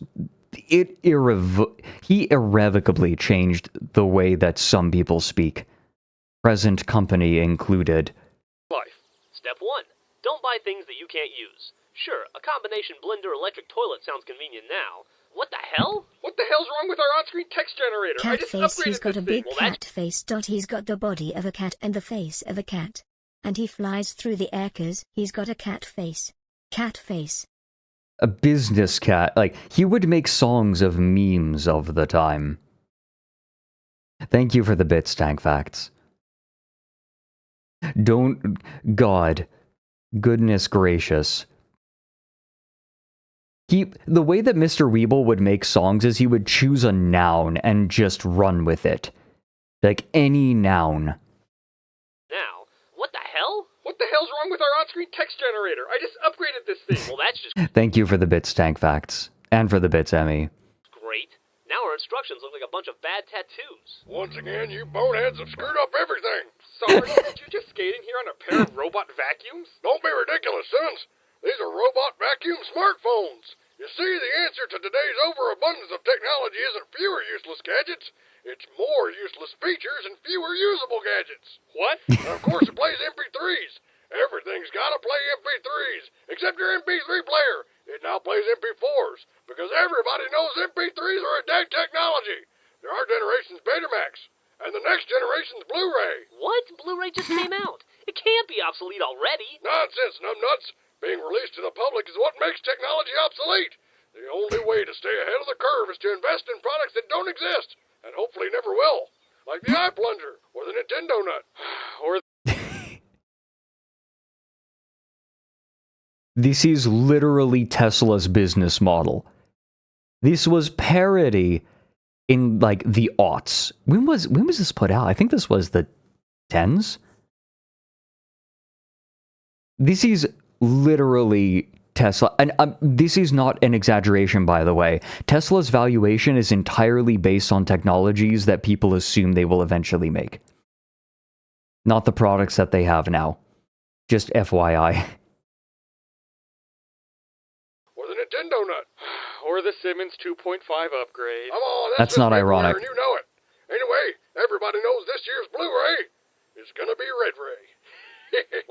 He irrevocably changed the way that some people speak. Present company included. Life. Step 1. Don't buy things that you can't use. Sure, a combination blender electric toilet sounds convenient now. What the hell? What the hell's wrong with our on-screen text generator? I Cat just face. upgraded He's got this a big thing. cat face. He's got the body of a cat and the face of a cat. And he flies through the air 'cause he's got a cat face. Cat face. A business cat. Like, he would make songs of memes of the time. Thank you for the bits, Tank Facts. Don't... God. Goodness gracious. The way that Mr. Weeble would make songs is he would choose a noun and just run with it. Like, any noun. Now, what the hell? What the hell's wrong with our on-screen text generator? I just upgraded this thing. Well, that's just Thank you for the bits, Tank Facts. And for the bits, Emmy. great. Now our instructions look like a bunch of bad tattoos. Once again, you boneheads have screwed up everything. Sorry, did you just skate in here on a pair of robot vacuums? Don't be ridiculous, Simmons. These are robot vacuum smartphones. You see, the answer to today's overabundance of technology isn't fewer useless gadgets. It's more useless features and fewer usable gadgets. What? And of course, it plays MP3s. Everything's got to play MP3s, except your MP3 player. It now plays MP4s, because everybody knows MP3s are a dead technology. They're our generation's Betamax, and the next generation's Blu-ray. What? Blu-ray just came out. It can't be obsolete already. Nonsense, numbnuts. Being released to the public is what makes technology obsolete. The only way to stay ahead of the curve is to invest in products that don't exist, and hopefully never will. Like the eye plunger, or the Nintendo nut, or... This is literally Tesla's business model. This was parody in, like, the aughts. When was this put out? I think this was the 10s? This is literally Tesla. And this is not an exaggeration, by the way. Tesla's valuation is entirely based on technologies that people assume they will eventually make. Not the products that they have now. Just FYI. or the Nintendo nut. Or the Simmons 2.5 upgrade. Come on, That's not ironic. And you know it. Anyway, everybody knows this year's Blu-ray is gonna be Red Ray.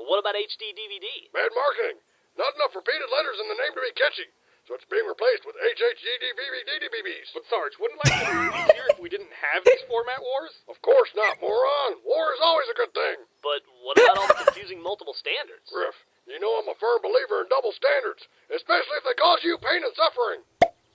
Well, what about HD DVD? Bad marketing. Not enough repeated letters in the name to be catchy. So it's being replaced with HHGDVBDBBs. But Sarge, wouldn't life be easier if we didn't have these format wars? Of course not, moron. War is always a good thing. But what about all the confusing multiple standards? Griff, you know I'm a firm believer in double standards, especially if they cause you pain and suffering.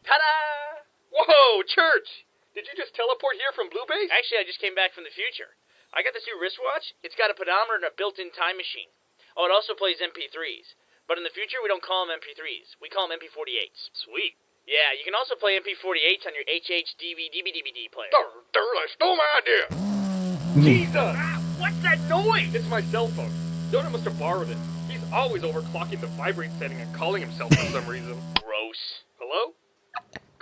Ta-da! Whoa, Church! Did you just teleport here from Blue Base? Actually, I just came back from the future. I got this new wristwatch. It's got a pedometer and a built-in time machine. Oh, it also plays MP3s. But in the future, we don't call them MP3s. We call them MP48s. Sweet. Yeah, you can also play MP48s on your HHDVDBDBD player. Darn, I stole my idea. Jesus! What's that noise? It's my cell phone. Donut must have borrowed it. He's always overclocking the vibrate setting and calling himself for some reason. Gross. Hello?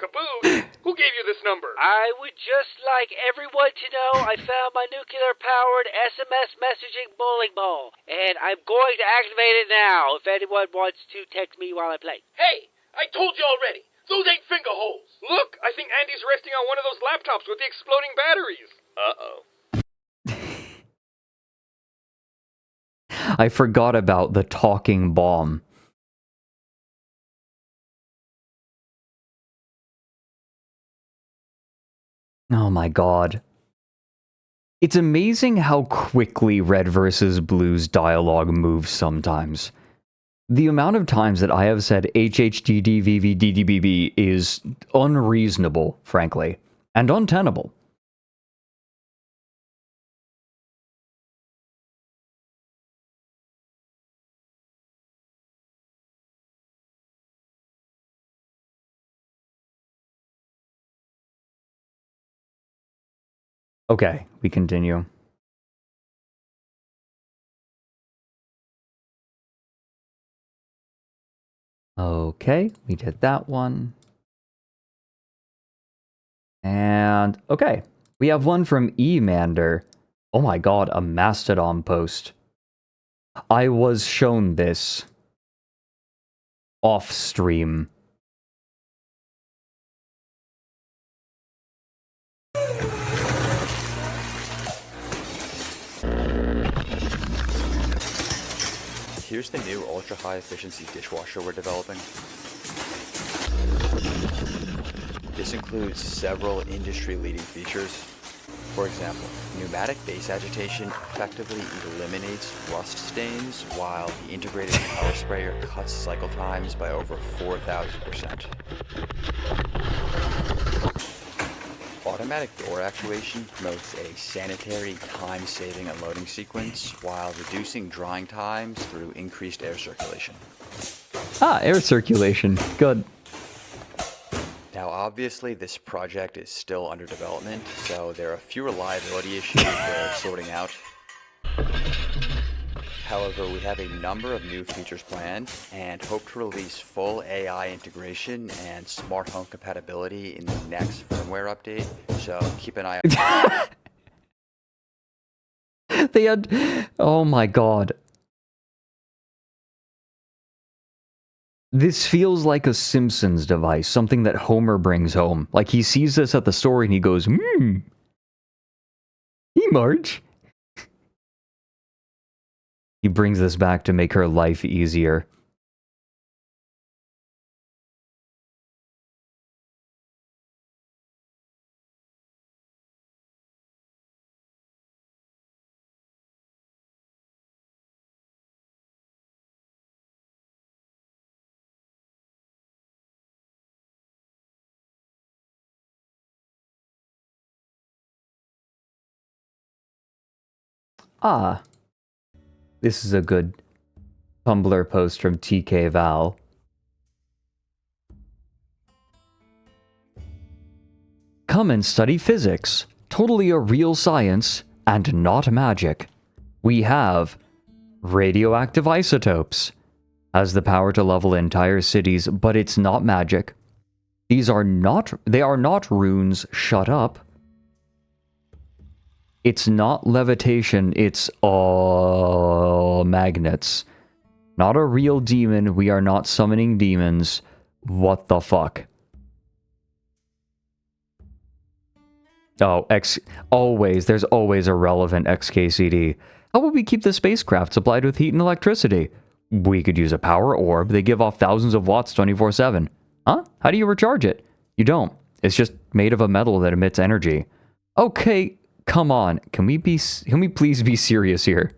Caboose? Who gave you this number? I would just like everyone to know I found my nuclear-powered SMS messaging bowling ball, and I'm going to activate it now if anyone wants to text me while I play. Hey, I told you already. Those ain't finger holes. Look, I think Andy's resting on one of those laptops with the exploding batteries. Uh-oh. I forgot about the talking bomb. Oh my god. It's amazing how quickly Red versus Blue's dialogue moves sometimes. The amount of times that I have said HHDDVVDDBB is unreasonable, frankly, and untenable. Okay, we continue. Okay, we did that one. And, okay, we have one from Emander. Oh my god, a Mastodon post. I was shown this off stream. Here's the new ultra-high efficiency dishwasher we're developing. This includes several industry-leading features. For example, pneumatic base agitation effectively eliminates rust stains, while the integrated power sprayer cuts cycle times by over 4,000%. Automatic door actuation promotes a sanitary, time-saving unloading sequence while reducing drying times through increased air circulation. Ah, air circulation. Good. Now, obviously, this project is still under development, so there are a few reliability issues we're sorting out. However, we have a number of new features planned and hope to release full AI integration and smart home compatibility in the next firmware update, so keep an eye out. They had... Oh my god. This feels like a Simpsons device, something that Homer brings home. Like, he sees this at the store and he goes, Hey, Marge. He brings this back to make her life easier. Ah. This is a good Tumblr post from TK Val. Come and study physics. Totally a real science and not magic. We have radioactive isotopes. Has the power to level entire cities, but it's not magic. They are not runes, shut up. It's not levitation, it's magnets. Not a real demon, we are not summoning demons. What the fuck? Oh, there's always a relevant XKCD. How would we keep the spacecraft supplied with heat and electricity? We could use a power orb, they give off thousands of watts 24/7. Huh? How do you recharge it? You don't. It's just made of a metal that emits energy. Okay, come on. Can we please be serious here?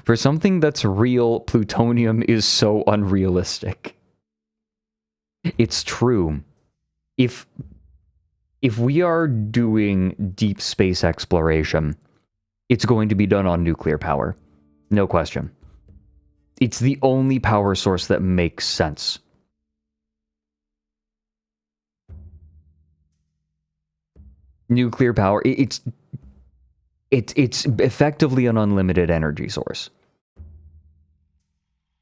For something that's real, plutonium is so unrealistic. It's true. If we are doing deep space exploration, it's going to be done on nuclear power. No question. It's the only power source that makes sense. Nuclear power, it's effectively an unlimited energy source.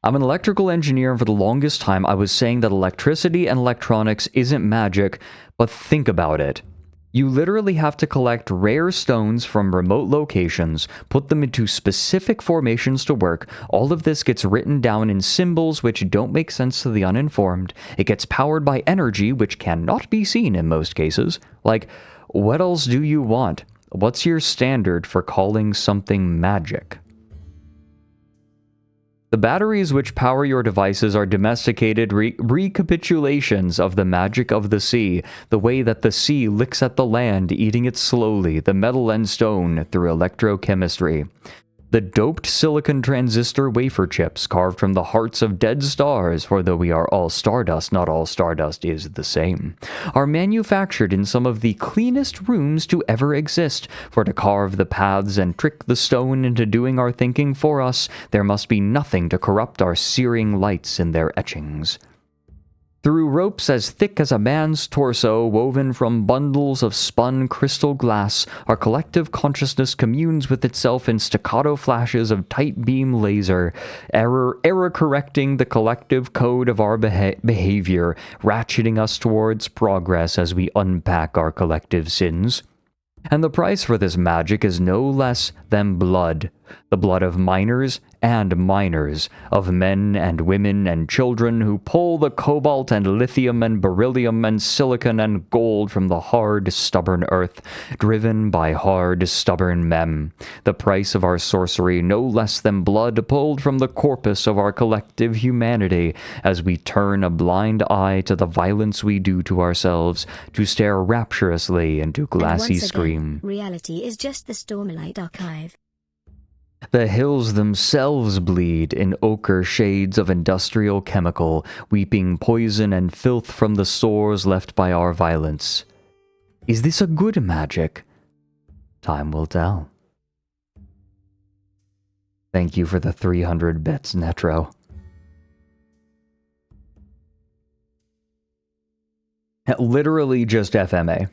I'm an electrical engineer, and for the longest time I was saying that electricity and electronics isn't magic, but think about it. You literally have to collect rare stones from remote locations, put them into specific formations to work. All of this gets written down in symbols which don't make sense to the uninformed. It gets powered by energy which cannot be seen in most cases. Like, what else do you want? What's your standard for calling something magic? The batteries which power your devices are domesticated recapitulations of the magic of the sea, the way that the sea licks at the land, eating it slowly, the metal and stone, through electrochemistry. The doped silicon transistor wafer chips carved from the hearts of dead stars, for though we are all stardust, not all stardust is the same, are manufactured in some of the cleanest rooms to ever exist, for to carve the paths and trick the stone into doing our thinking for us, there must be nothing to corrupt our searing lights in their etchings. Through ropes as thick as a man's torso, woven from bundles of spun crystal glass, our collective consciousness communes with itself in staccato flashes of tight beam laser, error-correcting the collective code of our behavior, ratcheting us towards progress as we unpack our collective sins. And the price for this magic is no less than blood. The blood of miners and miners, of men and women and children who pull the cobalt and lithium and beryllium and silicon and gold from the hard, stubborn earth, driven by hard, stubborn men. The price of our sorcery no less than blood pulled from the corpus of our collective humanity, as we turn a blind eye to the violence we do to ourselves, to stare rapturously into glassy scream. Reality is just the Stormlight Archive. The hills themselves bleed in ochre shades of industrial chemical, weeping poison and filth from the sores left by our violence. Is this a good magic? Time will tell. Thank you for the 300 bits, Netro. Literally just FMA.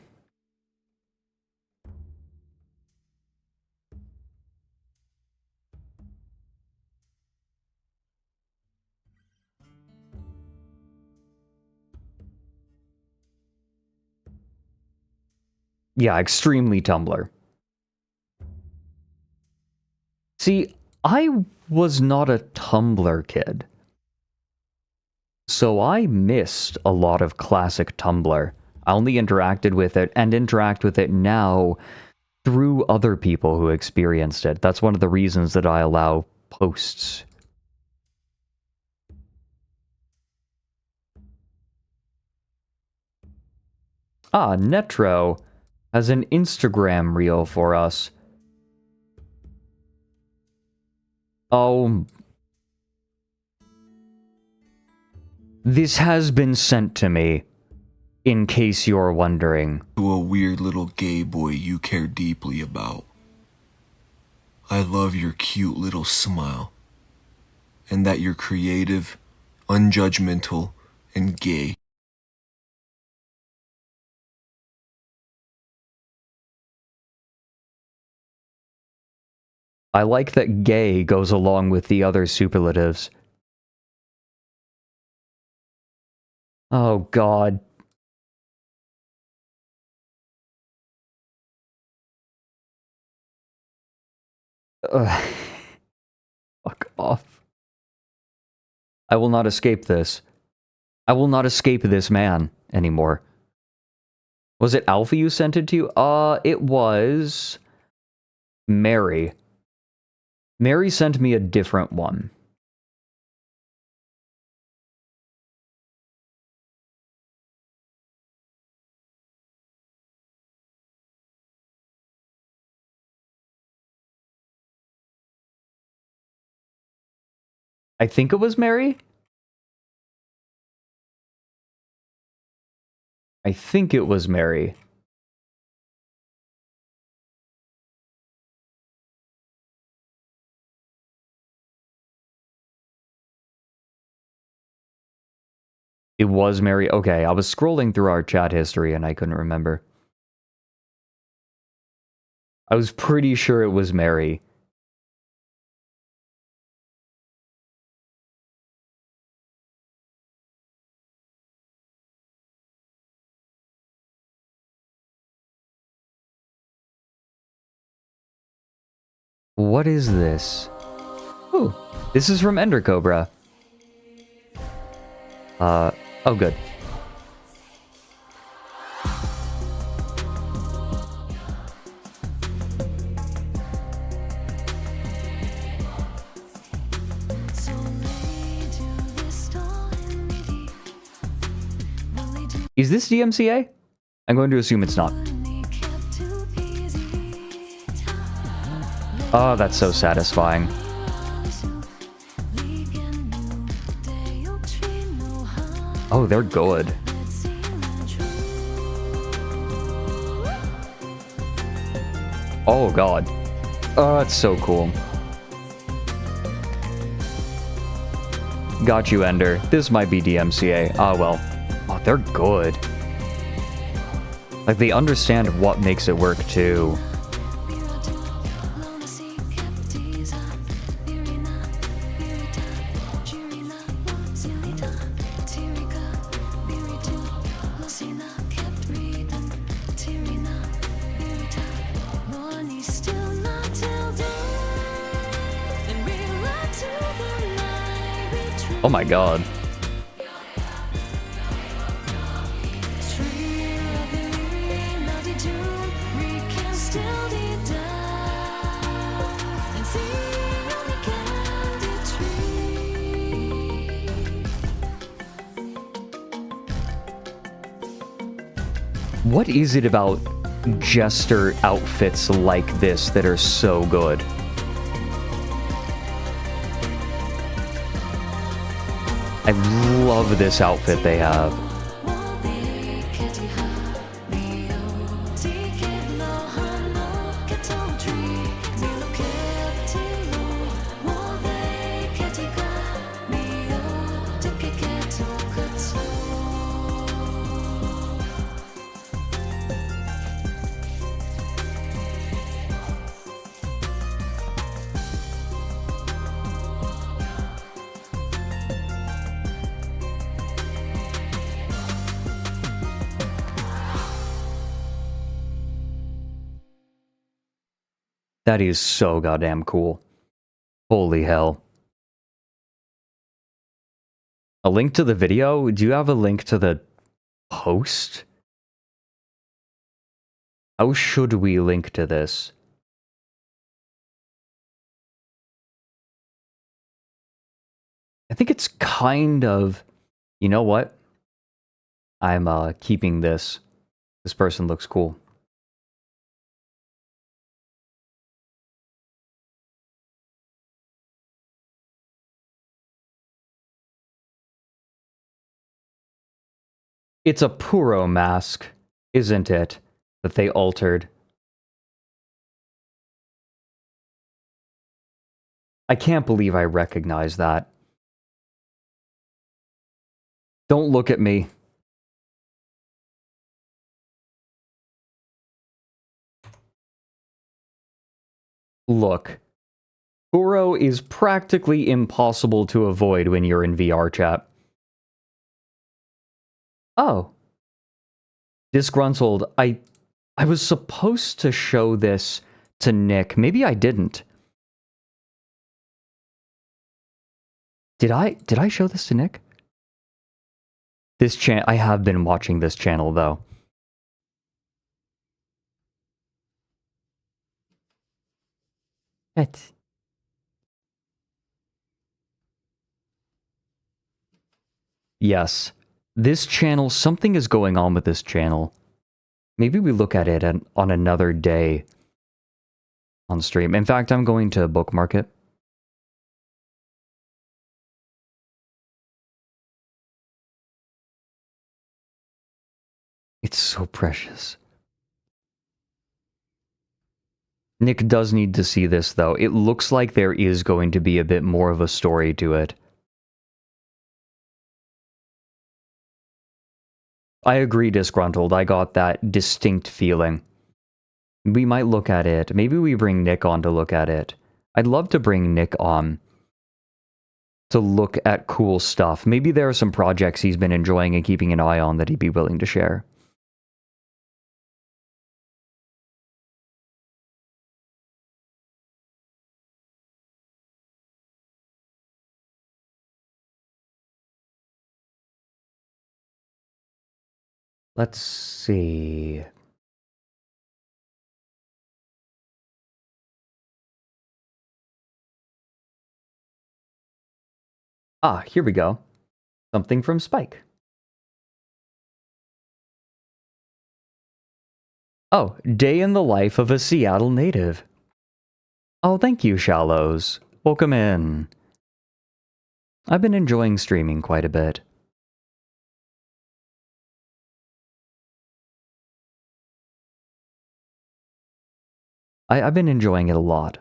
Yeah, extremely Tumblr. See, I was not a Tumblr kid. So I missed a lot of classic Tumblr. I only interacted with it and interact with it now through other people who experienced it. That's one of the reasons that I allow posts. Ah, Netro has an Instagram reel for us. Oh. This has been sent to me, in case you're wondering. To a weird little gay boy you care deeply about. I love your cute little smile. And that you're creative, unjudgmental, and gay. I like that gay goes along with the other superlatives. Oh, God. Fuck off. I will not escape this. I will not escape this man anymore. Was it Alpha you sent it to? It was Mary. Mary sent me a different one. I think it was Mary? I think it was Mary. It was Mary. Okay, I was scrolling through our chat history and I couldn't remember. I was pretty sure it was Mary. What is this? Ooh, this is from Ender Cobra. Oh good. Is this DMCA? I'm going to assume it's not. Oh, that's so satisfying. Oh, they're good. Oh, God. Oh, it's so cool. Got you, Ender. This might be DMCA. Ah, well. Oh, they're good. Like, they understand what makes it work, too. Oh my god. What is it about jester outfits like this that are so good? I love this outfit they have. That is so goddamn cool. Holy hell. A link to the video? Do you have a link to the post? How should we link to this? I think it's kind of... You know what? I'm keeping this. This person looks cool. It's a Puro mask, isn't it? That they altered. I can't believe I recognize that. Don't look at me. Look. Puro is practically impossible to avoid when you're in VR chat. Oh. Disgruntled. I was supposed to show this to Nick. Maybe I didn't. Did I show this to Nick? I have been watching this channel though. What? Yes. This channel, something is going on with this channel. Maybe we look at it on another day on stream. In fact, I'm going to bookmark it. It's so precious. Nick does need to see this, though. It looks like there is going to be a bit more of a story to it. I agree, Disgruntled. I got that distinct feeling. We might look at it. Maybe we bring Nick on to look at it. I'd love to bring Nick on to look at cool stuff. Maybe there are some projects he's been enjoying and keeping an eye on that he'd be willing to share. Let's see. Ah, here we go. Something from Spike. Oh, day in the life of a Seattle native. Oh, thank you, Shallows. Welcome in. I've been enjoying streaming quite a bit. I've been enjoying it a lot.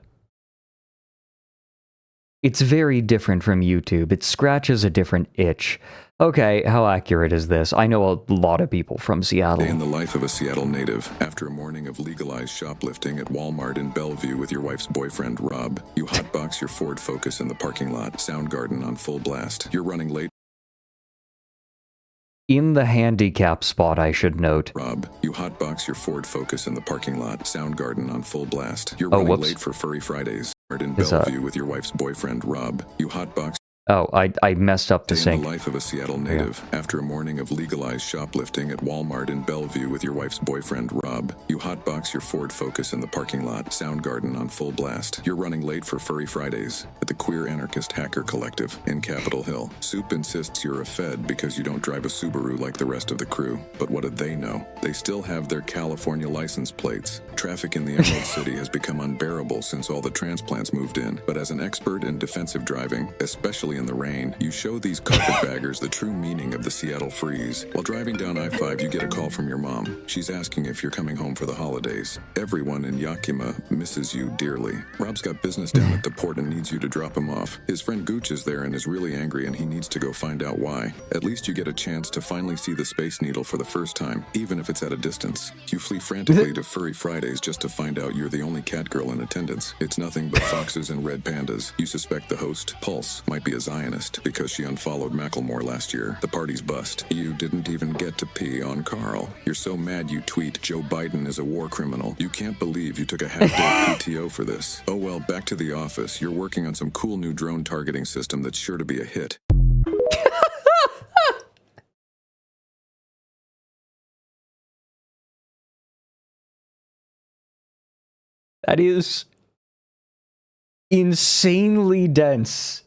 It's very different from YouTube. It scratches a different itch. Okay, how accurate is this? I know a lot of people from Seattle. Day in the life of a Seattle native. After a morning of legalized shoplifting at Walmart in Bellevue with your wife's boyfriend, Rob, you hotbox your Ford Focus in the parking lot, Soundgarden on full blast. You're running late. In the handicap spot, I should note. Rob, you hotbox your Ford Focus in the parking lot, Soundgarden on full blast. You're running late for Furry Fridays. In Bellevue with your wife's boyfriend, Rob, you hotbox. Oh, I messed up the sync. In the life of a Seattle native. After a morning of legalized shoplifting at Walmart in Bellevue with your wife's boyfriend, Rob, you hotbox your Ford Focus in the parking lot, Soundgarden on full blast. You're running late for Furry Fridays at the Queer Anarchist Hacker Collective in Capitol Hill. Soup insists you're a Fed because you don't drive a Subaru like the rest of the crew. But what did they know? They still have their California license plates. Traffic in the Emerald City has become unbearable since all the transplants moved in. But as an expert in defensive driving, especially in the rain, you show these carpetbaggers the true meaning of the Seattle freeze. While driving down I-5, you get a call from your mom. She's asking if you're coming home for the holidays. Everyone in Yakima misses you dearly. Rob's got business down at the port and needs you to drop him off. His friend Gooch is there and is really angry and he needs to go find out why. At least you get a chance to finally see the Space Needle for the first time, even if it's at a distance. You flee frantically to Furry Fridays just to find out you're the only cat girl in attendance. It's nothing but foxes and red pandas. You suspect the host, Pulse, might be a Zionist because she unfollowed Macklemore last year. The party's bust. You didn't even get to pee on Carl. You're so mad you tweet, Joe Biden is a war criminal. You can't believe you took a half-day PTO for this. Oh well, back to the office. You're working on some cool new drone targeting system that's sure to be a hit. That is insanely dense.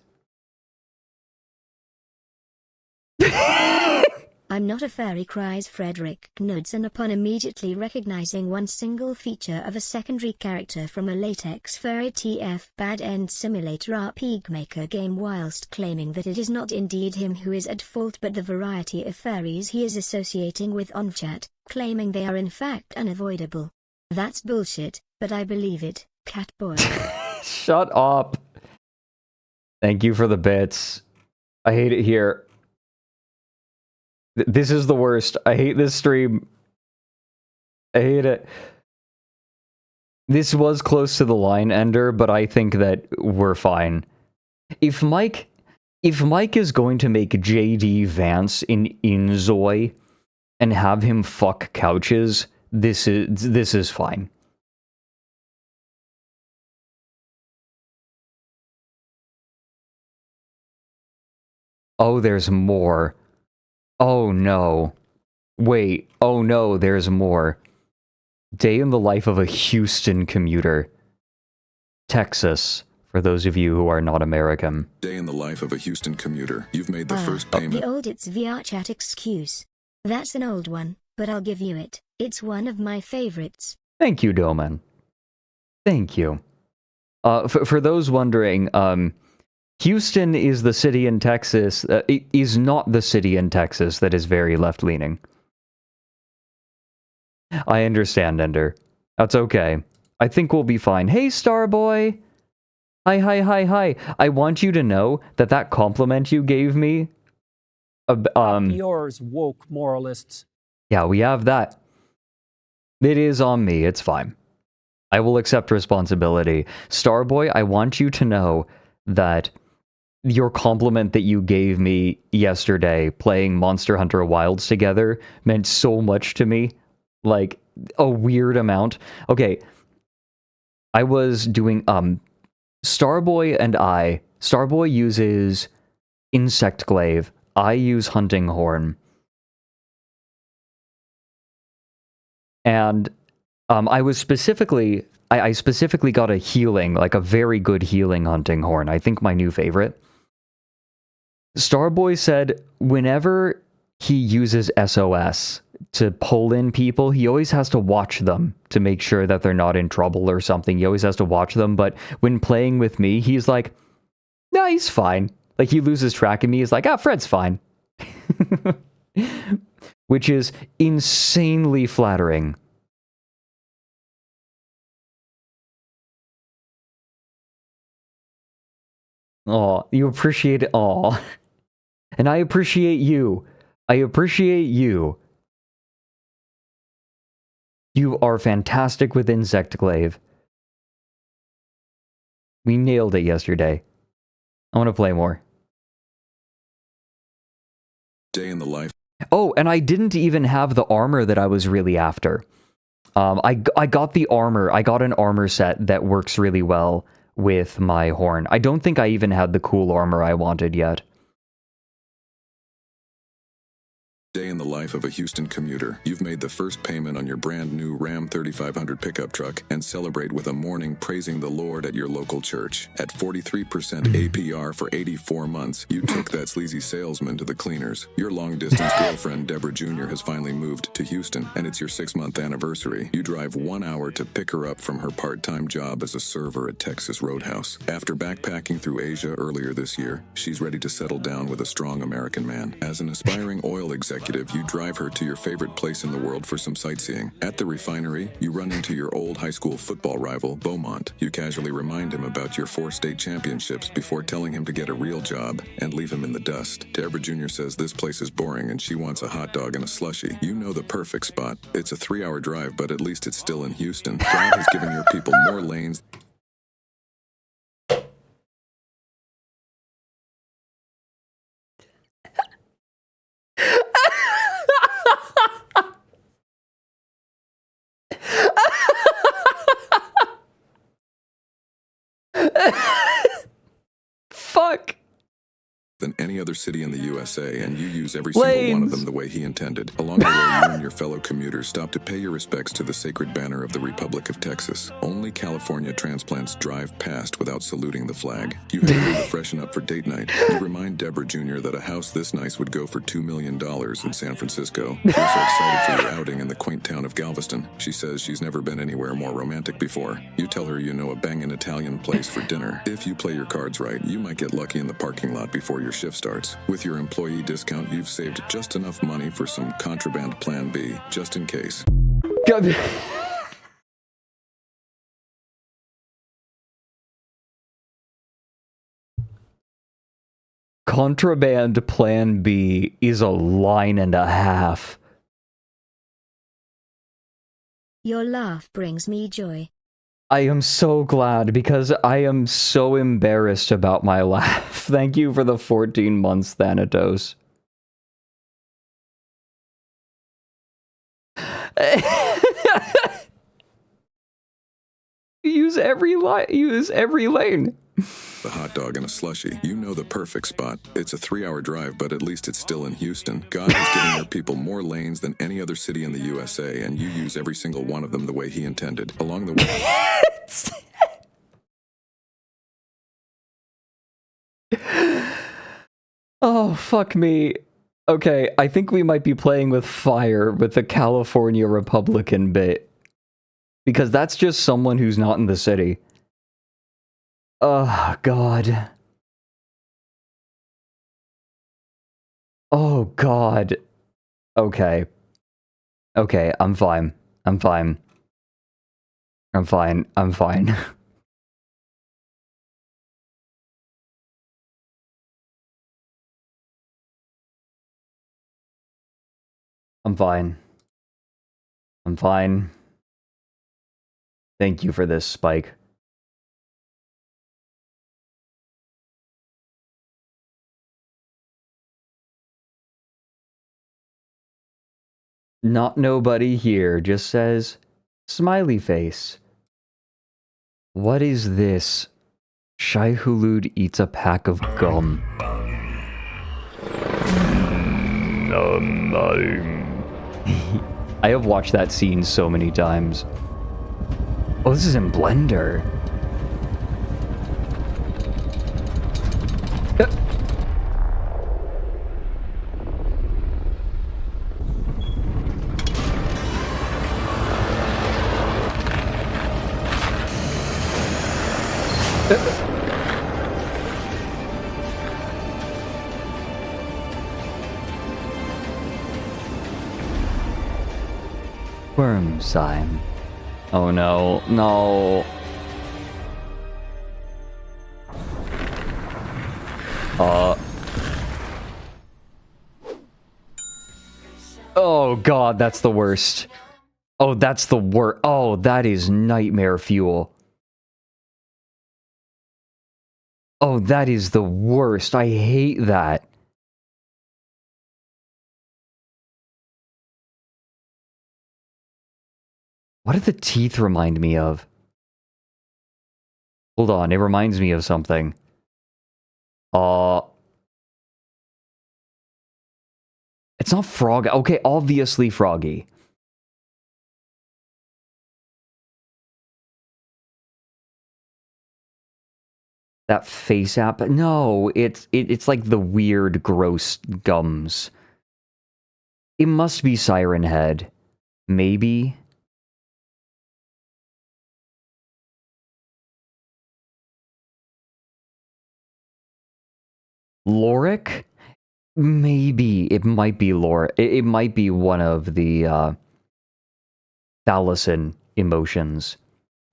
I'm not a fairy, cries Fredrik Knudsen upon immediately recognizing one single feature of a secondary character from a latex furry TF bad end simulator RPG maker game, whilst claiming that it is not indeed him who is at fault but the variety of furries he is associating with on chat, claiming they are in fact unavoidable. That's bullshit, but I believe it, Catboy. Shut up. Thank you for the bits. I hate it here. This is the worst. I hate this stream. I hate it. This was close to the line ender, but I think that we're fine. If Mike is going to make JD Vance in Inzoi and have him fuck couches, this is fine. Oh, there's more. Oh no. Wait, oh no, there's more. Day in the life of a Houston commuter. Texas, for those of you who are not American. Day in the life of a Houston commuter. You've made the first payment. The old it's VR chat excuse. That's an old one, but I'll give you it. It's one of my favorites. Thank you, Doman. Thank you. For those wondering, Houston is the city in Texas, is not the city in Texas that is very left-leaning. I understand, Ender. That's okay. I think we'll be fine. Hey, Starboy! Hi. I want you to know that compliment you gave me... yours, woke moralists. Yeah, we have that. It is on me, it's fine. I will accept responsibility. Starboy, I want you to know that your compliment that you gave me yesterday playing Monster Hunter Wilds together meant so much to me. Like, a weird amount. Okay, I was doing, Starboy and Starboy uses Insect Glaive. I use Hunting Horn. And I specifically got a healing, like a very good healing Hunting Horn. I think my new favorite. Starboy said whenever he uses SOS to pull in people. He always has to watch them to make sure that they're not in trouble or something. He always has to watch them. But when playing with me, he's like, no, he's fine. Like, he loses track of me. He's like, Fred's fine. Which is insanely flattering. Oh, you appreciate it all. And I appreciate you. I appreciate you. You are fantastic with Insectglaive. We nailed it yesterday. I want to play more. Day in the life. Oh, and I didn't even have the armor that I was really after. I got the armor. I got an armor set that works really well with my horn. I don't think I even had the cool armor I wanted yet. Day in the life of a Houston commuter. You've made the first payment on your brand new Ram 3500 pickup truck and celebrate with a morning praising the Lord at your local church. At 43% APR for 84 months, you took that sleazy salesman to the cleaners. Your long-distance girlfriend, Deborah Jr., has finally moved to Houston, and it's your 6-month anniversary. You drive 1 hour to pick her up from her part-time job as a server at Texas Roadhouse. After backpacking through Asia earlier this year, she's ready to settle down with a strong American man. As an aspiring oil executive, you drive her to your favorite place in the world for some sightseeing. At the refinery, you run into your old high school football rival, Beaumont. You casually remind him about your 4 state championships before telling him to get a real job and leave him in the dust. Deborah Jr. says this place is boring and she wants a hot dog and a slushie. You know the perfect spot. It's a 3-hour drive, but at least it's still in Houston. God has given your people more lanes. Fuck. Than any other city in the USA, and you use every single one of them the way he intended. Along the way, you and your fellow commuters stop to pay your respects to the sacred banner of the Republic of Texas. Only California transplants drive past without saluting the flag. You head over to freshen up for date night. You remind Deborah Jr. that a house this nice would go for $2 million in San Francisco. You're so excited for your outing in the quaint town of Galveston. She says she's never been anywhere more romantic before. You tell her you know a bangin' Italian place for dinner. If you play your cards right, you might get lucky in the parking lot before your shift starts. With your employee discount, you've saved just enough money for some contraband plan B, just in case. Contraband plan B is a line and a half. Your laugh brings me joy. I am so glad because I am so embarrassed about my laugh. Thank you for the 14 months, Thanatos. Use every lane. A hot dog and a slushie. You know the perfect spot. It's a 3-hour drive, but at least it's still in Houston. God has given your people more lanes than any other city in the USA, and you use every single one of them the way he intended. Along the way... Oh, fuck me. Okay, I think we might be playing with fire with the California Republican bit. Because that's just someone who's not in the city. Oh, God. Oh, God. Okay. Okay, I'm fine. I'm fine. I'm fine. I'm fine. I'm fine. I'm fine. Thank you for this, Spike. Not nobody here, just says, smiley face. What is this? Shai Hulud eats a pack of gum. I have watched that scene so many times. Oh, this is in Blender. Worm sign. Oh no, no. Oh god, that's the worst. Oh, that's the worst. Oh, that is nightmare fuel. Oh, that is the worst. I hate that. What do the teeth remind me of? Hold on, it reminds me of something. It's not Frog. Okay, obviously Froggy. That face app? No, it's like the weird, gross gums. It must be Siren Head. Maybe? Loric? Maybe. It might be Loric. It might be one of the, Thalison emotions.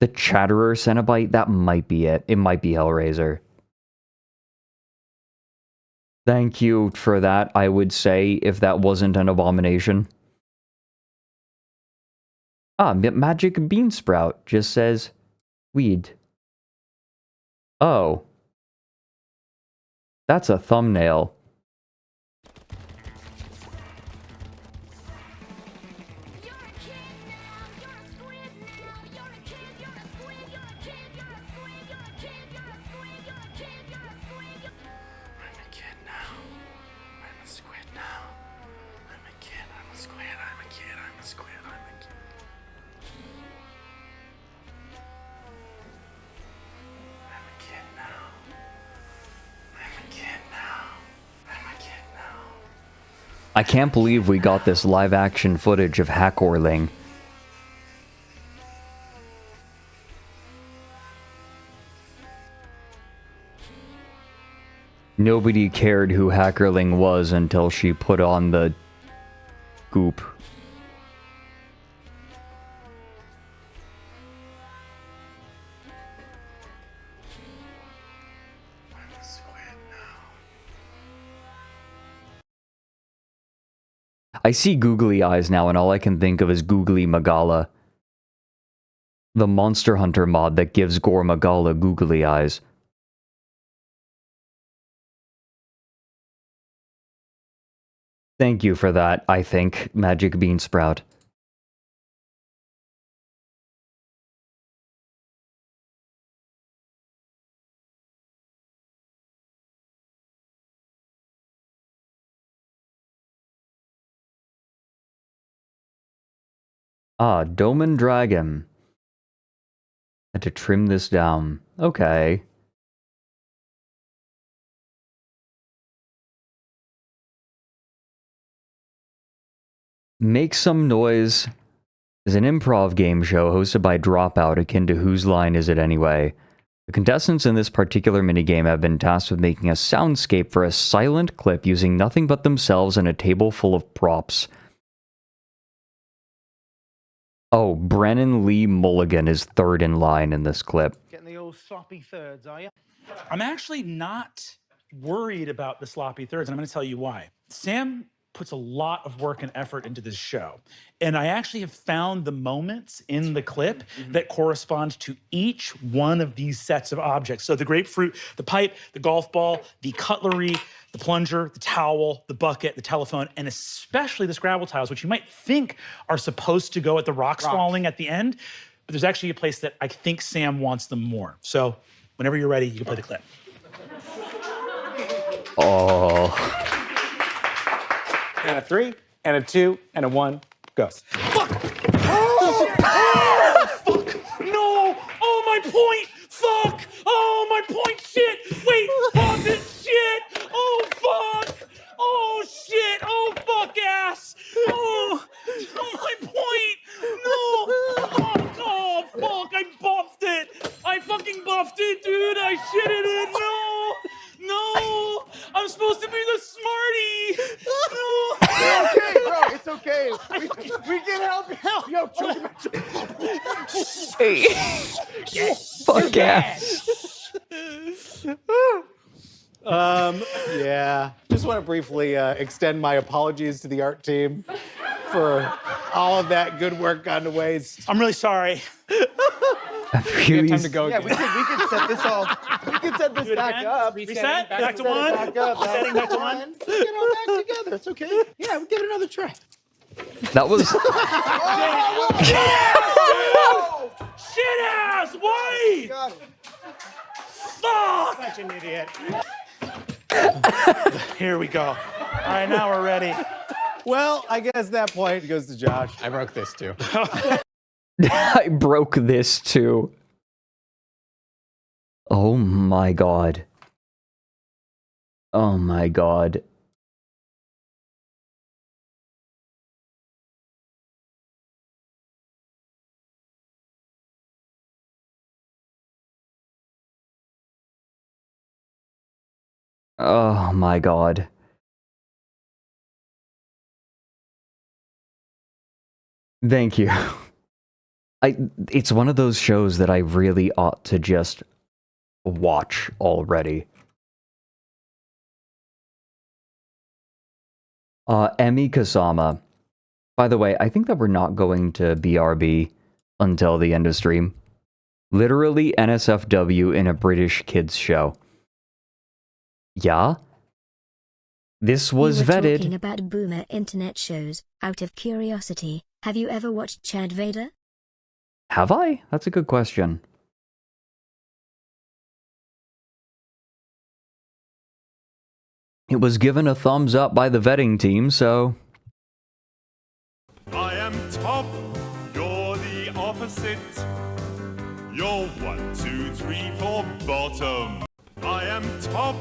The Chatterer Cenobite? That might be it. It might be Hellraiser. Thank you for that, I would say, if that wasn't an abomination. Ah, Magic Beansprout just says, weed. Oh. That's a thumbnail. I can't believe we got this live-action footage of Hackorling. Nobody cared who Hackerling was until she put on the goop. I see googly eyes now, and all I can think of is Googly Magala. The Monster Hunter mod that gives Gore Magala googly eyes. Thank you for that, I think, Magic Beansprout. Ah, Doman Dragon. Had to trim this down. Okay. Make Some Noise is an improv game show hosted by Dropout, akin to Whose Line Is It Anyway? The contestants in this particular minigame have been tasked with making a soundscape for a silent clip using nothing but themselves and a table full of props. Oh, Brennan Lee Mulligan is third in line in this clip. Getting the old sloppy thirds, are you? I'm actually not worried about the sloppy thirds, and I'm going to tell you why. Sam puts a lot of work and effort into this show, and I actually have found the moments in the clip that correspond to each one of these sets of objects. So the grapefruit, the pipe, the golf ball, the cutlery, the plunger, the towel, the bucket, the telephone, and especially the Scrabble tiles, which you might think are supposed to go at the rocks falling at the end, but there's actually a place that I think Sam wants them more. So whenever you're ready, you can play the clip. Oh. And a 3, and a 2, and a 1, go. Fuck! Fuck! No! Oh, my point! Fuck! Oh, my point! Shit! Wait! Pause it! Shit! Oh, fuck! Oh, shit! Oh, fuck ass! Oh! My point! No! Oh, fuck! I buffed it! I fucking buffed it, dude! I shit it in. No. I'm supposed to be the smarty. No. It's okay, bro. It's okay. We can help you out. Yo, choke him out. Hey. Fuck yeah. Yeah. Just want to briefly extend my apologies to the art team for all of that good work gone to waste. I'm really sorry. We have time to go. Yeah, we could set this all. We could set this back again? up. Reset? Back to one? Back up. Resetting back to one? Let's get it all back together. It's okay. Yeah, we'll give it another try. That was. Shit ass! Why? Got it. Fuck! Such an idiot. Here we go. All right, now we're ready. Well, I guess that point goes to Josh. I broke this too. I broke this too. Oh my god. Oh my god. Oh my god. Thank you. It's one of those shows that I really ought to just watch already. Emi Kasama. By the way, I think that we're not going to BRB until the end of stream. Literally NSFW in a British kids show. Yeah? This was You were vetted. talking about boomer internet shows. Out of curiosity, have you ever watched Chad Vader? Have I? That's a good question. It was given a thumbs up by the vetting team, so... I am top, you're the opposite. You're 1, 2, 3, 4 bottom. I am top.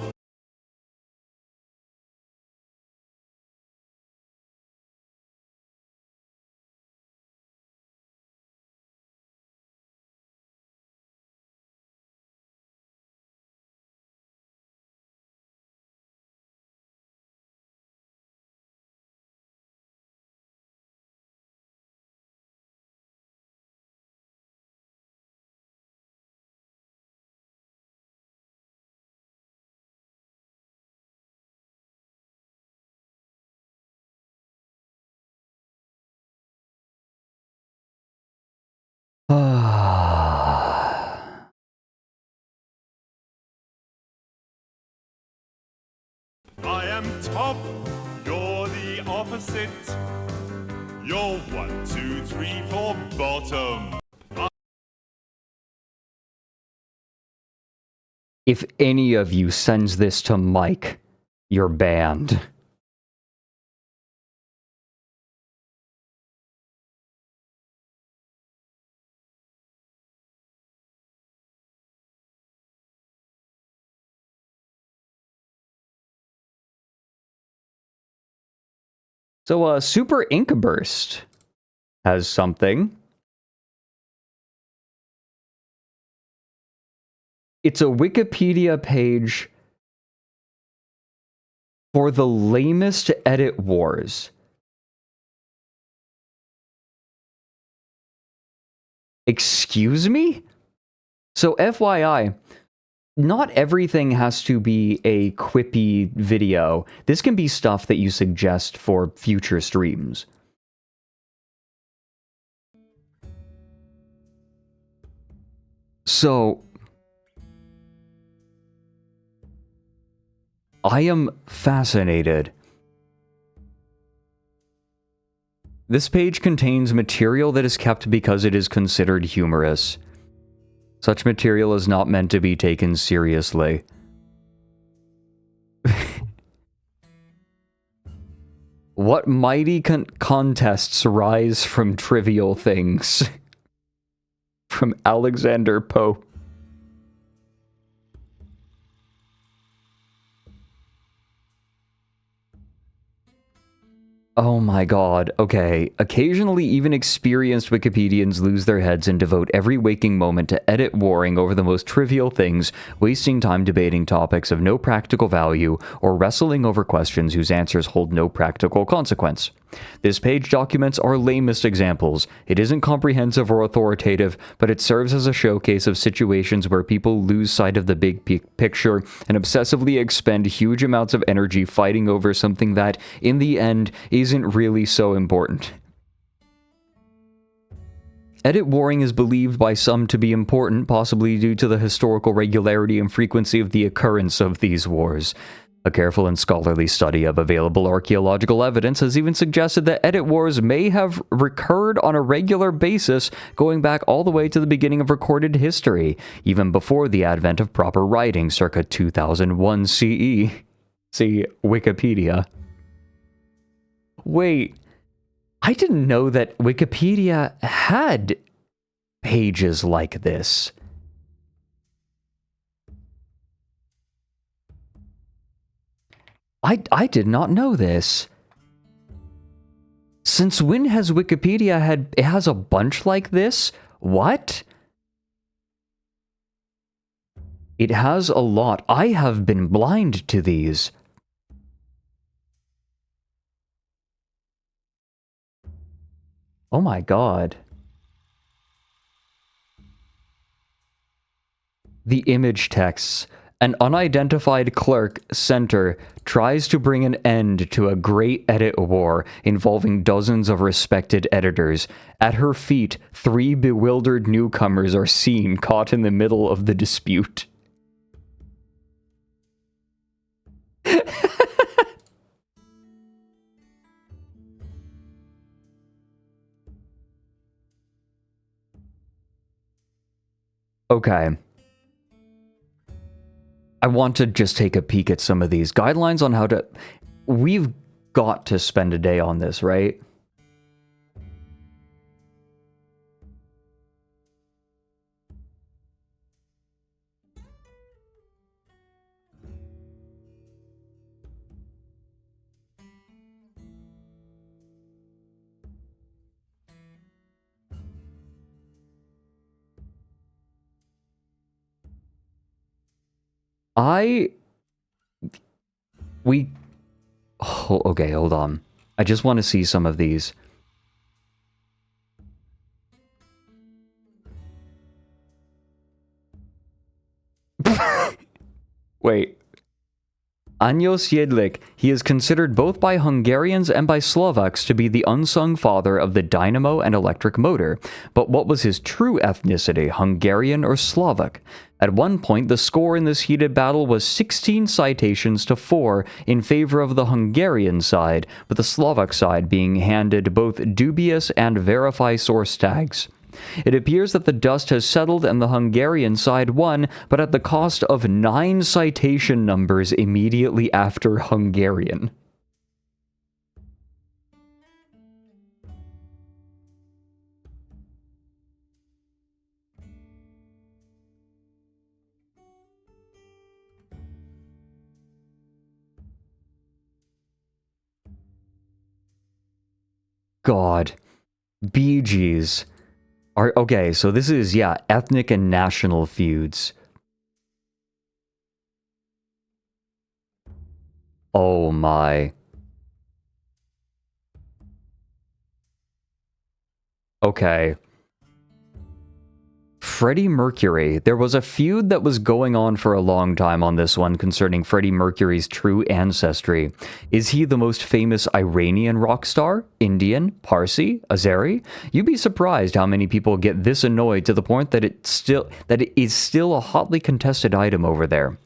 I am top, you're the opposite. You're 1, 2, 3, 4 bottom. If any of you sends this to Mike, you're banned. So, Super Ink Burst has something. It's a Wikipedia page for the lamest edit wars. Excuse me? So, FYI, not everything has to be a quippy video. This can be stuff that you suggest for future streams. So, I am fascinated. This page contains material that is kept because it is considered humorous. Such material is not meant to be taken seriously. What mighty contests rise from trivial things? From Alexander Pope. Oh my god, okay. Occasionally, even experienced Wikipedians lose their heads and devote every waking moment to edit warring over the most trivial things, wasting time debating topics of no practical value, or wrestling over questions whose answers hold no practical consequence. This page documents our lamest examples. It isn't comprehensive or authoritative, but it serves as a showcase of situations where people lose sight of the big picture and obsessively expend huge amounts of energy fighting over something that, in the end, isn't really so important. Edit warring is believed by some to be important, possibly due to the historical regularity and frequency of the occurrence of these wars. A careful and scholarly study of available archaeological evidence has even suggested that edit wars may have recurred on a regular basis, going back all the way to the beginning of recorded history, even before the advent of proper writing circa 2001 CE. See Wikipedia. Wait, I didn't know that Wikipedia had pages like this. I did not know this. Since when has Wikipedia it has a bunch like this? What? It has a lot. I have been blind to these. Oh my god. The image texts. An unidentified clerk center tries to bring an end to a great edit war involving dozens of respected editors. At her feet, 3 bewildered newcomers are seen caught in the middle of the dispute. Okay. I want to just take a peek at some of these guidelines on how to... We've got to spend a day on this, right? Oh, okay, hold on. I just want to see some of these. Wait. Ányos Jedlik, he is considered both by Hungarians and by Slovaks to be the unsung father of the dynamo and electric motor. But what was his true ethnicity, Hungarian or Slovak? At one point, the score in this heated battle was 16 citations to 4 in favor of the Hungarian side, with the Slovak side being handed both dubious and verify source tags. It appears that the dust has settled and the Hungarian side won, but at the cost of 9 citation numbers immediately after Hungarian. God. Bee Gees. Okay, so this is, yeah, ethnic and national feuds. Oh my. Okay. Freddie Mercury. There was a feud that was going on for a long time on this one concerning Freddie Mercury's true ancestry. Is he the most famous Iranian rock star? Indian? Parsi? Azeri? You'd be surprised how many people get this annoyed to the point that it is still a hotly contested item over there.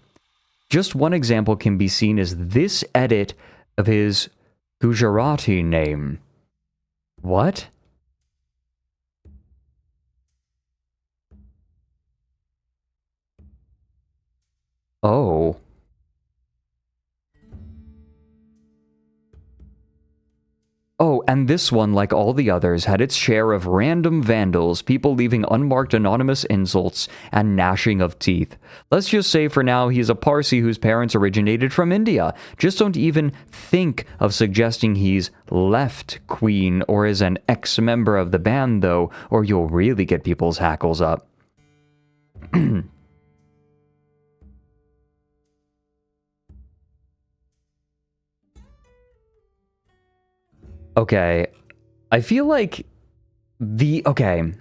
Just one example can be seen as this edit of his Gujarati name. What? Oh. Oh, and this one, like all the others, had its share of random vandals, people leaving unmarked anonymous insults, and gnashing of teeth. Let's just say for now he's a Parsi whose parents originated from India. Just don't even think of suggesting he's left Queen or is an ex-member of the band, though, or you'll really get people's hackles up. Okay, I feel like okay,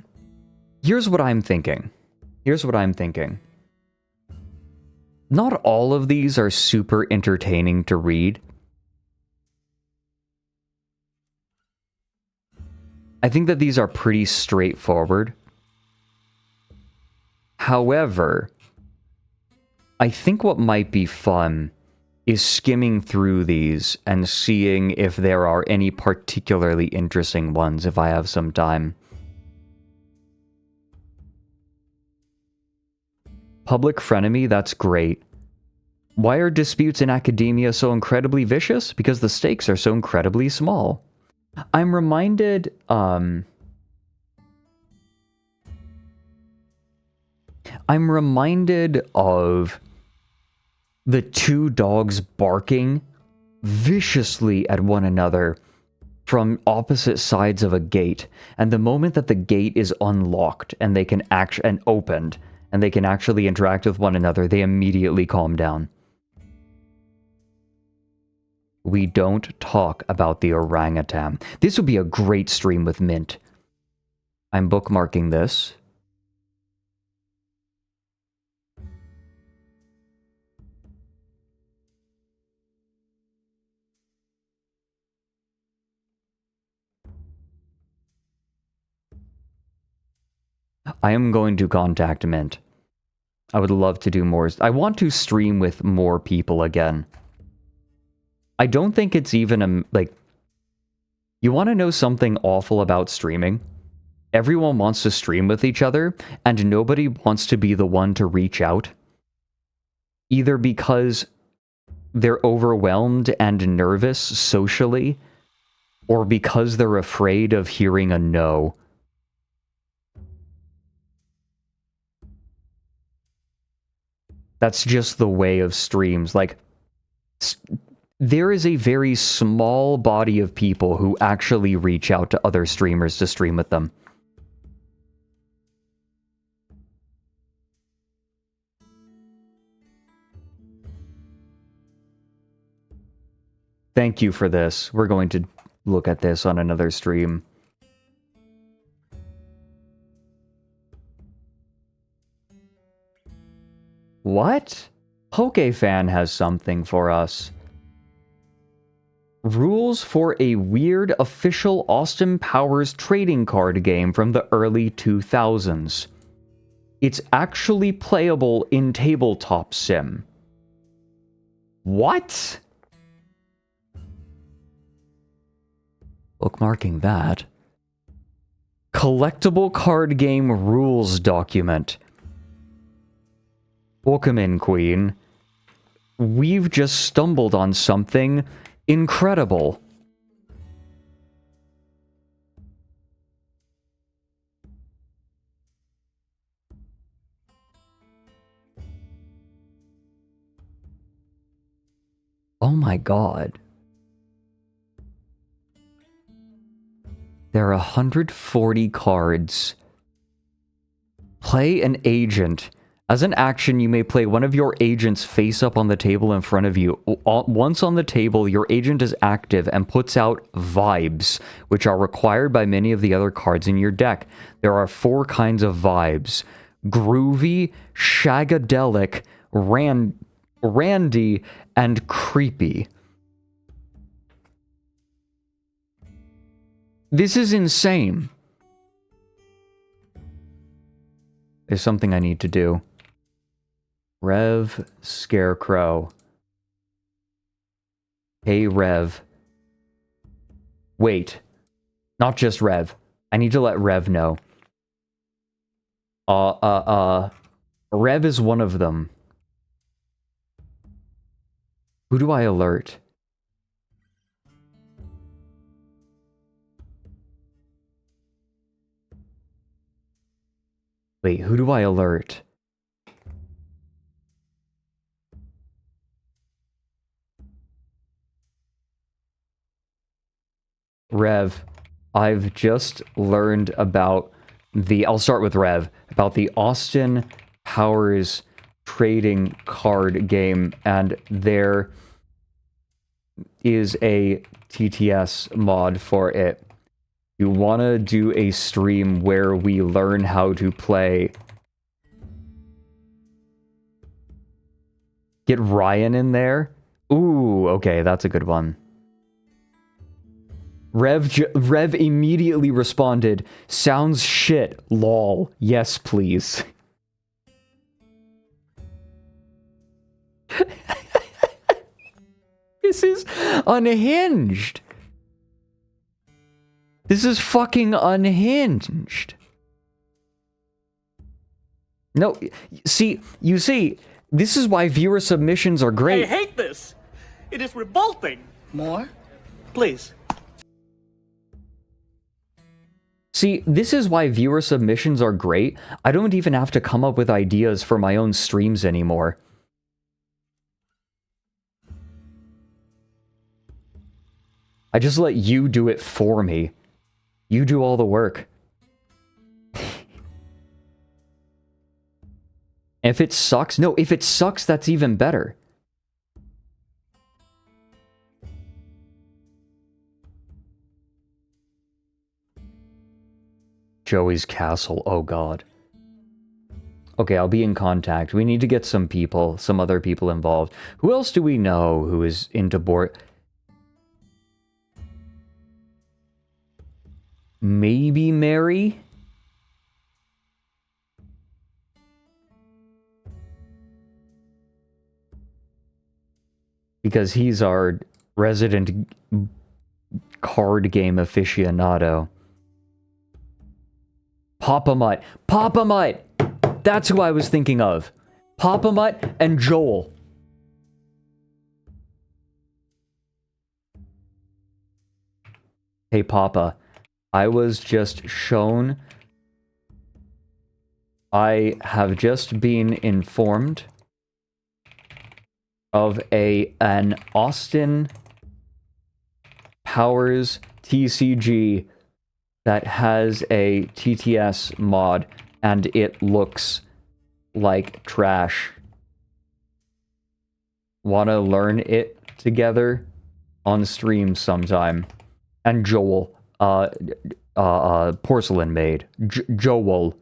here's what I'm thinking. Not all of these are super entertaining to read. I think that these are pretty straightforward. However, I think what might be fun is skimming through these and seeing if there are any particularly interesting ones if I have some time. Public frenemy, that's great. Why are disputes in academia so incredibly vicious? Because the stakes are so incredibly small. I'm reminded, of the two dogs barking viciously at one another from opposite sides of a gate, and the moment that the gate is unlocked and they can opened and they can actually interact with one another, they immediately calm down. We don't talk about the orangutan. This would be a great stream with Mint. I'm bookmarking this. I am going to contact Mint. I would love to do more. I want to stream with more people again. I don't think it's even you want to know something awful about streaming? Everyone wants to stream with each other, and nobody wants to be the one to reach out. Either because they're overwhelmed and nervous socially, or because they're afraid of hearing a no. That's just the way of streams. Like, there is a very small body of people who actually reach out to other streamers to stream with them. Thank you for this. We're going to look at this on another stream. What? PokeFan has something for us. Rules for a weird official Austin Powers trading card game from the early 2000s. It's actually playable in tabletop sim. What? Bookmarking that. Collectible card game rules document. Welcome in, Queen. We've just stumbled on something incredible. Oh my god. There are 140 cards. Play an agent. As an action, you may play one of your agents face up on the table in front of you. Once on the table, your agent is active and puts out vibes, which are required by many of the other cards in your deck. There are 4 kinds of vibes. Groovy, shagadelic, randy, and creepy. This is insane. There's something I need to do. Rev Scarecrow. Hey, Rev. Wait. Not just Rev. I need to let Rev know. Rev is one of them. Who do I alert? Wait, who do I alert? Rev, I've just learned about I'll start with Rev, about the Austin Powers trading card game, and there is a TTS mod for it. You want to do a stream where we learn how to play. Get Ryan in there? Ooh, okay, that's a good one. Rev immediately responded, "Sounds shit, lol. Yes, please." This is unhinged. This is fucking unhinged. No, you see, this is why viewer submissions are great. I hate this. It is revolting. More? Please. See, this is why viewer submissions are great. I don't even have to come up with ideas for my own streams anymore. I just let you do it for me. You do all the work. If it sucks, no, if it sucks, that's even better. Joey's Castle, oh god. Okay, I'll be in contact. We need to get some other people involved. Who else do we know who is into board? Maybe Mary? Because he's our resident card game aficionado. Papa Mutt. Papa Mutt! That's who I was thinking of. Papa Mutt and Joel. Hey, Papa. I was just shown... I have just been informed of an Austin Powers TCG that has a TTS mod, and it looks like trash. Wanna learn it together on stream sometime? And Joel, Porcelain Maid. Joel.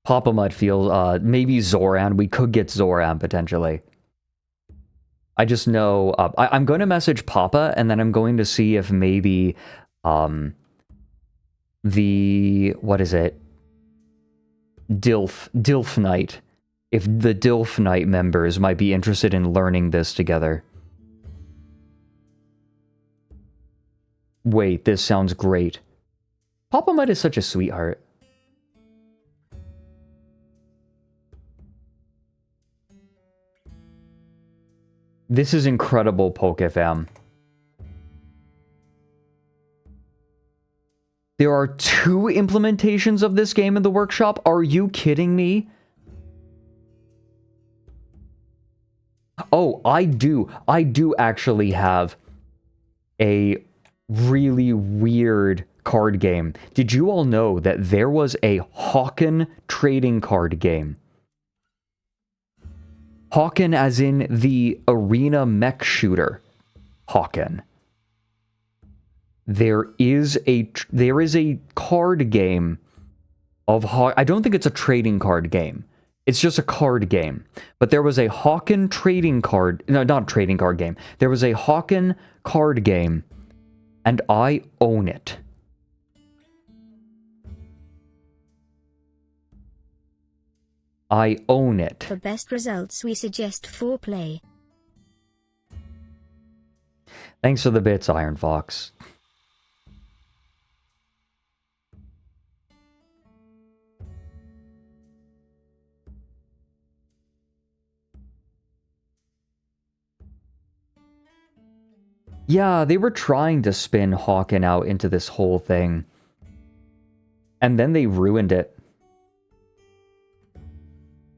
Papa might feel, maybe Zoran. We could get Zoran, potentially. I just know... I'm going to message Papa, and then I'm going to see if maybe... what is it? Dilf Night. If the Dilf Night members might be interested in learning this together. Wait, this sounds great. Papa Mutt is such a sweetheart. This is incredible, PokeFam. There are 2 implementations of this game in the workshop? Are you kidding me? Oh, I do actually have a really weird card game. Did you all know that there was a Hawken trading card game? Hawken as in the arena mech shooter. Hawken. There is a card game of I don't think it's a trading card game. It's just a card game. But there was a Hawken trading card... No, not trading card game. There was a Hawken card game, and I own it. I own it. For best results, we suggest 4-play. Thanks for the bits, Iron Fox. Yeah, they were trying to spin Hawken out into this whole thing. And then they ruined it.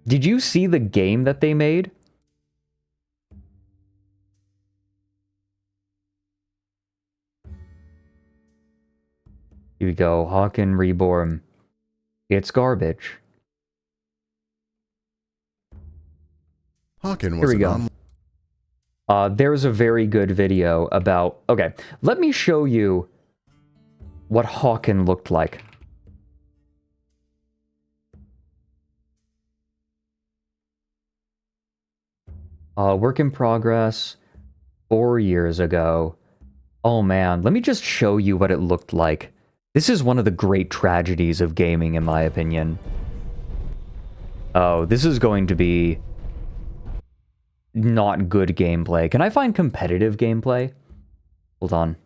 Did you see the game that they made? Here we go, Hawken Reborn. It's garbage. Hawken Here was we an go. There's a very good video about... Okay, let me show you what Hawken looked like. Work in progress 4 years ago. Oh man, let me just show you what it looked like. This is one of the great tragedies of gaming, in my opinion. Oh, this is going to be not good gameplay. Can I find competitive gameplay? Hold on.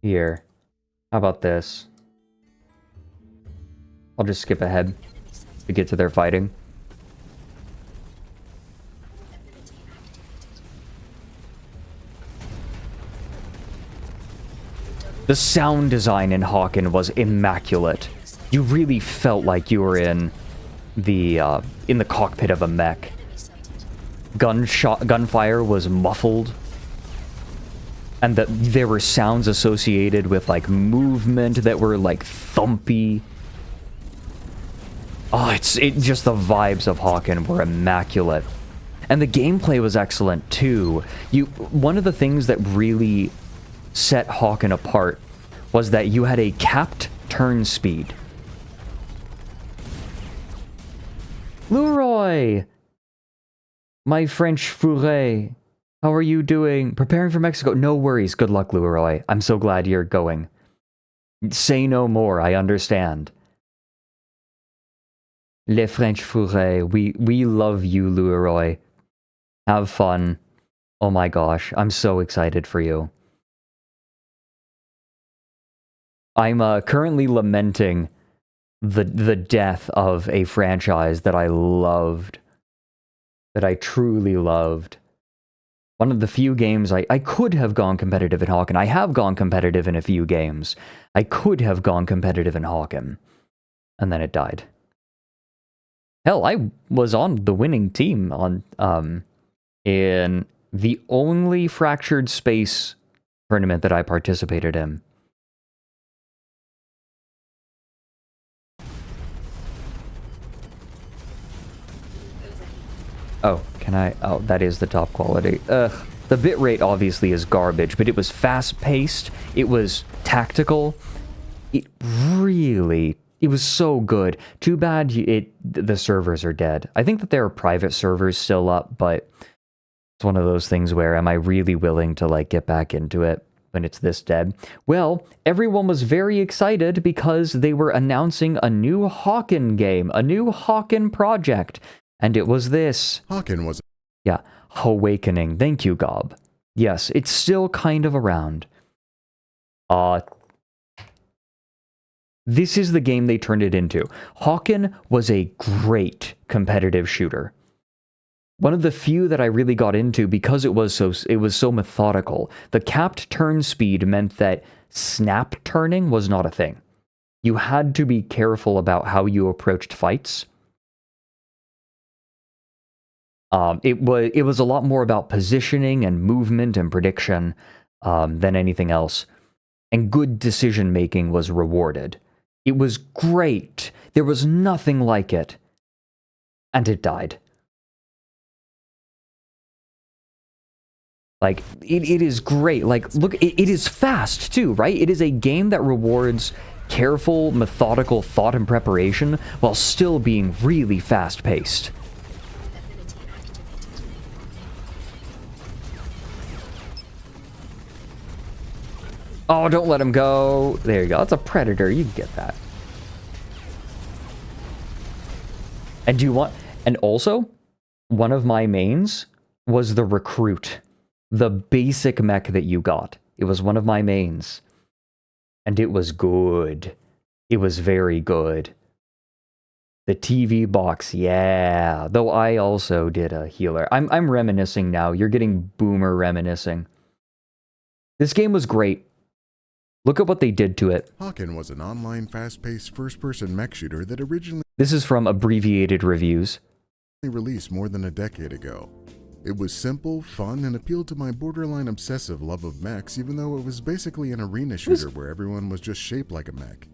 Here. How about this? I'll just skip ahead to get to their fighting. The sound design in Hawken was immaculate. You really felt like you were in the cockpit of a mech. Gunfire was muffled. And that there were sounds associated with, like, movement that were, like, thumpy. Oh, just the vibes of Hawken were immaculate. And the gameplay was excellent, too. One of the things that really set Hawken apart was that you had a capped turn speed. Leroy! My French fourré. How are you doing? Preparing for Mexico? No worries. Good luck, Leroy. I'm so glad you're going. Say no more. I understand. Le French fourré. We love you, Leroy. Have fun. Oh my gosh. I'm so excited for you. I'm currently lamenting the death of a franchise that I loved. That I truly loved. One of the few games I could have gone competitive in Hawken. I have gone competitive in a few games. I could have gone competitive in Hawken. And then it died. Hell, I was on the winning team on in the only Fractured Space tournament that I participated in. Oh, can I? Oh, that is the top quality. Ugh. The bitrate obviously is garbage, but it was fast-paced. It was tactical. It was so good. Too bad the servers are dead. I think that there are private servers still up, but it's one of those things where am I really willing to, like, get back into it when it's this dead? Well, everyone was very excited because they were announcing a new Hawken game, a new Hawken project. And it was this. Hawken was... Yeah, Awakening. Thank you, Gob. Yes, it's still kind of around. This is the game they turned it into. Hawken was a great competitive shooter. One of the few that I really got into because it was so methodical. The capped turn speed meant that snap turning was not a thing. You had to be careful about how you approached fights. It was a lot more about positioning and movement and prediction than anything else. And good decision making was rewarded. It was great. There was nothing like it. And it died. Like, it is great. Like, look, it is fast too, right? It is a game that rewards careful, methodical thought and preparation while still being really fast-paced. Oh, don't let him go. There you go. It's a predator. You can get that. And do you want... And also, one of my mains was the recruit. The basic mech that you got. It was one of my mains. And it was good. It was very good. The TV box, yeah. Though I also did a healer. I'm reminiscing now. You're getting boomer reminiscing. This game was great. Look at what they did to it. Hawken was an online fast-paced first-person mech shooter that originally This is from Abbreviated Reviews. Released more than a decade ago. It was simple, fun, and appealed to my borderline obsessive love of mechs, even though it was basically an arena shooter where everyone was just shaped like a mech.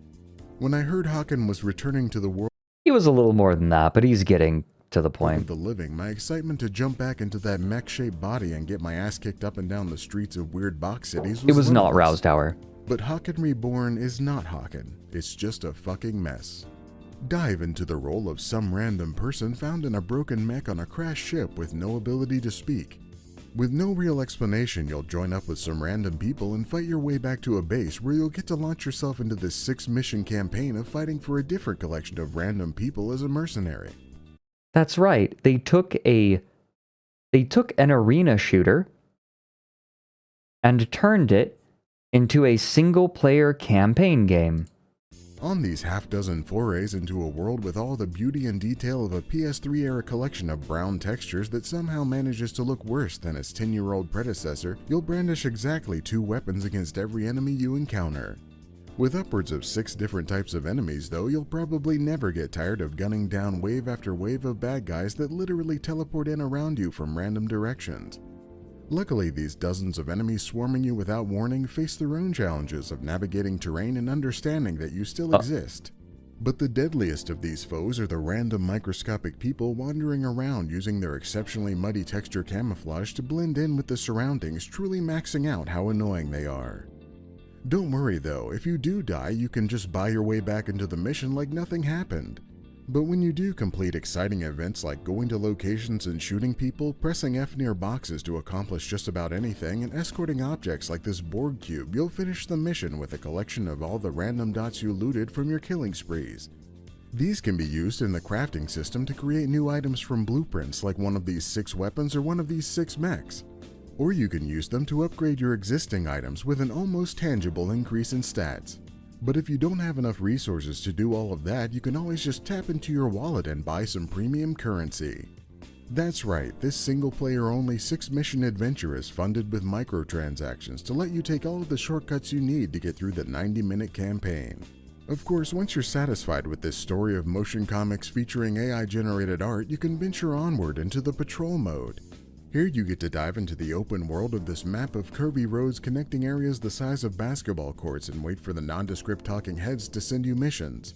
When I heard Hawken was returning to the world He was a little more than that, but he's getting to the of point. the living, my excitement to jump back into that mech-shaped body and get my ass kicked up and down the streets of weird box cities It was not limitless. Rouse Tower. But Hawken Reborn is not Hawken. It's just a fucking mess. Dive into the role of some random person found in a broken mech on a crashed ship with no ability to speak. With no real explanation, you'll join up with some random people and fight your way back to a base where you'll get to launch yourself into this 6-mission campaign of fighting for a different collection of random people as a mercenary. That's right. They took an arena shooter and turned it into a single-player campaign game. On these half-dozen forays into a world with all the beauty and detail of a PS3-era collection of brown textures that somehow manages to look worse than its 10-year-old predecessor, you'll brandish exactly 2 weapons against every enemy you encounter. With upwards of 6 different types of enemies, though, you'll probably never get tired of gunning down wave after wave of bad guys that literally teleport in around you from random directions. Luckily, these dozens of enemies swarming you without warning face their own challenges of navigating terrain and understanding that you still exist. But the deadliest of these foes are the random microscopic people wandering around using their exceptionally muddy texture camouflage to blend in with the surroundings, truly maxing out how annoying they are. Don't worry though, if you do die, you can just buy your way back into the mission like nothing happened. But when you do complete exciting events like going to locations and shooting people, pressing F near boxes to accomplish just about anything, and escorting objects like this Borg cube, you'll finish the mission with a collection of all the random dots you looted from your killing sprees. These can be used in the crafting system to create new items from blueprints like one of these 6 weapons or one of these 6 mechs. Or you can use them to upgrade your existing items with an almost tangible increase in stats. But if you don't have enough resources to do all of that, you can always just tap into your wallet and buy some premium currency. That's right, this single-player only 6-mission adventure is funded with microtransactions to let you take all of the shortcuts you need to get through the 90-minute campaign. Of course, once you're satisfied with this story of motion comics featuring AI-generated art, you can venture onward into the patrol mode. Here you get to dive into the open world of this map of curvy roads connecting areas the size of basketball courts and wait for the nondescript talking heads to send you missions.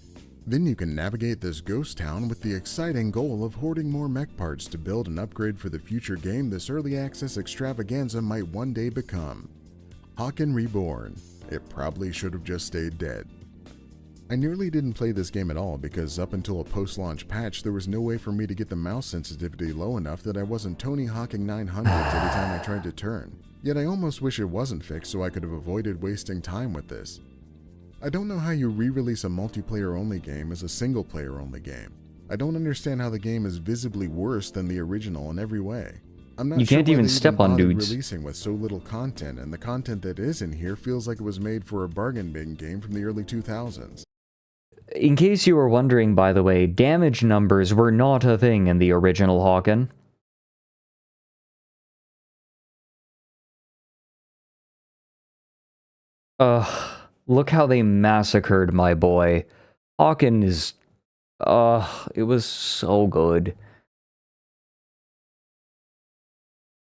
Then you can navigate this ghost town with the exciting goal of hoarding more mech parts to build an upgrade for the future game this early access extravaganza might one day become. Hawken Reborn. It probably should have just stayed dead. I nearly didn't play this game at all because up until a post-launch patch there was no way for me to get the mouse sensitivity low enough that I wasn't Tony Hawking 900s every time I tried to turn. Yet I almost wish it wasn't fixed so I could have avoided wasting time with this. I don't know how you re-release a multiplayer-only game as a single-player-only game. I don't understand how the game is visibly worse than the original in every way. I'm not You sure can't why even they step on bothered dudes. releasing with so little content, and the content that is in here feels like it was made for a bargain bin game from the early 2000s. In case you were wondering, by the way, damage numbers were not a thing in the original Hawken. Look how they massacred my boy. Hawken is... it was so good.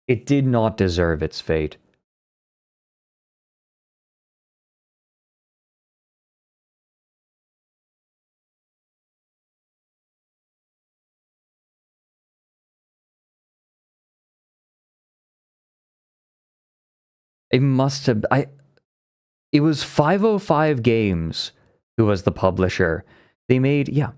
It did not deserve its fate. It must have... It was 505 Games who was the publisher. They made... Yeah.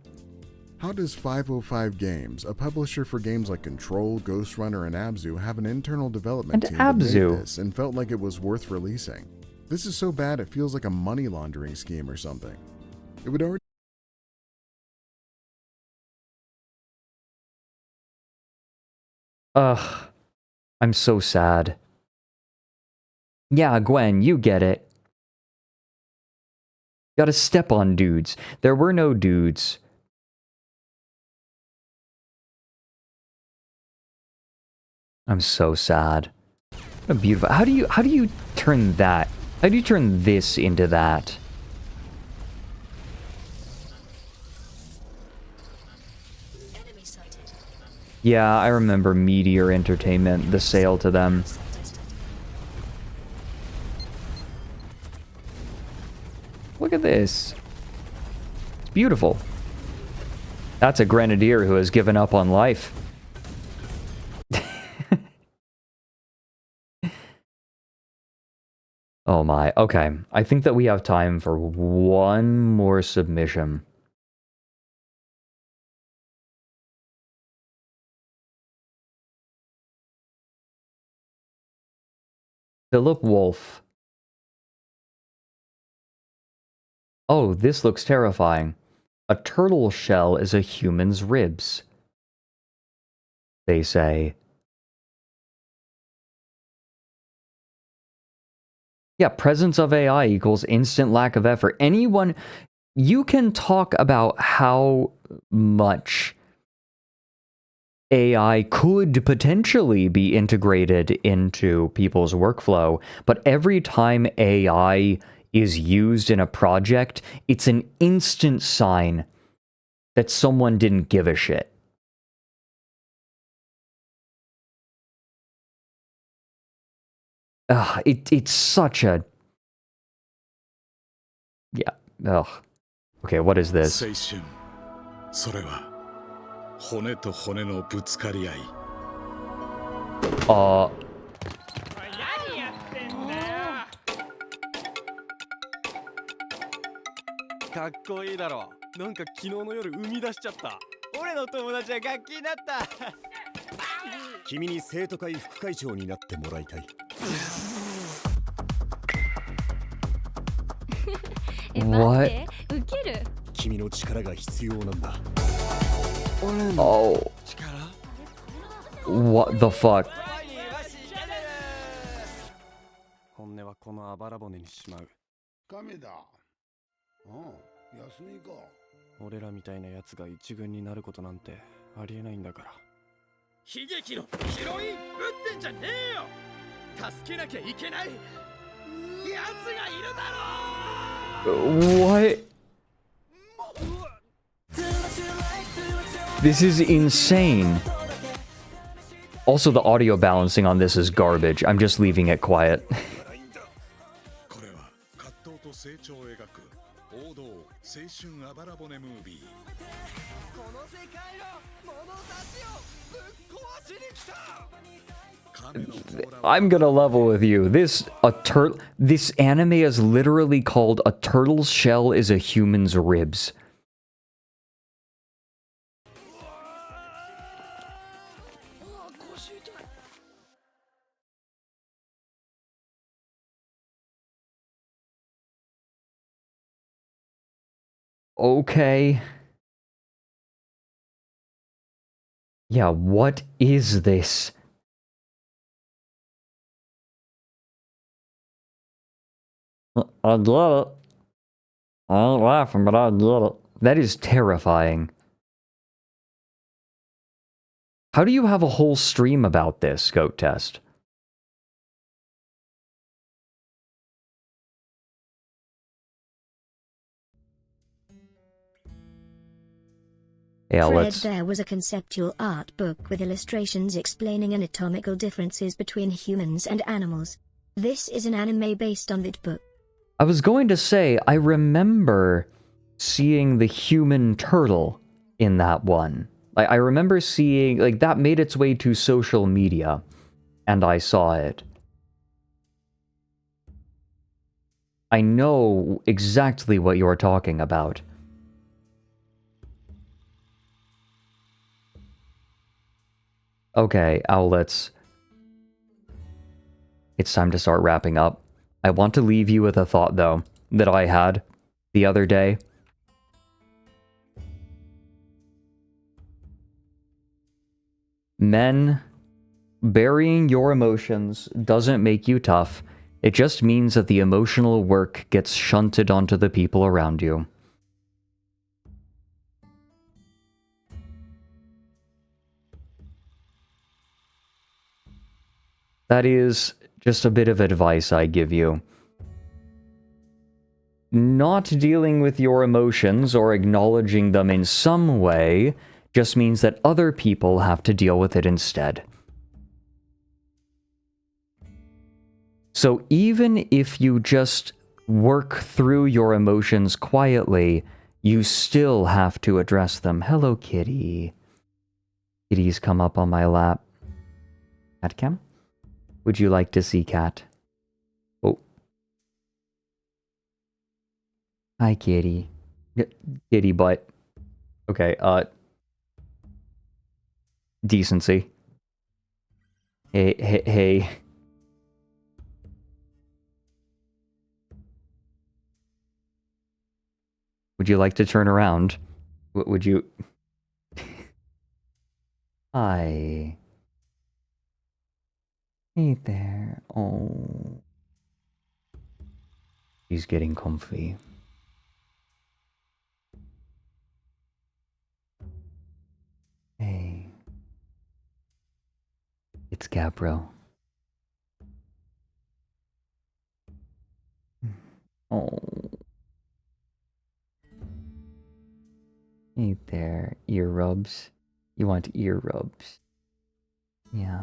How does 505 Games, a publisher for games like Control, Ghost Runner, and Abzu, have an internal development team that made this and felt like it was worth releasing? This is so bad it feels like a money laundering scheme or something. It would already... I'm so sad. Yeah, Gwen, you get it. Gotta step on dudes. There were no dudes. I'm so sad. What a beautiful... How do you turn that? How do you turn this into that? Yeah, I remember Meteor Entertainment, the sale to them. Look at this. It's beautiful. That's a grenadier who has given up on life. Oh my, okay. I think that we have time for one more submission. Philip Wolf. Oh, this looks terrifying. A turtle shell is a human's ribs. They say. Yeah, presence of AI equals instant lack of effort. Anyone, you can talk about how much AI could potentially be integrated into people's workflow, but every time AI is used in a project, it's an instant sign that someone didn't give a shit. It's such a... Yeah, ugh. Okay, what is this? それは骨と骨のぶつかり合い。何やってんだよ。かっこいいだろ。なんか昨日の夜生み出しちゃった。俺の友達は楽器になった。君に生徒会副会長になってもらいたい。What? ウケる。君の力が必要なんだ。Oh. What the fuck? 本音はこのあばら骨にしまう。亀だ。休みか。俺らみたいなやつが一軍になることなんてありえないんだから。悲劇のヒロインぶってんじゃねえよ。助けなきゃいけないやつがいるだろ。 What? This is insane. Also, the audio balancing on this is garbage. I'm just leaving it quiet. I'm gonna level with you. This anime is literally called A Turtle's Shell is a Human's Ribs. Okay. Yeah, what is this? I get it. I ain't laughing, but I get it. That is terrifying. How do you have a whole stream about this, Goat Test? Yeah, Fred, there was a conceptual art book with illustrations explaining anatomical differences between humans and animals. This is an anime based on that book. I was going to say, I remember seeing the human turtle in that one. I remember seeing, like, that made its way to social media, and I saw it. I know exactly what you're talking about. Okay, Owlets. It's time to start wrapping up. I want to leave you with a thought, though, that I had the other day. Men, burying your emotions doesn't make you tough. It just means that the emotional work gets shunted onto the people around you. That is just a bit of advice I give you. Not dealing with your emotions or acknowledging them in some way just means that other people have to deal with it instead. So even if you just work through your emotions quietly, you still have to address them. Hello, kitty. Kitties come up on my lap. Cat cam? Would you like to see cat? Oh. Hi, kitty. Kitty butt. Okay, decency. Hey. Would you like to turn around? Would you... Hi. Hey there. Oh. He's getting comfy. Hey. It's Gabro. Oh. Hey there. Ear rubs. You want ear rubs? Yeah.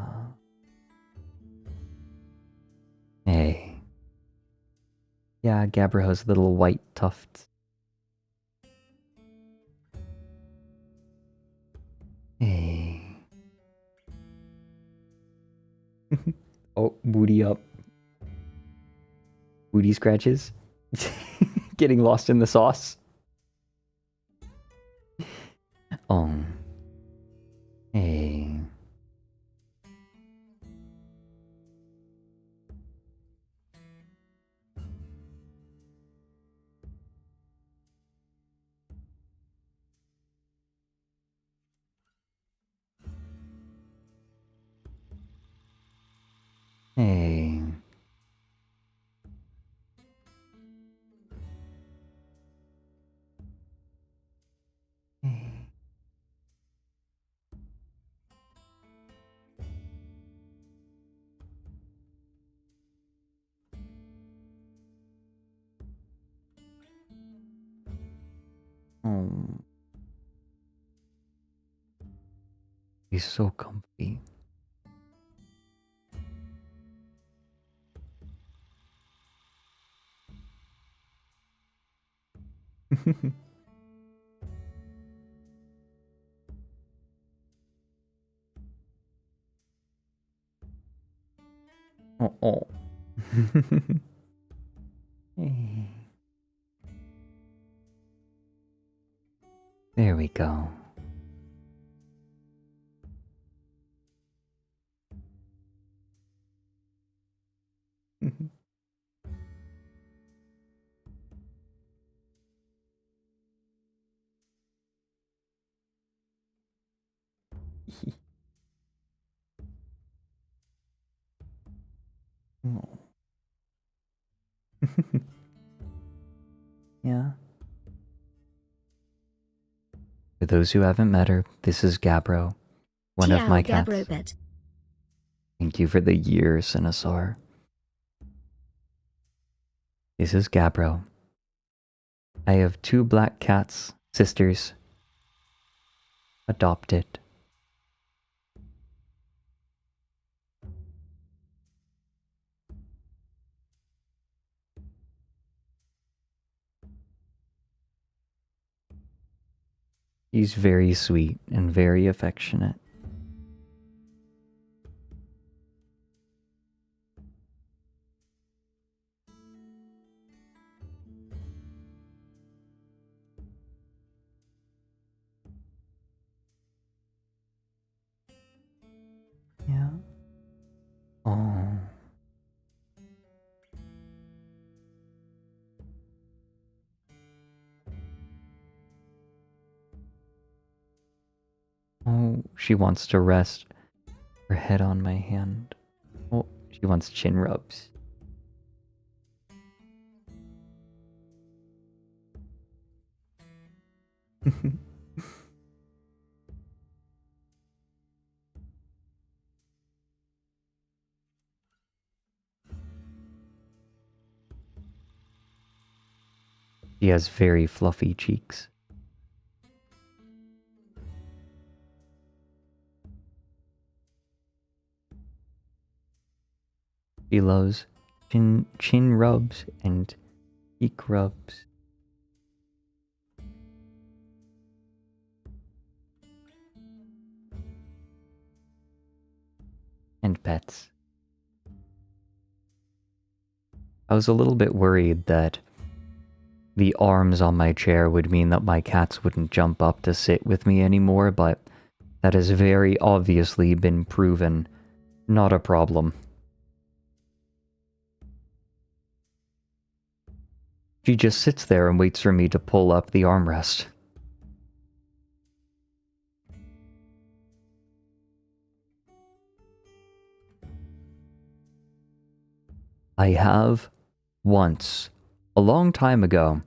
Hey. Yeah, Gabro has little white tufts. Hey. Oh, booty up. Booty scratches. Getting lost in the sauce. Oh. Hey. Hey. Oh. He's so comfy. Oh. Hey. There we go. Oh. Yeah. For those who haven't met her, this is Gabro, one of my cats. Gabrobet. Thank you for the years, Sinasaur. This is Gabro. I have 2 black cats, sisters. Adopted. He's very sweet and very affectionate. Yeah. Oh. Oh, she wants to rest her head on my hand. Oh, she wants chin rubs. He has very fluffy cheeks. She loves chin rubs and cheek rubs. And pets. I was a little bit worried that the arms on my chair would mean that my cats wouldn't jump up to sit with me anymore, but that has very obviously been proven not a problem. She just sits there and waits for me to pull up the armrest. I have once, a long time ago,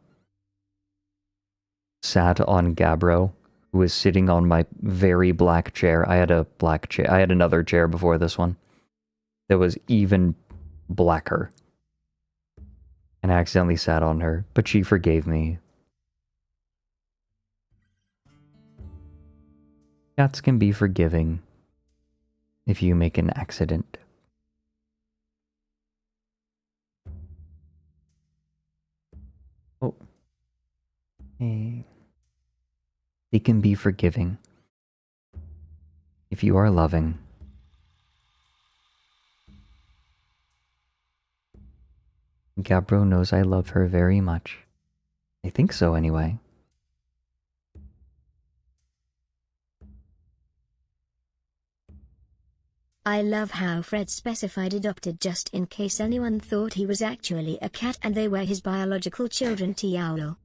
sat on Gabbro, who was sitting on my very black chair. I had a black chair. I had another chair before this one that was even blacker. And I accidentally sat on her, but she forgave me. Cats can be forgiving if you make an accident. Oh. Hey. They can be forgiving if you are loving. Gabbro knows I love her very much. I think so, anyway. I love how Fred specified adopted just in case anyone thought he was actually a cat and they were his biological children. Tiaulo.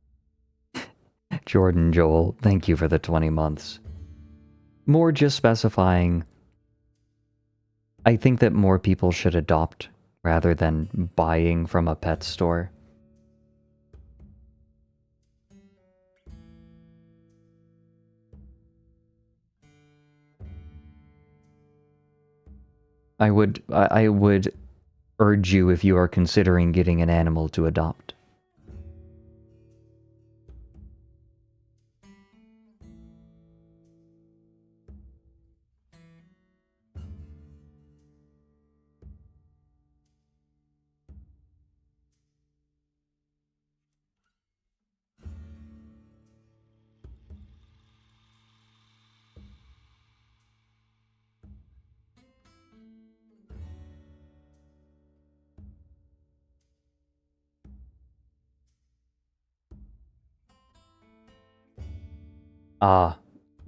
Jordan Joel, thank you for the 20 months. More just specifying, I think that more people should adopt rather than buying from a pet store. I would urge you, if you are considering getting an animal, to adopt.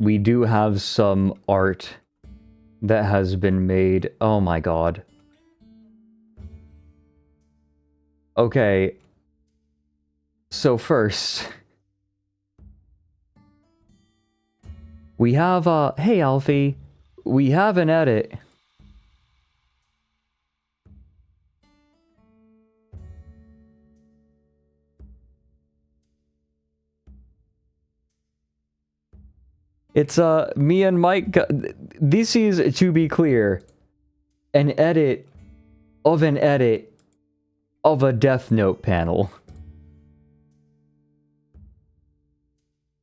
We do have some art that has been made. Oh my god. Okay. So first, we have, hey Alfie, we have an edit. It's, me and Mike, this is, to be clear, an edit of a Death Note panel.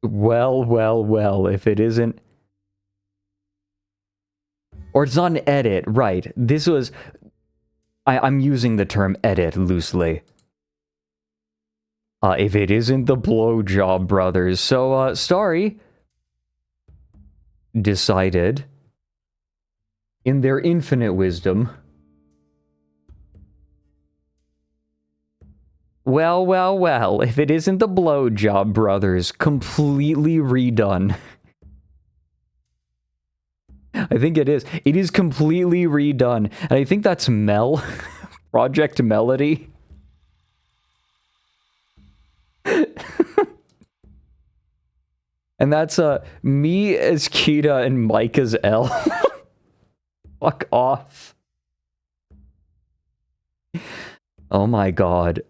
Well, if it isn't... Or it's not an edit, right. This was... I'm using the term edit loosely. If it isn't the Blowjob Brothers. So, Starry decided, in their infinite wisdom, well, if it isn't the Blowjob Brothers, completely redone. I think it is. It is completely redone. And I think that's Mel. Project Melody. And that's me as Kita and Mike as L. Fuck off. Oh my god.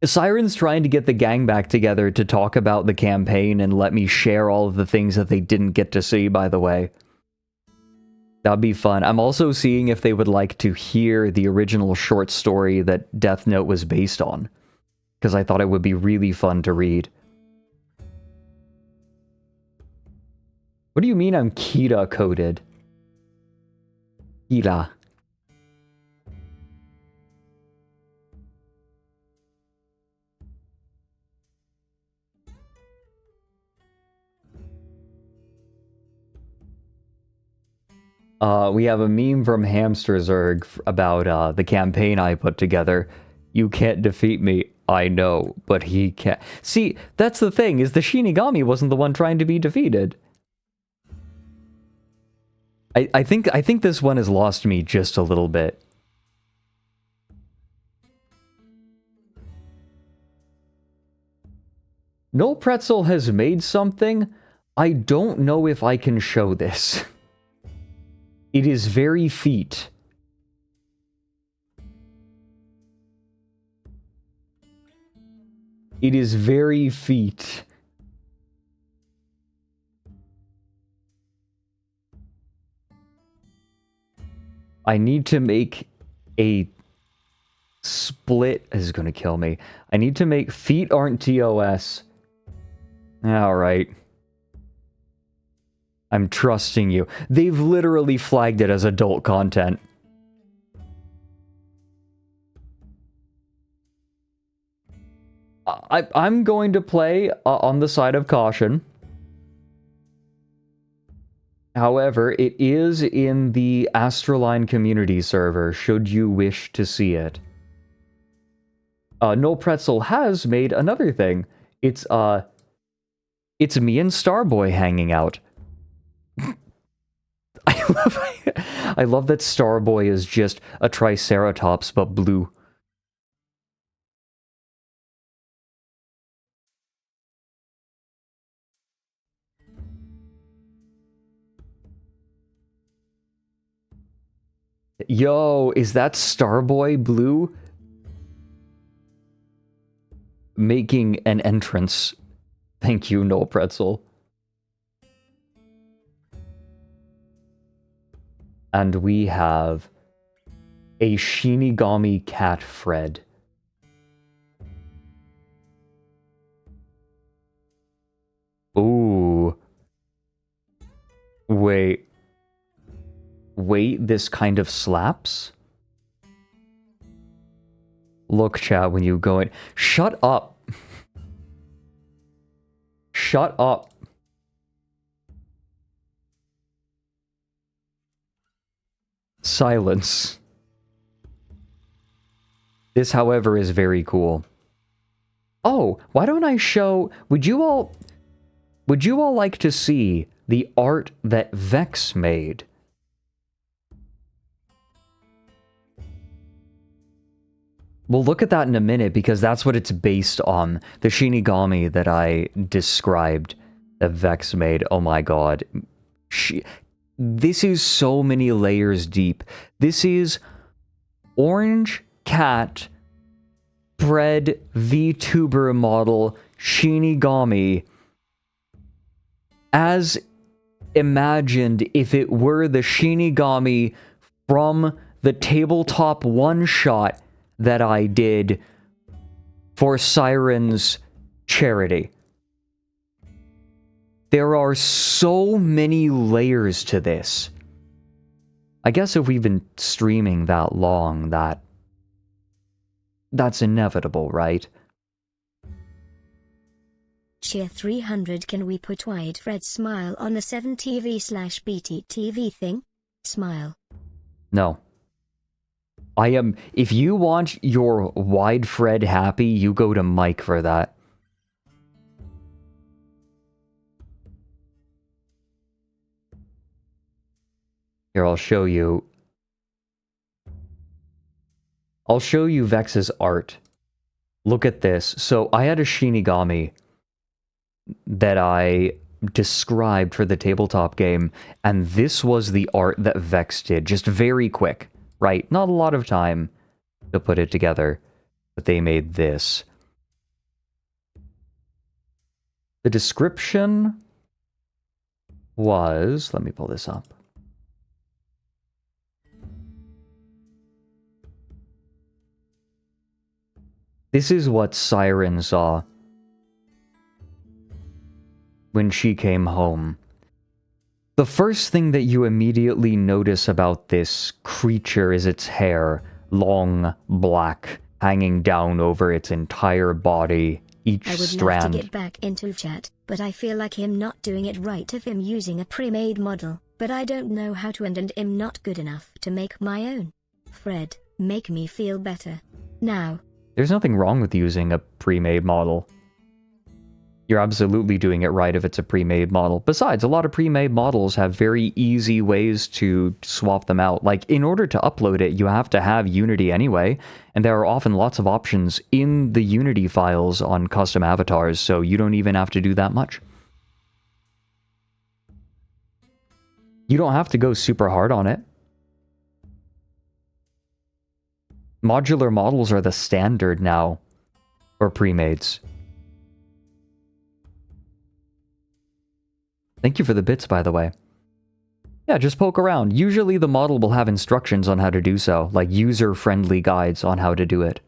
Siren's trying to get the gang back together to talk about the campaign and let me share all of the things that they didn't get to see, by the way. That'd be fun. I'm also seeing if they would like to hear the original short story that Death Note was based on, because I thought it would be really fun to read. What do you mean I'm Kira coded? Kira. We have a meme from Hamsterzerg about the campaign I put together. You can't defeat me, I know, but he can't. See, that's the thing, is the Shinigami wasn't the one trying to be defeated. I think this one has lost me just a little bit. No Pretzel has made something. I don't know if I can show this. It is very feat. It is very feat. I need to make a split. This is going to kill me. I need to make feet aren't TOS. Alright. I'm trusting you. They've literally flagged it as adult content. I'm going to play on the side of caution. However, it is in the ASTRALINE community server, should you wish to see it. No Pretzel has made another thing. It's me and Starboy hanging out. I love that Starboy is just a Triceratops, but blue. Yo, is that Starboy blue? Making an entrance. Thank you, No Pretzel. And we have a Shinigami cat Fred. Ooh. Wait. Wait, this kind of slaps? Look, chat, when you go in... Shut up! Shut up! Silence. This, however, is very cool. Oh, why don't I show... Would you all like to see the art that Vex made? We'll look at that in a minute, because that's what it's based on. The Shinigami that I described, that Vex made. Oh my god. This is so many layers deep. This is Orange Cat Bread VTuber model Shinigami as imagined if it were the Shinigami from the tabletop one-shot that I did for Siren's charity. There are so many layers to this. I guess if we've been streaming that long, that's inevitable, right? Cheer 300. Can we put Wide Fred smile on the 7TV/BTTV thing? Smile. No. If you want your Wide Fred happy, you go to Mike for that. Here, I'll show you. I'll show you Vex's art. Look at this. So, I had a Shinigami that I described for the tabletop game, and this was the art that Vex did. Just very quick, right? Not a lot of time to put it together, but they made this. The description was... Let me pull this up. This is what Siren saw when she came home. The first thing that you immediately notice about this creature is its hair, long, black, hanging down over its entire body, each I would strand. love to get back into chat, but I feel like him not doing it right of him using a pre-made model, but I don't know how to and am not good enough to make my own. Fred, make me feel better. Now. There's nothing wrong with using a pre-made model. You're absolutely doing it right if it's a pre-made model. Besides, a lot of pre-made models have very easy ways to swap them out. Like, in order to upload it, you have to have Unity anyway, and there are often lots of options in the Unity files on custom avatars, so you don't even have to do that much. You don't have to go super hard on it. Modular models are the standard now for pre-mades. Thank you for the bits, by the way. Yeah, just poke around. Usually the model will have instructions on how to do so, like user-friendly guides on how to do it.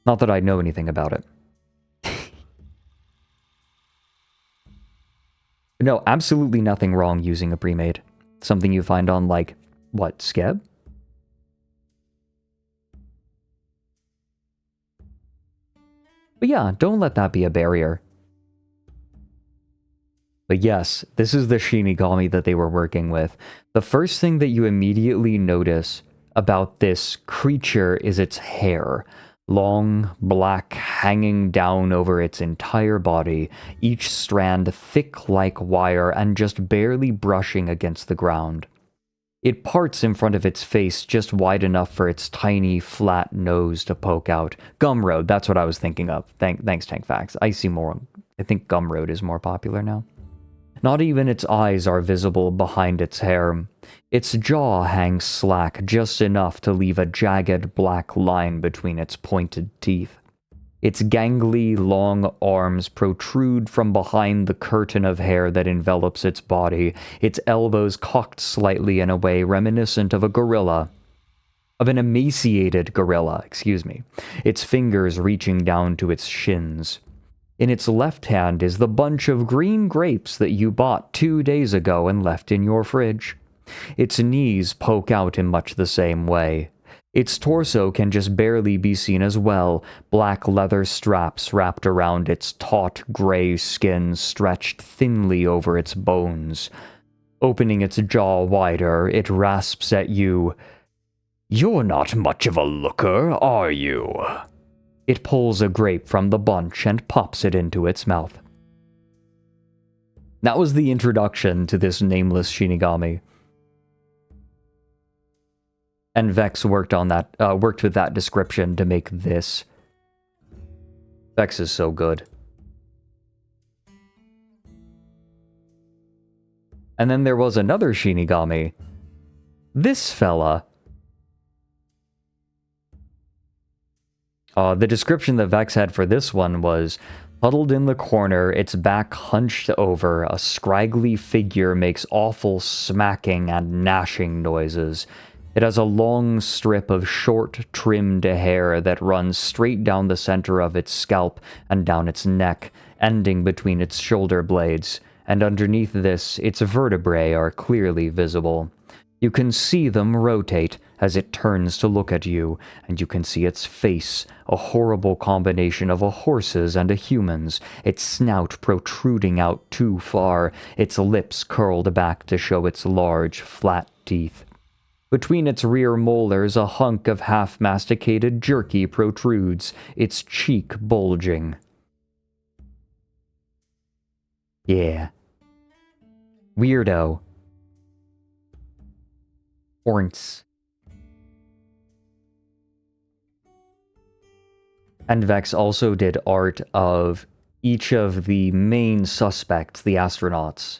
Not that I know anything about it. No, absolutely nothing wrong using a pre-made. Something you find on, like, what, Skeb? But yeah, don't let that be a barrier. But yes, this is the Shinigami that they were working with. The first thing that you immediately notice about this creature is its hair. Long, black, hanging down over its entire body, each strand thick like wire and just barely brushing against the ground. It parts in front of its face just wide enough for its tiny, flat nose to poke out. Gumroad, that's what I was thinking of. Thanks, TankFax. I see more. I think Gumroad is more popular now. Not even its eyes are visible behind its hair. Its jaw hangs slack just enough to leave a jagged black line between its pointed teeth. Its gangly, long arms protrude from behind the curtain of hair that envelops its body, its elbows cocked slightly in a way reminiscent of a gorilla. Of an emaciated gorilla, excuse me. Its fingers reaching down to its shins. In its left hand is the bunch of green grapes that you bought 2 days ago and left in your fridge. Its knees poke out in much the same way. Its torso can just barely be seen as well, black leather straps wrapped around its taut gray skin stretched thinly over its bones. Opening its jaw wider, it rasps at you. "You're not much of a looker, are you?" It pulls a grape from the bunch and pops it into its mouth. That was the introduction to this nameless Shinigami. And Vex worked with that description to make this. Vex is so good. And then there was another Shinigami. This fella. The description that Vex had for this one was, huddled in the corner, its back hunched over, a scraggly figure makes awful smacking and gnashing noises. It has a long strip of short, trimmed hair that runs straight down the center of its scalp and down its neck, ending between its shoulder blades, and underneath this, its vertebrae are clearly visible. You can see them rotate as it turns to look at you, and you can see its face, a horrible combination of a horse's and a human's, its snout protruding out too far, its lips curled back to show its large, flat teeth. Between its rear molars, a hunk of half-masticated jerky protrudes, its cheek bulging. Yeah. Weirdo. Ornts. And Vex also did art of each of the main suspects, the astronauts.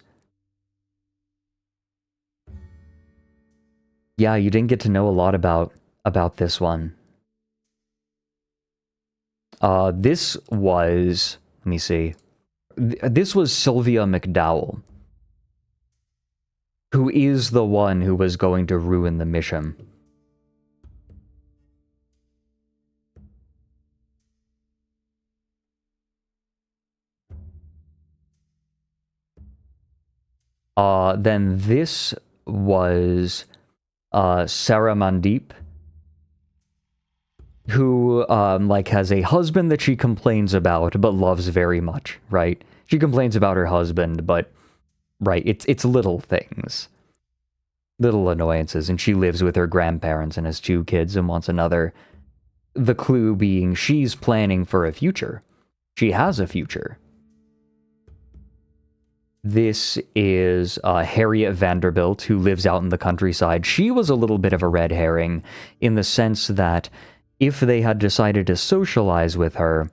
Yeah, you didn't get to know a lot about this one. this was, let me see, this was Sylvia McDowell, who is the one who was going to ruin the mission. Then this was Sarah Mandeep, who like has a husband that she complains about but loves very much, right? She complains about her husband, but right, it's little things. Little annoyances, and she lives with her grandparents and has 2 kids and wants another. The clue being she's planning for a future. She has a future. This is Harriet Vanderbilt, who lives out in the countryside. She was a little bit of a red herring in the sense that if they had decided to socialize with her,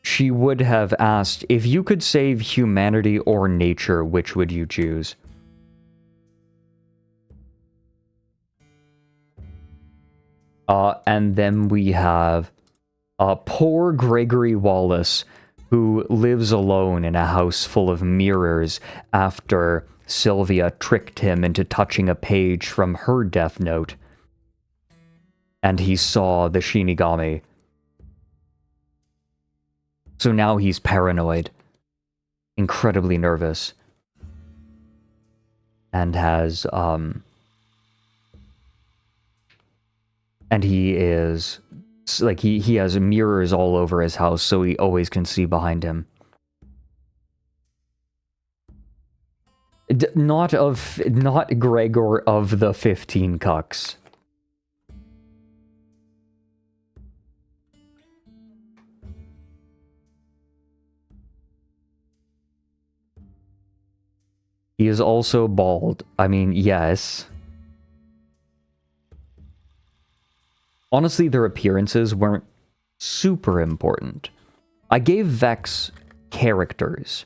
she would have asked, if you could save humanity or nature, which would you choose? And then we have poor Gregory Wallace, who lives alone in a house full of mirrors after Sylvia tricked him into touching a page from her death note. And he saw the Shinigami. So now he's paranoid, incredibly nervous, and has, and he is, like, he has mirrors all over his house, so he always can see behind him. Not Gregor of the 15 Cucks. He is also bald. I mean, yes. Honestly, their appearances weren't super important. I gave Vex characters,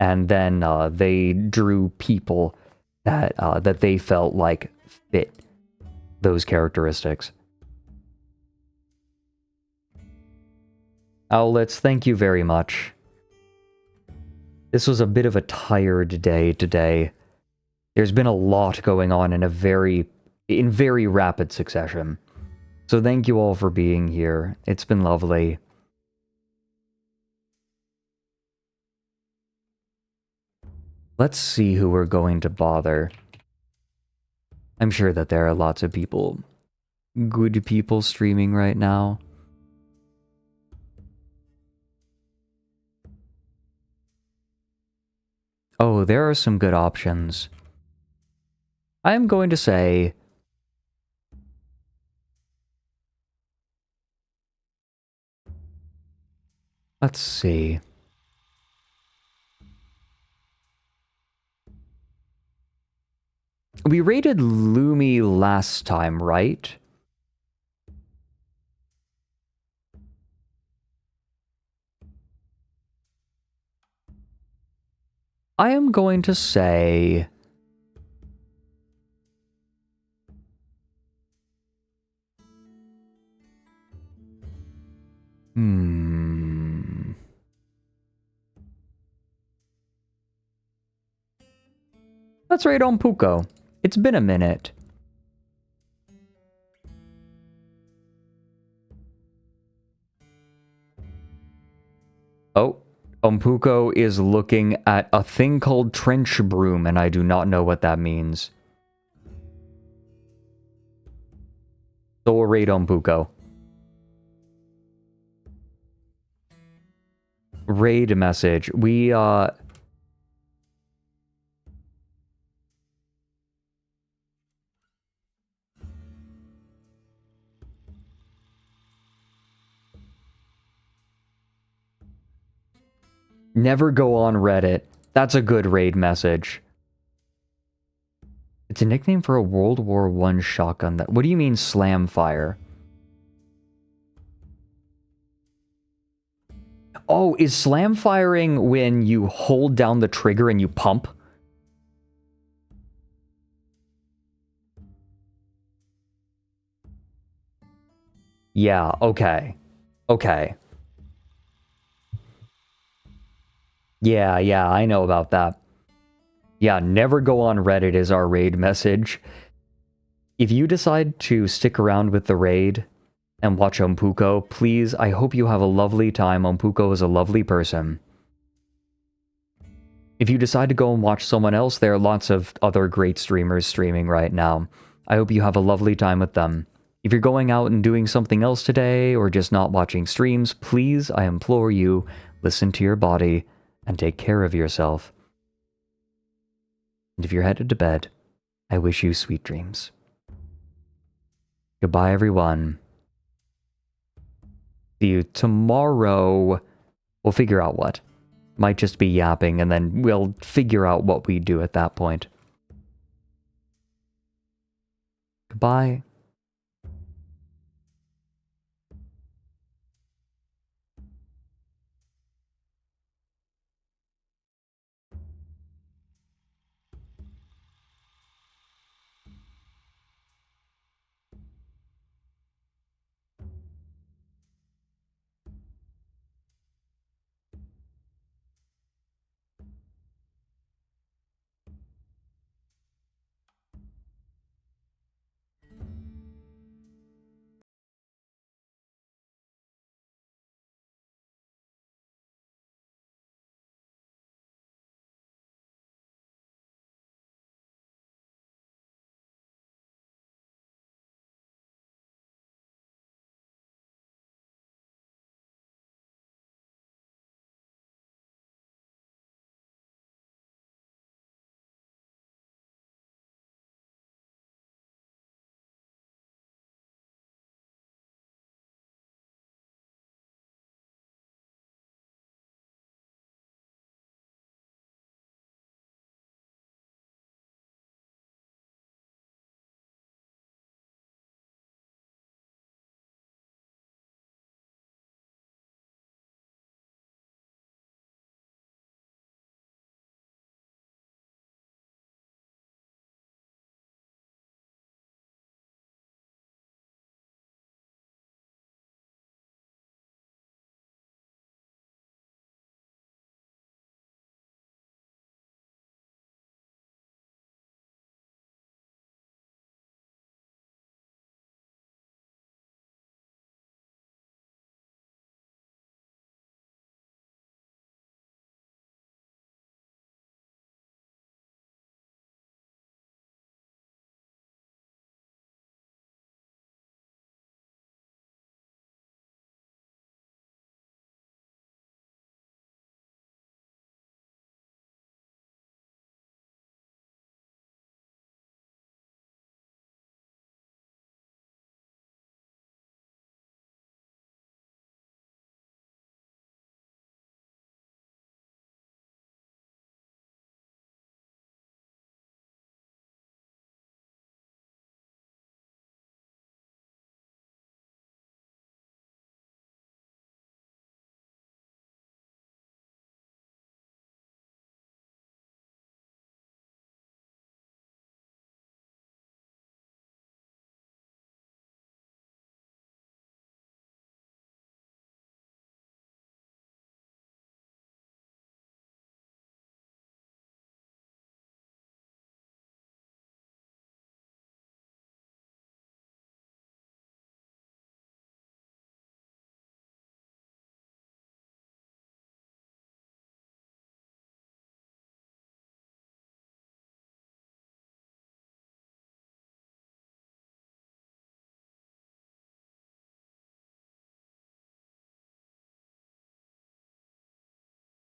and then they drew people that that they felt like fit those characteristics. Owlets, thank you very much. This was a bit of a tired day today. There's been a lot going on in very rapid succession. So thank you all for being here. It's been lovely. Let's see who we're going to bother. I'm sure that there are lots of people, good people streaming right now. Oh, there are some good options. I'm going to say... Let's see. We rated Lumi last time, right? I am going to say... Let's rate on Puko. It's been a minute. Oh, Ompuko is looking at a thing called trench broom, and I do not know what that means. So we'll rate Ompuko. Raid message. We, never go on Reddit. That's a good raid message. It's a nickname for a World War I shotgun. What do you mean, slam fire? Oh, is slam firing when you hold down the trigger and you pump? Yeah, okay. Okay. Yeah, I know about that. Yeah, never go on Reddit is our raid message. If you decide to stick around with the raid and watch Ompuko, please, I hope you have a lovely time. Ompuko is a lovely person. If you decide to go and watch someone else, there are lots of other great streamers streaming right now. I hope you have a lovely time with them. If you're going out and doing something else today, or just not watching streams, please, I implore you, listen to your body and take care of yourself. And if you're headed to bed, I wish you sweet dreams. Goodbye, everyone. See you tomorrow. We'll figure out what. Might just be yapping, and then we'll figure out what we do at that point. Goodbye.